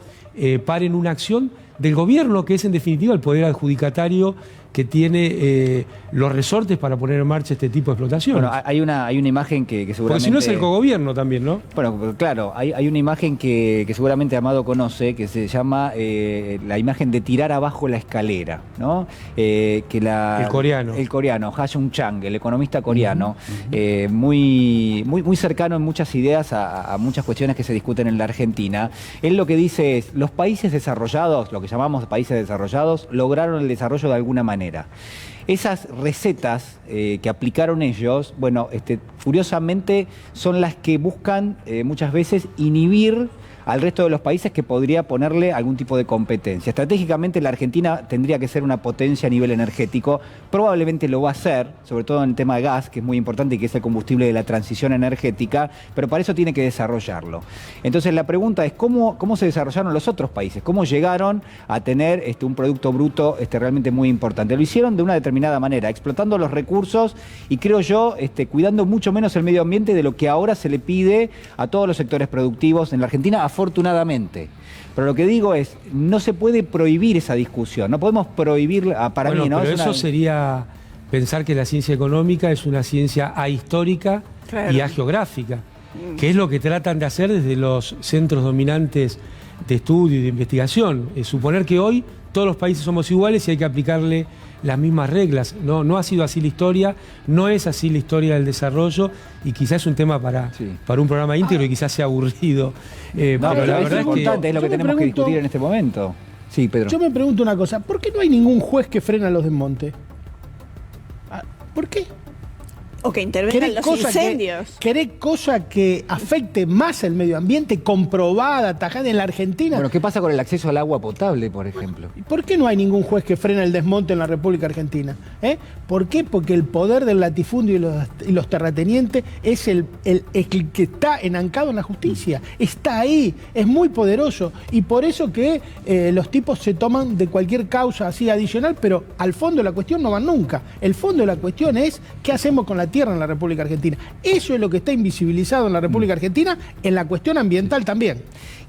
paren una acción del gobierno, que es en definitiva el poder adjudicatario que tiene los resortes para poner en marcha este tipo de explotaciones. Bueno, hay una imagen que seguramente... Porque si no es el cogobierno también, ¿no? Bueno, claro, hay una imagen que seguramente Amado conoce, que se llama la imagen de tirar abajo la escalera, ¿no? El coreano. El coreano, Ha Jung-chang, el economista coreano, muy cercano en muchas ideas a muchas cuestiones que se discuten en la Argentina. Él lo que dice es, los países desarrollados, lo que llamamos países desarrollados, lograron el desarrollo de alguna manera. Esas recetas que aplicaron ellos, bueno, curiosamente son las que buscan muchas veces inhibir al resto de los países que podría ponerle algún tipo de competencia. Estratégicamente la Argentina tendría que ser una potencia a nivel energético, probablemente lo va a ser, sobre todo en el tema de gas, que es muy importante y que es el combustible de la transición energética, pero para eso tiene que desarrollarlo. Entonces la pregunta es, ¿cómo se desarrollaron los otros países? ¿Cómo llegaron a tener un producto bruto realmente muy importante? Lo hicieron de una determinada manera, explotando los recursos y creo yo, cuidando mucho menos el medio ambiente de lo que ahora se le pide a todos los sectores productivos en la Argentina, afortunadamente. Pero lo que digo es, no se puede prohibir esa discusión, no podemos prohibir, para mí, ¿no? Pero eso sería pensar que la ciencia económica es una ciencia ahistórica y ageográfica, que es lo que tratan de hacer desde los centros dominantes de estudio y de investigación. Es suponer que hoy todos los países somos iguales y hay que aplicarle las mismas reglas. No ha sido así la historia, no es así la historia del desarrollo, y quizás es un tema para un programa íntegro y quizás sea aburrido. Pero la verdad es importante, es lo que tenemos que discutir en este momento. Sí, Pedro. Yo me pregunto una cosa, ¿por qué no hay ningún juez que frena los desmontes? ¿Por qué? O que intervengan los incendios. ¿Querés cosa que afecte más el medio ambiente, comprobada, tajada en la Argentina? Bueno, ¿qué pasa con el acceso al agua potable, por ejemplo? ¿Por qué no hay ningún juez que frena el desmonte en la República Argentina? ¿Por qué? Porque el poder del latifundio y los terratenientes es el que está enancado en la justicia. Está ahí, es muy poderoso. Y por eso que los tipos se toman de cualquier causa así adicional, pero al fondo de la cuestión no van nunca. El fondo de la cuestión es qué hacemos con la tierra en la República Argentina. Eso es lo que está invisibilizado en la República Argentina, en la cuestión ambiental también.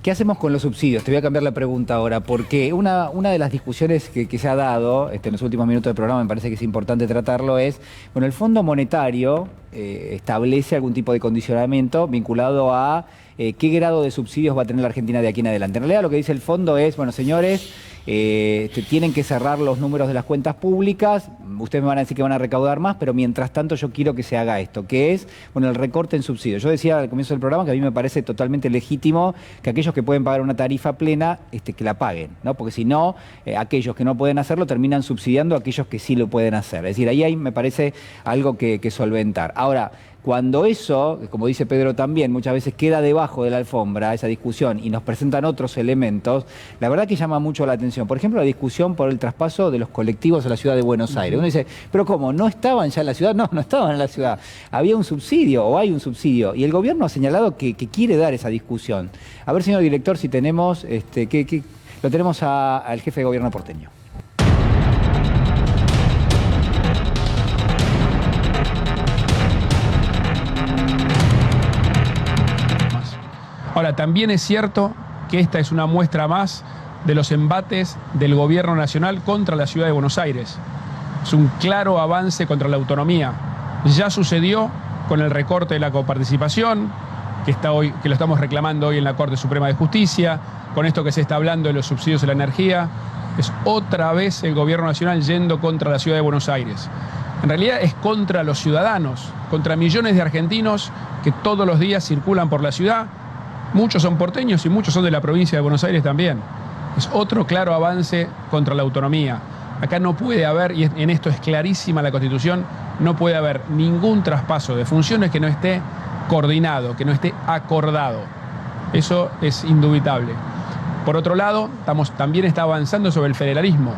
¿Qué hacemos con los subsidios? Te voy a cambiar la pregunta ahora, porque una de las discusiones que se ha dado en los últimos minutos del programa, me parece que es importante tratarlo, es, bueno, el Fondo Monetario establece algún tipo de condicionamiento vinculado a qué grado de subsidios va a tener la Argentina de aquí en adelante. En realidad lo que dice el fondo es, bueno, señores, tienen que cerrar los números de las cuentas públicas, ustedes me van a decir que van a recaudar más, pero mientras tanto yo quiero que se haga esto, que es, bueno, el recorte en subsidios. Yo decía al comienzo del programa que a mí me parece totalmente legítimo que aquellos que pueden pagar una tarifa plena, que la paguen, ¿no? Porque si no, aquellos que no pueden hacerlo terminan subsidiando a aquellos que sí lo pueden hacer. Es decir, ahí me parece algo que solventar. Ahora, cuando eso, como dice Pedro también, muchas veces queda debajo de la alfombra, esa discusión, y nos presentan otros elementos, la verdad que llama mucho la atención. Por ejemplo, la discusión por el traspaso de los colectivos a la ciudad de Buenos Aires. Uno dice, pero ¿cómo? ¿No estaban ya en la ciudad? No, no estaban en la ciudad. Había un subsidio, o hay un subsidio, y el gobierno ha señalado que quiere dar esa discusión. A ver, señor director, si tenemos, lo tenemos al jefe de gobierno porteño. Ahora, también es cierto que esta es una muestra más de los embates del gobierno nacional contra la ciudad de Buenos Aires. Es un claro avance contra la autonomía. Ya sucedió con el recorte de la coparticipación, que lo estamos reclamando hoy en la Corte Suprema de Justicia, con esto que se está hablando de los subsidios a la energía. Es otra vez el gobierno nacional yendo contra la ciudad de Buenos Aires. En realidad es contra los ciudadanos, contra millones de argentinos que todos los días circulan por la ciudad. Muchos son porteños y muchos son de la provincia de Buenos Aires también. Es otro claro avance contra la autonomía. Acá no puede haber, y en esto es clarísima la Constitución, no puede haber ningún traspaso de funciones que no esté coordinado, que no esté acordado. Eso es indubitable. Por otro lado, también está avanzando sobre el federalismo.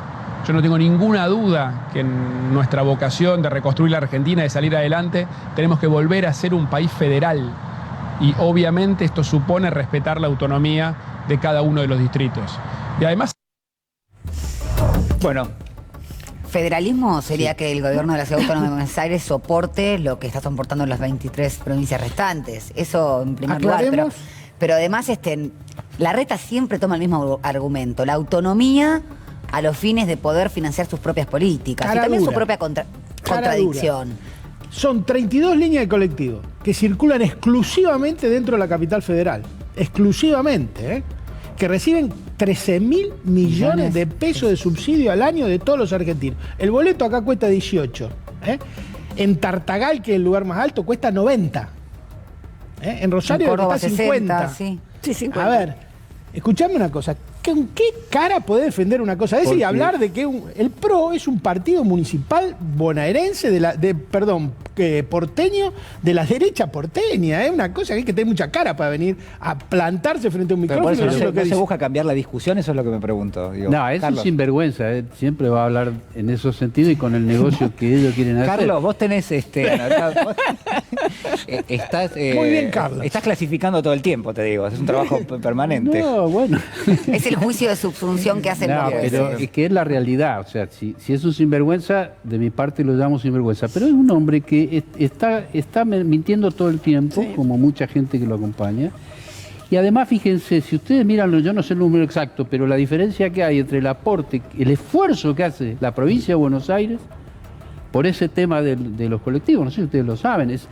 Yo no tengo ninguna duda que en nuestra vocación de reconstruir la Argentina, de salir adelante, tenemos que volver a ser un país federal. Y obviamente esto supone respetar la autonomía de cada uno de los distritos. Y además... Bueno. Federalismo sería que el gobierno de la Ciudad Autónoma de Buenos Aires soporte lo que está soportando las 23 provincias restantes. Eso en primer lugar. Pero además Larreta siempre toma el mismo argumento. La autonomía a los fines de poder financiar sus propias políticas. Y también su propia contradicción. Son 32 líneas de colectivo que circulan exclusivamente dentro de la capital federal. Exclusivamente, que reciben 13.000 millones de pesos de subsidio al año de todos los argentinos. El boleto acá cuesta 18. En Tartagal, que es el lugar más alto, cuesta 90. En Rosario en Córdoba, cuesta 50. 50. Sí, 50. A ver, escuchame una cosa. ¿Con qué cara podés defender una cosa de esa y hablar de que el PRO es un partido municipal bonaerense porteño de la derecha porteña? Es una cosa que hay que tener mucha cara para venir a plantarse frente a un micrófono. Pero por eso no se busca cambiar la discusión, eso es lo que me pregunto. Digo, no, eso es sinvergüenza, siempre va a hablar en esos sentidos y con el negocio que ellos quieren hacer. Carlos, vos tenés estás muy bien, Carlos. Estás clasificando todo el tiempo, te digo, es un trabajo permanente. No, bueno. Es el juicio de subsunción que hacen los jueces. Pero es que es la realidad, o sea, si es un sinvergüenza, de mi parte lo llamo sinvergüenza, pero es un hombre que está mintiendo todo el tiempo, como mucha gente que lo acompaña. Y además, fíjense, si ustedes miran, yo no sé el número exacto, pero la diferencia que hay entre el aporte, el esfuerzo que hace la provincia de Buenos Aires por ese tema de los colectivos, no sé si ustedes lo saben, es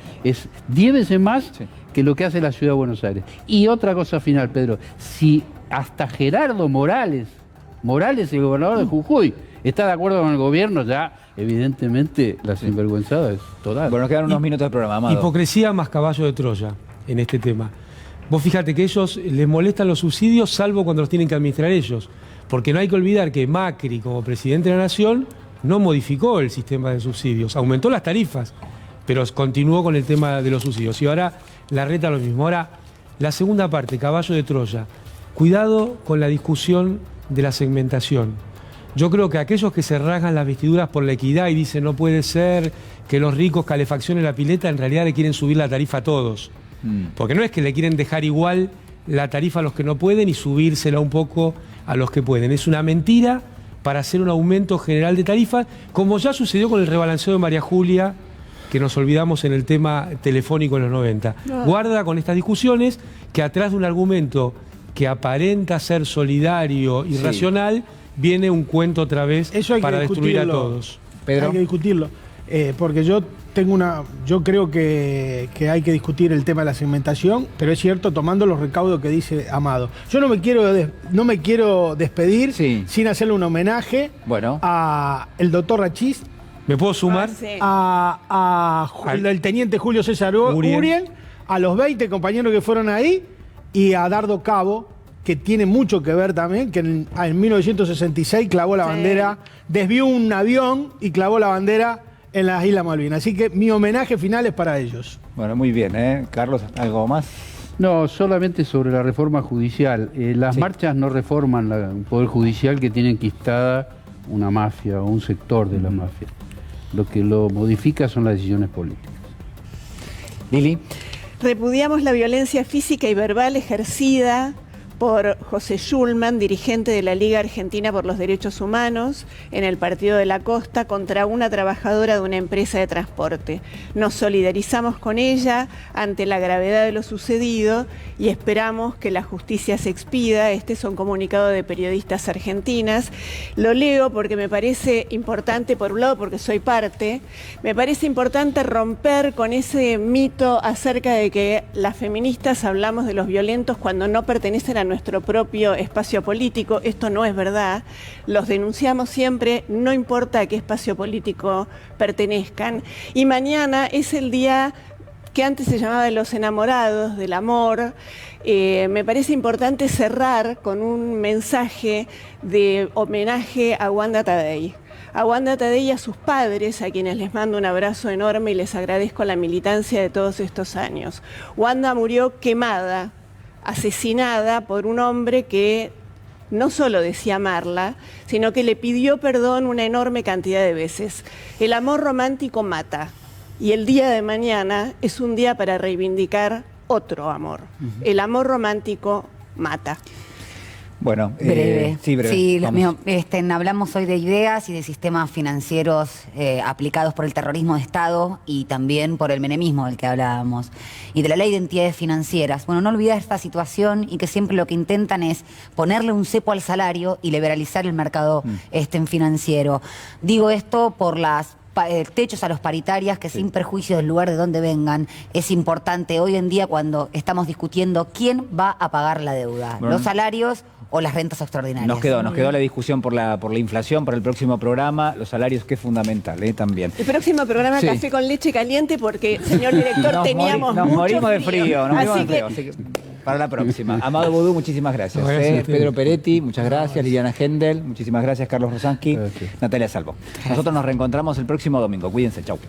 10 veces más que lo que hace la ciudad de Buenos Aires. Y otra cosa final, Pedro, si hasta Gerardo Morales, el gobernador de Jujuy, está de acuerdo con el gobierno, ya evidentemente la sinvergüenzada es total. Bueno, nos quedan unos minutos de programa, Amado. Hipocresía más caballo de Troya en este tema. Vos fíjate que ellos les molestan los subsidios salvo cuando los tienen que administrar ellos. Porque no hay que olvidar que Macri, como presidente de la Nación, no modificó el sistema de subsidios. Aumentó las tarifas, pero continuó con el tema de los subsidios. Y ahora Larreta lo mismo. Ahora, la segunda parte, caballo de Troya. Cuidado con la discusión de la segmentación. Yo creo que aquellos que se rasgan las vestiduras por la equidad y dicen no puede ser que los ricos calefaccionen la pileta, en realidad le quieren subir la tarifa a todos. Porque no es que le quieren dejar igual la tarifa a los que no pueden y subírsela un poco a los que pueden. Es una mentira para hacer un aumento general de tarifas, como ya sucedió con el rebalanceo de María Julia, que nos olvidamos en el tema telefónico en los 90. Guarda con estas discusiones que atrás de un argumento que aparenta ser solidario y racional, viene un cuento otra vez para destruir a todos. Pedro. Hay que discutirlo, porque yo yo creo que hay que discutir el tema de la segmentación, pero es cierto, tomando los recaudos que dice Amado. Yo no me quiero despedir sin hacerle un homenaje a el doctor Rachís. ¿Me puedo sumar? El teniente Julio César Uriel, a los 20 compañeros que fueron ahí, y a Dardo Cabo, que tiene mucho que ver también, que en 1966 clavó la bandera, desvió un avión y clavó la bandera en las Islas Malvinas. Así que mi homenaje final es para ellos. Bueno, muy bien, ¿eh? Carlos, ¿algo más? No, solamente sobre la reforma judicial. Las marchas no reforman un poder judicial que tiene enquistada una mafia o un sector de la mafia. Lo que lo modifica son las decisiones políticas. Lili. Repudiamos la violencia física y verbal ejercida por José Schulman, dirigente de la Liga Argentina por los Derechos Humanos, en el Partido de la Costa, contra una trabajadora de una empresa de transporte. Nos solidarizamos con ella ante la gravedad de lo sucedido y esperamos que la justicia se expida. Este es un comunicado de periodistas argentinas. Lo leo porque me parece importante, por un lado porque soy parte, me parece importante romper con ese mito acerca de que las feministas hablamos de los violentos cuando no pertenecen a nuestro propio espacio político. Esto no es verdad. Los denunciamos siempre, no importa a qué espacio político pertenezcan. Y mañana es el día que antes se llamaba de los enamorados, del amor. Me parece importante cerrar con un mensaje de homenaje a Wanda Tadei. A Wanda Tadei y a sus padres, a quienes les mando un abrazo enorme y les agradezco la militancia de todos estos años. Wanda murió quemada, asesinada por un hombre que no solo decía amarla, sino que le pidió perdón una enorme cantidad de veces. El amor romántico mata, y el día de mañana es un día para reivindicar otro amor. El amor romántico mata. Bueno, breve. Sí, breve. Sí, lo mío, hablamos hoy de ideas y de sistemas financieros aplicados por el terrorismo de Estado y también por el menemismo del que hablábamos. Y de la ley de entidades financieras. Bueno, no olvidar esta situación y que siempre lo que intentan es ponerle un cepo al salario y liberalizar el mercado financiero. Digo esto por las techos a los paritarias, que sin perjuicio del lugar de donde vengan, es importante hoy en día cuando estamos discutiendo quién va a pagar la deuda, los salarios o las rentas extraordinarias. Nos quedó la discusión por la inflación para el próximo programa, los salarios, que es fundamental, también. El próximo programa Café con Leche Caliente, porque, señor director, teníamos nos mucho morimos de frío. Así que para la próxima. Amado Boudou, muchísimas gracias. Pedro Peretti, muchas gracias. Liliana Hendel, muchísimas gracias. Carlos Rosansky, Natalia Salvo. Nosotros nos reencontramos el próximo domingo. Cuídense, chau.